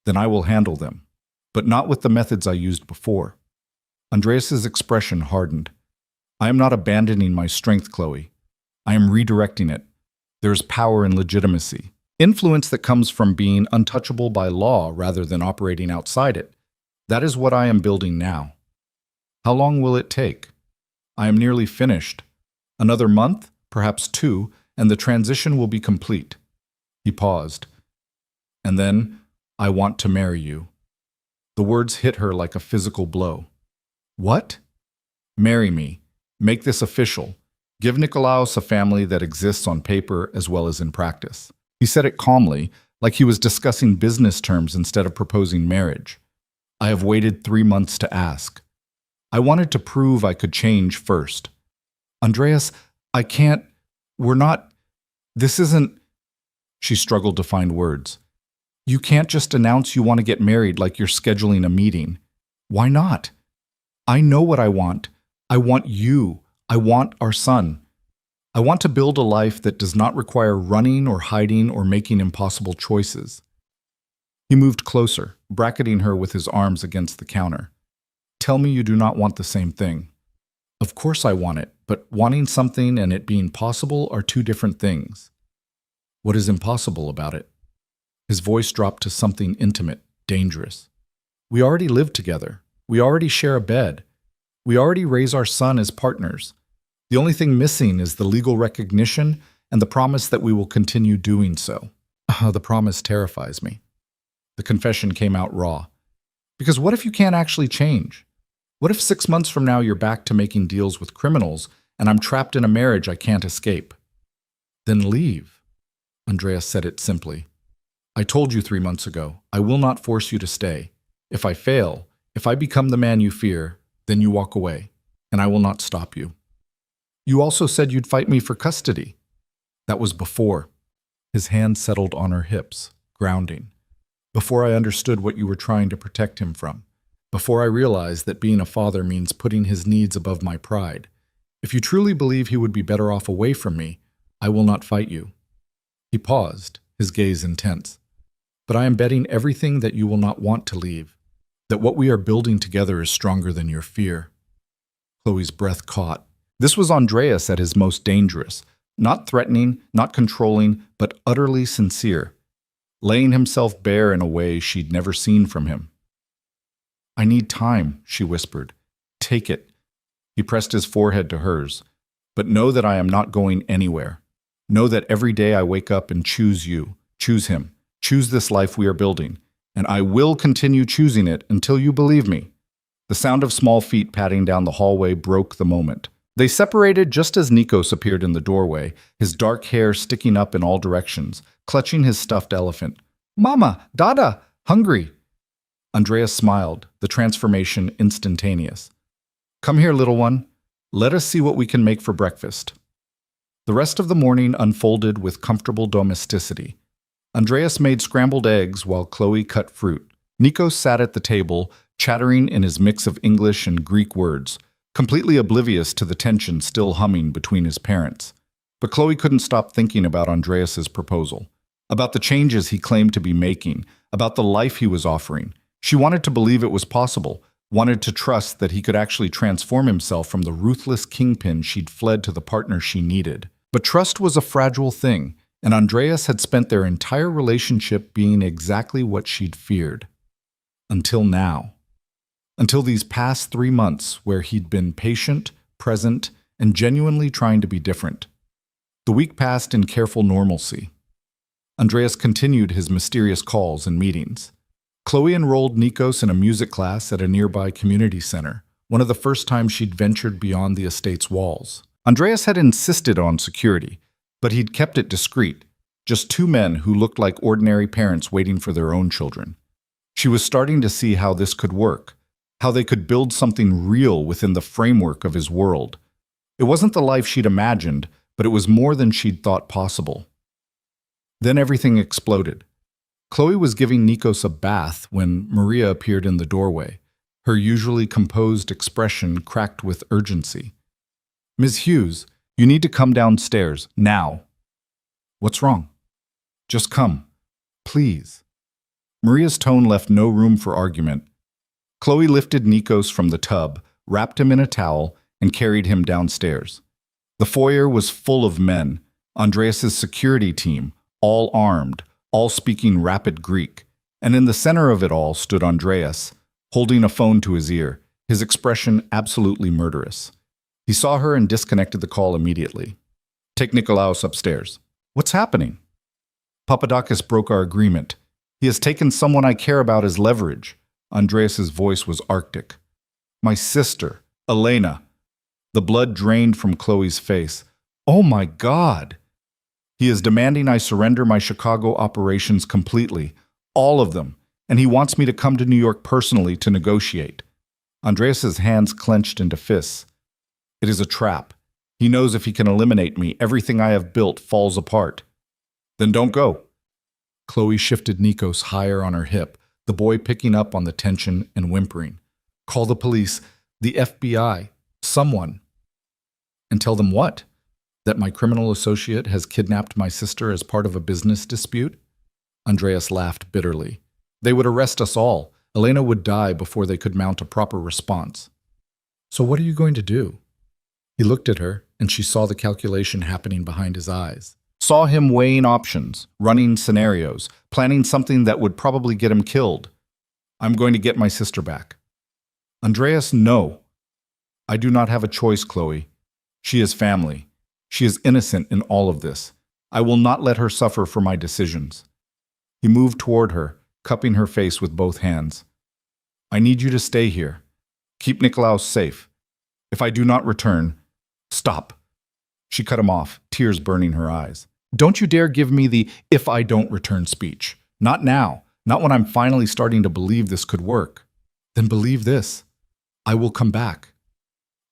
then I will handle them, but not with the methods I used before. Andreas's expression hardened. I am not abandoning my strength, Chloe. I am redirecting it. There is power in legitimacy, influence that comes from being untouchable by law rather than operating outside it. That is what I am building now. How long will it take? I am nearly finished. Another month, perhaps 2, and the transition will be complete. He paused. And then, I want to marry you. The words hit her like a physical blow. What? Marry me. Make this official. Give Nikolaos a family that exists on paper as well as in practice. He said it calmly, like he was discussing business terms instead of proposing marriage. I have waited 3 months to ask. I wanted to prove I could change first. Andreas, I can't. We're not. This isn't. She struggled to find words. You can't just announce you want to get married like you're scheduling a meeting. Why not? I know what I want. I want you. I want our son. I want to build a life that does not require running or hiding or making impossible choices. He moved closer, bracketing her with his arms against the counter. Tell me you do not want the same thing. Of course I want it, but wanting something and it being possible are two different things. What is impossible about it? His voice dropped to something intimate, dangerous. We already live together. We already share a bed. We already raise our son as partners. The only thing missing is the legal recognition and the promise that we will continue doing so. The promise terrifies me. The confession came out raw. Because what if you can't actually change? What if 6 months from now you're back to making deals with criminals and I'm trapped in a marriage I can't escape? Then leave. Andreas said it simply. I told you 3 months ago, I will not force you to stay. If I fail, if I become the man you fear, then you walk away, and I will not stop you. You also said you'd fight me for custody. That was before. His hand settled on her hips, grounding. Before I understood what you were trying to protect him from. Before I realized that being a father means putting his needs above my pride. If you truly believe he would be better off away from me, I will not fight you. He paused, his gaze intense. But I am betting everything that you will not want to leave, that what we are building together is stronger than your fear. Chloe's breath caught. This was Andreas at his most dangerous, not threatening, not controlling, but utterly sincere, laying himself bare in a way she'd never seen from him. I need time, she whispered. Take it. He pressed his forehead to hers. But know that I am not going anywhere. Know that every day I wake up and choose you, choose him. Choose this life we are building, and I will continue choosing it until you believe me. The sound of small feet padding down the hallway broke the moment. They separated just as Nikos appeared in the doorway, his dark hair sticking up in all directions, clutching his stuffed elephant. Mama, Dada, hungry. Andreas smiled, the transformation instantaneous. Come here, little one. Let us see what we can make for breakfast. The rest of the morning unfolded with comfortable domesticity. Andreas made scrambled eggs while Chloe cut fruit. Nikos sat at the table, chattering in his mix of English and Greek words, completely oblivious to the tension still humming between his parents. But Chloe couldn't stop thinking about Andreas's proposal, about the changes he claimed to be making, about the life he was offering. She wanted to believe it was possible, wanted to trust that he could actually transform himself from the ruthless kingpin she'd fled to the partner she needed. But trust was a fragile thing, and Andreas had spent their entire relationship being exactly what she'd feared. Until now. Until these past 3 months where he'd been patient, present, and genuinely trying to be different. The week passed in careful normalcy. Andreas continued his mysterious calls and meetings. Chloe enrolled Nikos in a music class at a nearby community center, one of the first times she'd ventured beyond the estate's walls. Andreas had insisted on security, but he'd kept it discreet, just two men who looked like ordinary parents waiting for their own children. She was starting to see how this could work, how they could build something real within the framework of his world. It wasn't the life she'd imagined, but it was more than she'd thought possible. Then everything exploded. Chloe was giving Nikos a bath when Maria appeared in the doorway, her usually composed expression cracked with urgency. "Ms. Hughes, you need to come downstairs, now." "What's wrong?" "Just come. Please." Maria's tone left no room for argument. Chloe lifted Nikos from the tub, wrapped him in a towel, and carried him downstairs. The foyer was full of men, Andreas's security team, all armed, all speaking rapid Greek, and in the center of it all stood Andreas, holding a phone to his ear, his expression absolutely murderous. He saw her and disconnected the call immediately. "Take Nikolaos upstairs." "What's happening?" "Papadakis broke our agreement. He has taken someone I care about as leverage." Andreas's voice was arctic. "My sister, Elena." The blood drained from Chloe's face. "Oh my God!" "He is demanding I surrender my Chicago operations completely, all of them, and he wants me to come to New York personally to negotiate." Andreas's hands clenched into fists. "It is a trap. He knows if he can eliminate me, everything I have built falls apart." "Then don't go." Chloe shifted Nikos higher on her hip, the boy picking up on the tension and whimpering. "Call the police, the FBI, someone." "And tell them what? That my criminal associate has kidnapped my sister as part of a business dispute?" Andreas laughed bitterly. "They would arrest us all. Elena would die before they could mount a proper response." "So what are you going to do?" He looked at her, and she saw the calculation happening behind his eyes. Saw him weighing options, running scenarios, planning something that would probably get him killed. "I'm going to get my sister back." "Andreas, no. I do not have a choice, Chloe. She is family. She is innocent in all of this. I will not let her suffer for my decisions." He moved toward her, cupping her face with both hands. "I need you to stay here. Keep Nikolaos safe. If I do not return, stop." She cut him off, tears burning her eyes. "Don't you dare give me the 'if I don't return' speech. Not now. Not when I'm finally starting to believe this could work." "Then believe this. I will come back.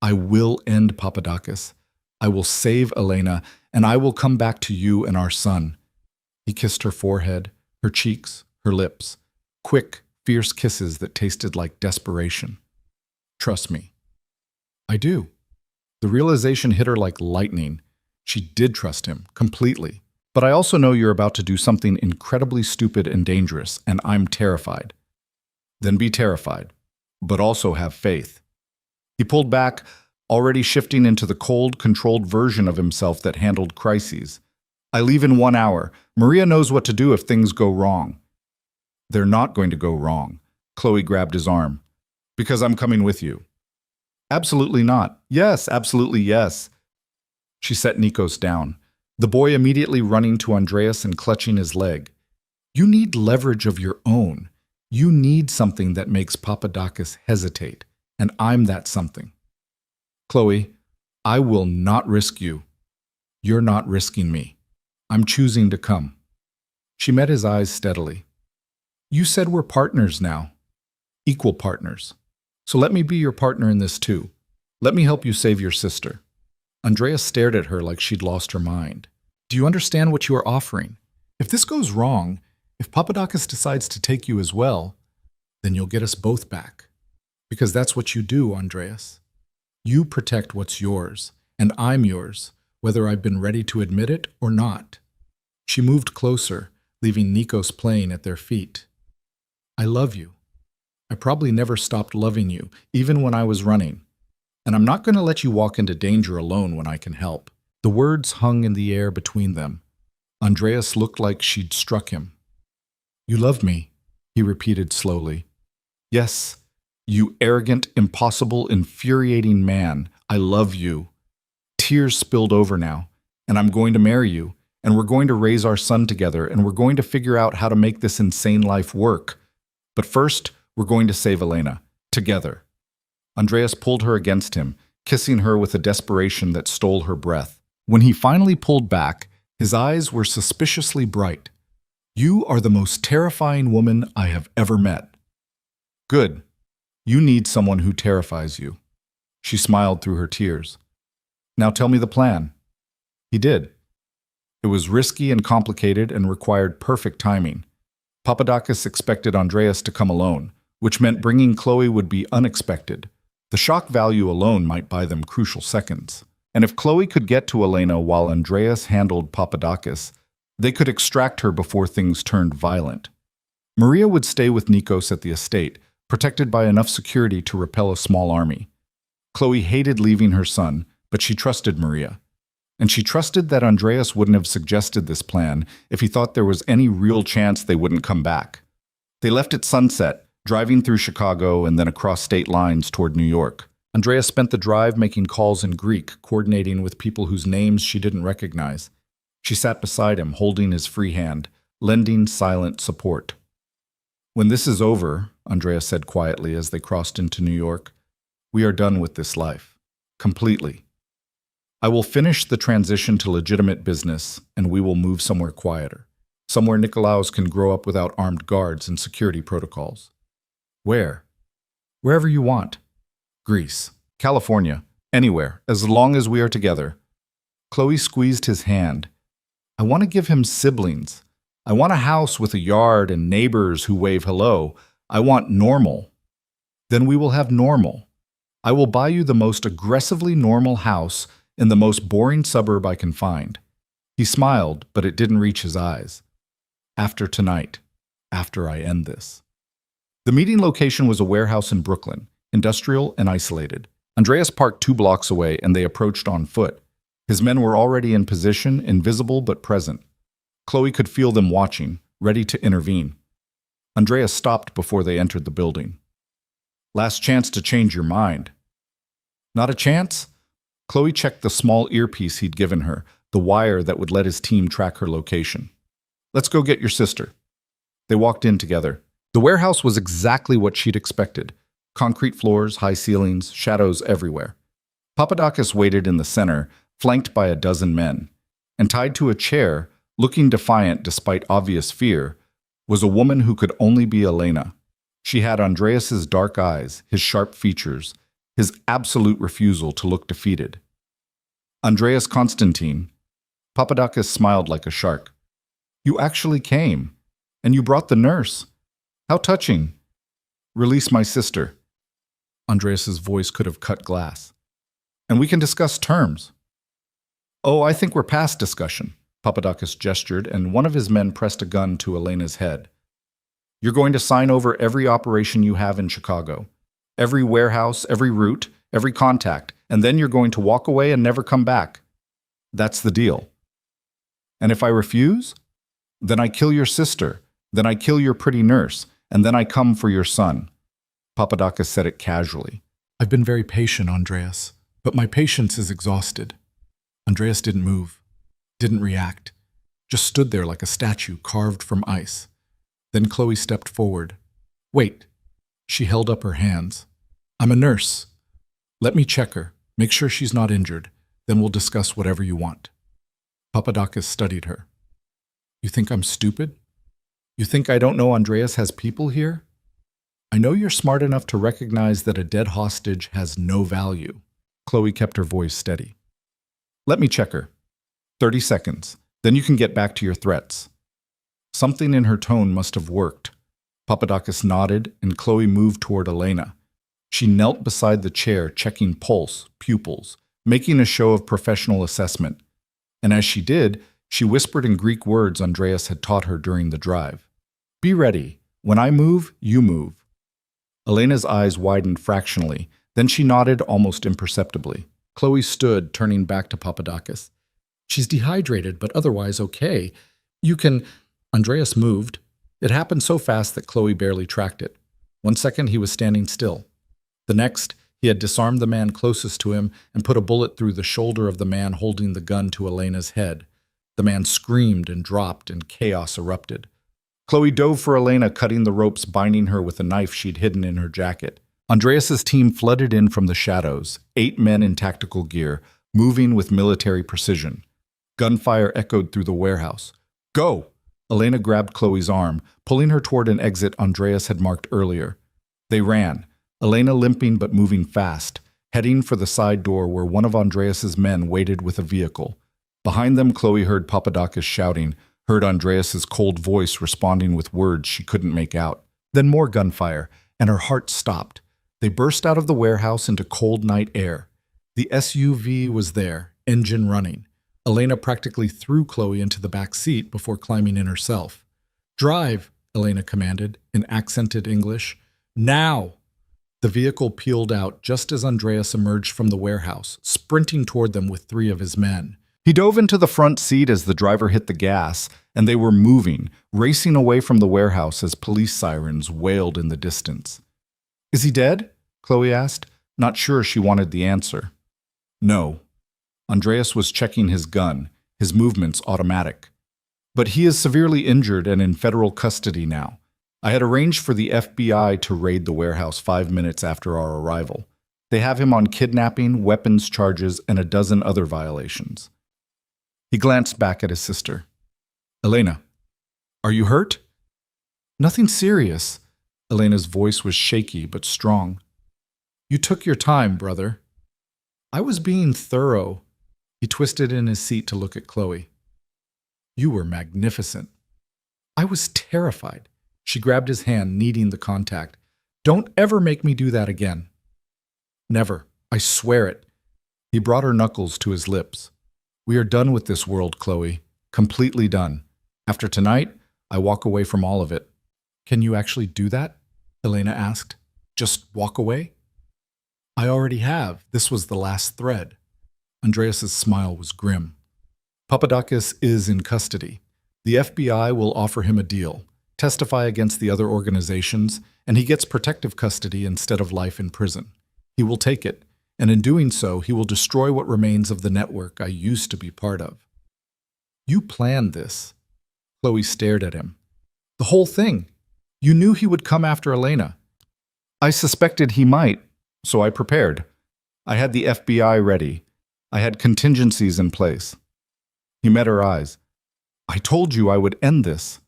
I will end Papadakis. I will save Elena, and I will come back to you and our son." He kissed her forehead, her cheeks, her lips. Quick, fierce kisses that tasted like desperation. "Trust me." "I do." The realization hit her like lightning. She did trust him, completely. "But I also know you're about to do something incredibly stupid and dangerous, and I'm terrified." "Then be terrified, but also have faith." He pulled back, already shifting into the cold, controlled version of himself that handled crises. "I leave in 1 hour. Maria knows what to do if things go wrong." "They're not going to go wrong." Chloe grabbed his arm. "Because I'm coming with you." "Absolutely not." "Yes, absolutely yes." She set Nikos down, the boy immediately running to Andreas and clutching his leg. "You need leverage of your own. You need something that makes Papadakis hesitate, and I'm that something." "Chloe, I will not risk you. You're not risking me. I'm choosing to come." She met his eyes steadily. "You said we're partners now. Equal partners. So let me be your partner in this too. Let me help you save your sister." Andreas stared at her like she'd lost her mind. "Do you understand what you are offering? If this goes wrong, if Papadakis decides to take you as well, then you'll get us both back. Because that's what you do, Andreas. You protect what's yours, and I'm yours, whether I've been ready to admit it or not." She moved closer, leaving Nikos playing at their feet. "I love you. I probably never stopped loving you, even when I was running. And I'm not going to let you walk into danger alone when I can help." The words hung in the air between them. Andreas looked like she'd struck him. "You love me," he repeated slowly. "Yes, you arrogant, impossible, infuriating man. I love you." Tears spilled over now. "And I'm going to marry you, and we're going to raise our son together, and we're going to figure out how to make this insane life work." But first, we're going to save Elena. Together. Andreas pulled her against him, kissing her with a desperation that stole her breath. When he finally pulled back, his eyes were suspiciously bright. You are the most terrifying woman I have ever met. Good. You need someone who terrifies you. She smiled through her tears. Now tell me the plan. He did. It was risky and complicated and required perfect timing. Papadakis expected Andreas to come alone, which meant bringing Chloe would be unexpected. The shock value alone might buy them crucial seconds. And if Chloe could get to Elena while Andreas handled Papadakis, they could extract her before things turned violent. Maria would stay with Nikos at the estate, protected by enough security to repel a small army. Chloe hated leaving her son, but she trusted Maria. And she trusted that Andreas wouldn't have suggested this plan if he thought there was any real chance they wouldn't come back. They left at sunset, driving through Chicago and then across state lines toward New York. Andreas spent the drive making calls in Greek, coordinating with people whose names she didn't recognize. She sat beside him, holding his free hand, lending silent support. When this is over, Andreas said quietly as they crossed into New York, we are done with this life. Completely. I will finish the transition to legitimate business, and we will move somewhere quieter. Somewhere Nikolaos can grow up without armed guards and security protocols. Where? Wherever you want. Greece, California, anywhere, as long as we are together. Chloe squeezed his hand. I want to give him siblings. I want a house with a yard and neighbors who wave hello. I want normal. Then we will have normal. I will buy you the most aggressively normal house in the most boring suburb I can find. He smiled, but it didn't reach his eyes. After tonight, after I end this. The meeting location was a warehouse in Brooklyn, industrial and isolated. Andreas parked 2 blocks away and they approached on foot. His men were already in position, invisible but present. Chloe could feel them watching, ready to intervene. Andreas stopped before they entered the building. Last chance to change your mind. Not a chance? Chloe checked the small earpiece he'd given her, the wire that would let his team track her location. Let's go get your sister. They walked in together. The warehouse was exactly what she'd expected. Concrete floors, high ceilings, shadows everywhere. Papadakis waited in the center, flanked by a dozen men. And tied to a chair, looking defiant despite obvious fear, was a woman who could only be Elena. She had Andreas's dark eyes, his sharp features, his absolute refusal to look defeated. Andreas Constantine. Papadakis smiled like a shark. You actually came, and you brought the nurse. How touching. Release my sister. Andreas's voice could have cut glass. And we can discuss terms. Oh, I think we're past discussion. Papadakis gestured, and one of his men pressed a gun to Elena's head. You're going to sign over every operation you have in Chicago. Every warehouse, every route, every contact, and then you're going to walk away and never come back. That's the deal. And if I refuse? Then I kill your sister, then I kill your pretty nurse, and then I come for your son. Papadakis said it casually. I've been very patient, Andreas, but my patience is exhausted. Andreas didn't move, didn't react, just stood there like a statue carved from ice. Then Chloe stepped forward. Wait. She held up her hands. I'm a nurse. Let me check her, make sure she's not injured, then we'll discuss whatever you want. Papadakis studied her. You think I'm stupid? You think I don't know Andreas has people here? I know you're smart enough to recognize that a dead hostage has no value. Chloe kept her voice steady. Let me check her. 30 seconds. Then you can get back to your threats. Something in her tone must have worked. Papadakis nodded, and Chloe moved toward Elena. She knelt beside the chair, checking pulse, pupils, making a show of professional assessment. And as she did, she whispered in Greek words Andreas had taught her during the drive. Be ready. When I move, you move. Elena's eyes widened fractionally. Then she nodded almost imperceptibly. Chloe stood, turning back to Papadakis. She's dehydrated, but otherwise okay. You can... Andreas moved. It happened so fast that Chloe barely tracked it. 1 second, he was standing still. The next, he had disarmed the man closest to him and put a bullet through the shoulder of the man holding the gun to Elena's head. The man screamed and dropped, and chaos erupted. Chloe dove for Elena, cutting the ropes binding her with a knife she'd hidden in her jacket. Andreas's team flooded in from the shadows, 8 men in tactical gear, moving with military precision. Gunfire echoed through the warehouse. Go! Elena grabbed Chloe's arm, pulling her toward an exit Andreas had marked earlier. They ran, Elena limping but moving fast, heading for the side door where one of Andreas's men waited with a vehicle. Behind them, Chloe heard Papadakis shouting, heard Andreas's cold voice responding with words she couldn't make out. Then more gunfire, and her heart stopped. They burst out of the warehouse into cold night air. The SUV was there, engine running. Elena practically threw Chloe into the back seat before climbing in herself. Drive, Elena commanded, in accented English. Now! The vehicle peeled out just as Andreas emerged from the warehouse, sprinting toward them with 3 of his men. He dove into the front seat as the driver hit the gas, and they were moving, racing away from the warehouse as police sirens wailed in the distance. Is he dead? Chloe asked, not sure she wanted the answer. No. Andreas was checking his gun, his movements automatic. But he is severely injured and in federal custody now. I had arranged for the FBI to raid the warehouse 5 minutes after our arrival. They have him on kidnapping, weapons charges, and a dozen other violations. He glanced back at his sister. Elena, are you hurt? Nothing serious. Elena's voice was shaky but strong. You took your time, brother. I was being thorough. He twisted in his seat to look at Chloe. You were magnificent. I was terrified. She grabbed his hand, needing the contact. Don't ever make me do that again. Never. I swear it. He brought her knuckles to his lips. We are done with this world, Chloe. Completely done. After tonight, I walk away from all of it. Can you actually do that? Elena asked. Just walk away? I already have. This was the last thread. Andreas's smile was grim. Papadakis is in custody. The FBI will offer him a deal, testify against the other organizations, and he gets protective custody instead of life in prison. He will take it, and in doing so, he will destroy what remains of the network I used to be part of. You planned this. Chloe stared at him. The whole thing. You knew he would come after Elena. I suspected he might, so I prepared. I had the FBI ready. I had contingencies in place. He met her eyes. I told you I would end this.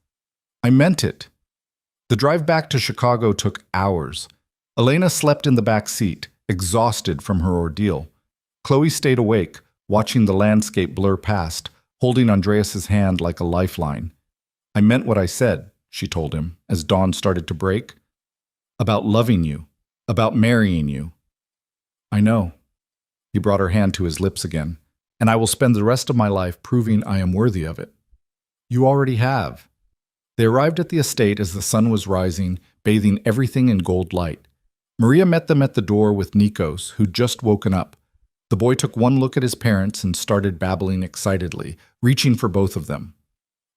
I meant it. The drive back to Chicago took hours. Elena slept in the back seat, exhausted from her ordeal. Chloe stayed awake, watching the landscape blur past, holding Andreas's hand like a lifeline. I meant what I said, she told him, as dawn started to break. About loving you, about marrying you. I know. He brought her hand to his lips again. And I will spend the rest of my life proving I am worthy of it. You already have. They arrived at the estate as the sun was rising, bathing everything in gold light. Maria met them at the door with Nikos, who'd just woken up. The boy took one look at his parents and started babbling excitedly, reaching for both of them.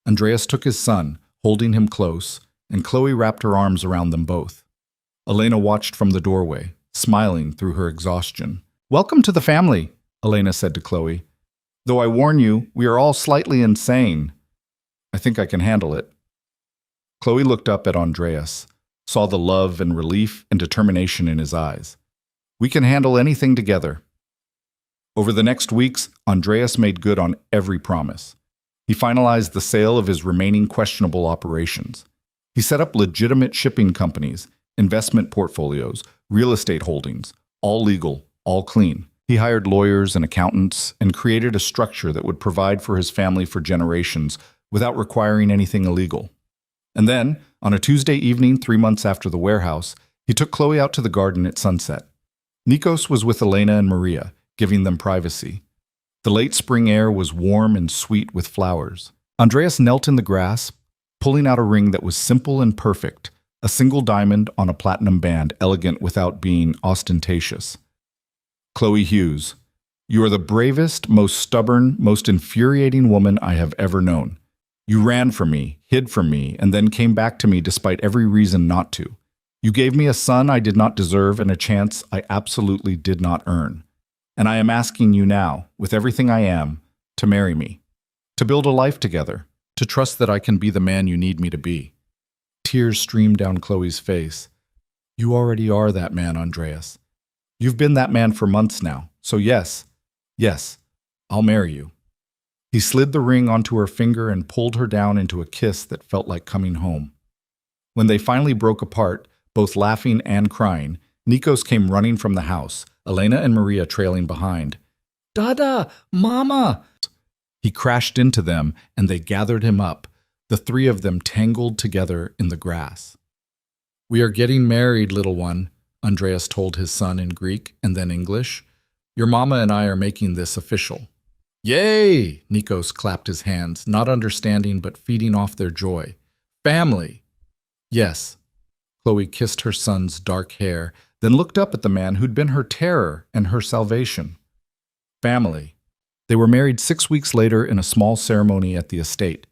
Andreas took his son, holding him close, and Chloe wrapped her arms around them both. Elena watched from the doorway, smiling through her exhaustion. Welcome to the family, Elena said to Chloe. Though I warn you, we are all slightly insane. I think I can handle it. Chloe looked up at Andreas, saw the love and relief and determination in his eyes. We can handle anything together. Over the next weeks, Andreas made good on every promise. He finalized the sale of his remaining questionable operations. He set up legitimate shipping companies, investment portfolios, real estate holdings, all legal, all clean. He hired lawyers and accountants and created a structure that would provide for his family for generations without requiring anything illegal. And then, on a Tuesday evening 3 months after the warehouse, he took Chloe out to the garden at sunset. Nikos was with Elena and Maria, giving them privacy. The late spring air was warm and sweet with flowers. Andreas knelt in the grass, pulling out a ring that was simple and perfect, a single diamond on a platinum band, elegant without being ostentatious. Chloe Hughes, you are the bravest, most stubborn, most infuriating woman I have ever known. You ran from me, hid from me, and then came back to me despite every reason not to. You gave me a son I did not deserve and a chance I absolutely did not earn. And I am asking you now, with everything I am, to marry me, to build a life together, to trust that I can be the man you need me to be. Tears streamed down Chloe's face. You already are that man, Andreas. You've been that man for months now, so yes, I'll marry you. He slid the ring onto her finger and pulled her down into a kiss that felt like coming home. When they finally broke apart, both laughing and crying, Nikos came running from the house, Elena and Maria trailing behind. Dada! Mama! He crashed into them, and they gathered him up, the three of them tangled together in the grass. We are getting married, little one, Andreas told his son in Greek and then English. Your mama and I are making this official. Yay! Nikos clapped his hands, not understanding but feeding off their joy. Family! Yes. Chloe kissed her son's dark hair, then looked up at the man who'd been her terror and her salvation. Family. They were married 6 weeks later in a small ceremony at the estate.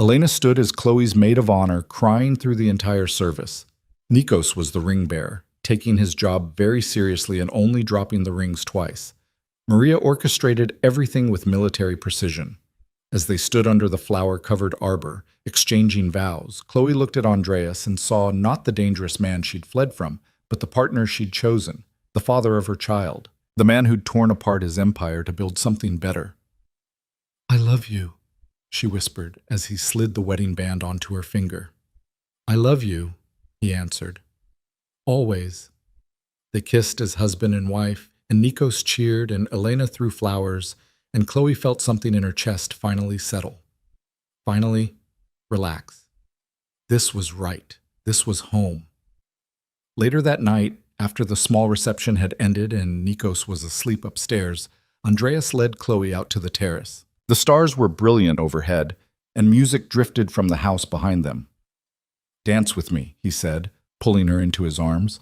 Elena stood as Chloe's maid of honor, crying through the entire service. Nikos was the ring bearer, taking his job very seriously and only dropping the rings twice. Maria orchestrated everything with military precision. As they stood under the flower-covered arbor, exchanging vows, Chloe looked at Andreas and saw not the dangerous man she'd fled from, but the partner she'd chosen, the father of her child, the man who'd torn apart his empire to build something better. I love you, she whispered as he slid the wedding band onto her finger. I love you, he answered. Always. They kissed as husband and wife, and Nikos cheered and Elena threw flowers, and Chloe felt something in her chest finally settle. Finally, relax. This was right. This was home. Later that night, after the small reception had ended and Nikos was asleep upstairs, Andreas led Chloe out to the terrace. The stars were brilliant overhead, and music drifted from the house behind them. Dance with me, he said, pulling her into his arms.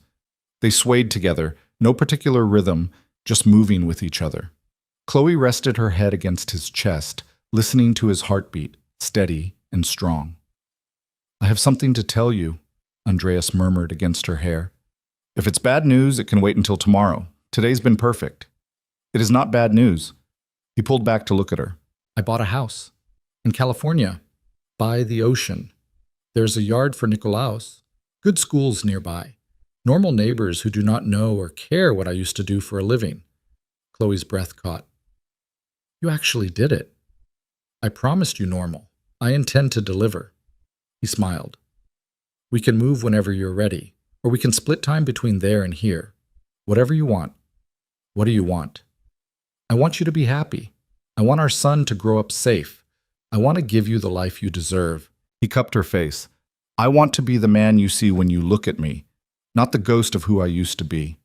They swayed together, no particular rhythm, just moving with each other. Chloe rested her head against his chest, listening to his heartbeat, steady and strong. I have something to tell you, Andreas murmured against her hair. If it's bad news, it can wait until tomorrow. Today's been perfect. It is not bad news. He pulled back to look at her. I bought a house. In California. By the ocean. There's a yard for Nicolaus. Good schools nearby. Normal neighbors who do not know or care what I used to do for a living. Chloe's breath caught. You actually did it. I promised you normal. I intend to deliver. He smiled. We can move whenever you're ready, or we can split time between there and here. Whatever you want. What do you want? I want you to be happy. I want our son to grow up safe. I want to give you the life you deserve. He cupped her face. I want to be the man you see when you look at me, not the ghost of who I used to be.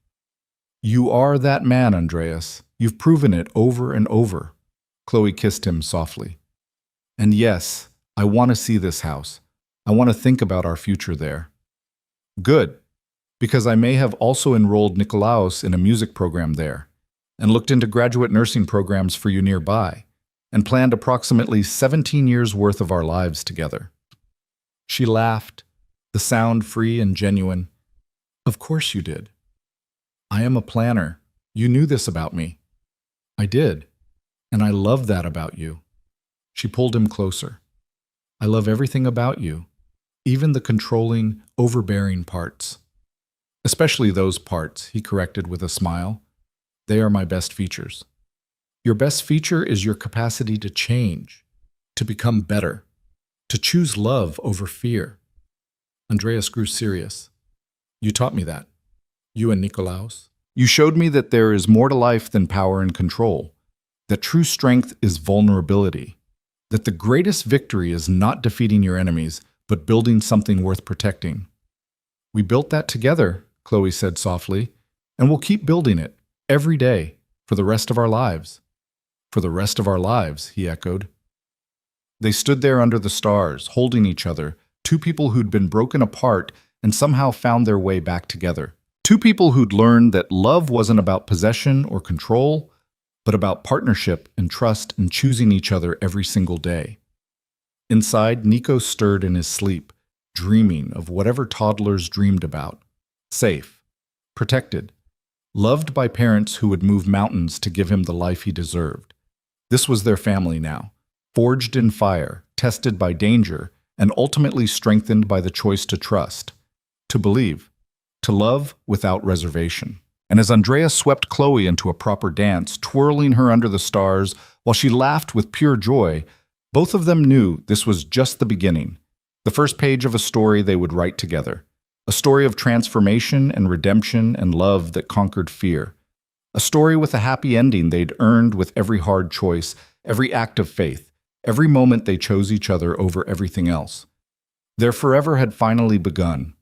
You are that man, Andreas. You've proven it over and over. Chloe kissed him softly. And yes, I want to see this house. I want to think about our future there. Good, because I may have also enrolled Nicolaus in a music program there, and looked into graduate nursing programs for you nearby, and planned approximately 17 years' worth of our lives together. She laughed, the sound free and genuine. Of course you did. I am a planner. You knew this about me. I did, and I love that about you. She pulled him closer. I love everything about you, even the controlling, overbearing parts. Especially those parts, he corrected with a smile. They are my best features. Your best feature is your capacity to change, to become better, to choose love over fear. Andreas grew serious. You taught me that. You and Nicolaus. You showed me that there is more to life than power and control, that true strength is vulnerability, that the greatest victory is not defeating your enemies, but building something worth protecting. We built that together, Chloe said softly, and we'll keep building it, every day, for the rest of our lives. For the rest of our lives, he echoed. They stood there under the stars, holding each other, two people who'd been broken apart and somehow found their way back together. Two people who'd learned that love wasn't about possession or control, but about partnership and trust and choosing each other every single day. Inside, Nico stirred in his sleep, dreaming of whatever toddlers dreamed about. Safe, protected, loved by parents who would move mountains to give him the life he deserved. This was their family now, forged in fire, tested by danger, and ultimately strengthened by the choice to trust, to believe, to love without reservation. And as Andrea swept Chloe into a proper dance, twirling her under the stars while she laughed with pure joy, both of them knew this was just the beginning, the first page of a story they would write together, a story of transformation and redemption and love that conquered fear, a story with a happy ending they'd earned with every hard choice, every act of faith, every moment they chose each other over everything else. Their forever had finally begun,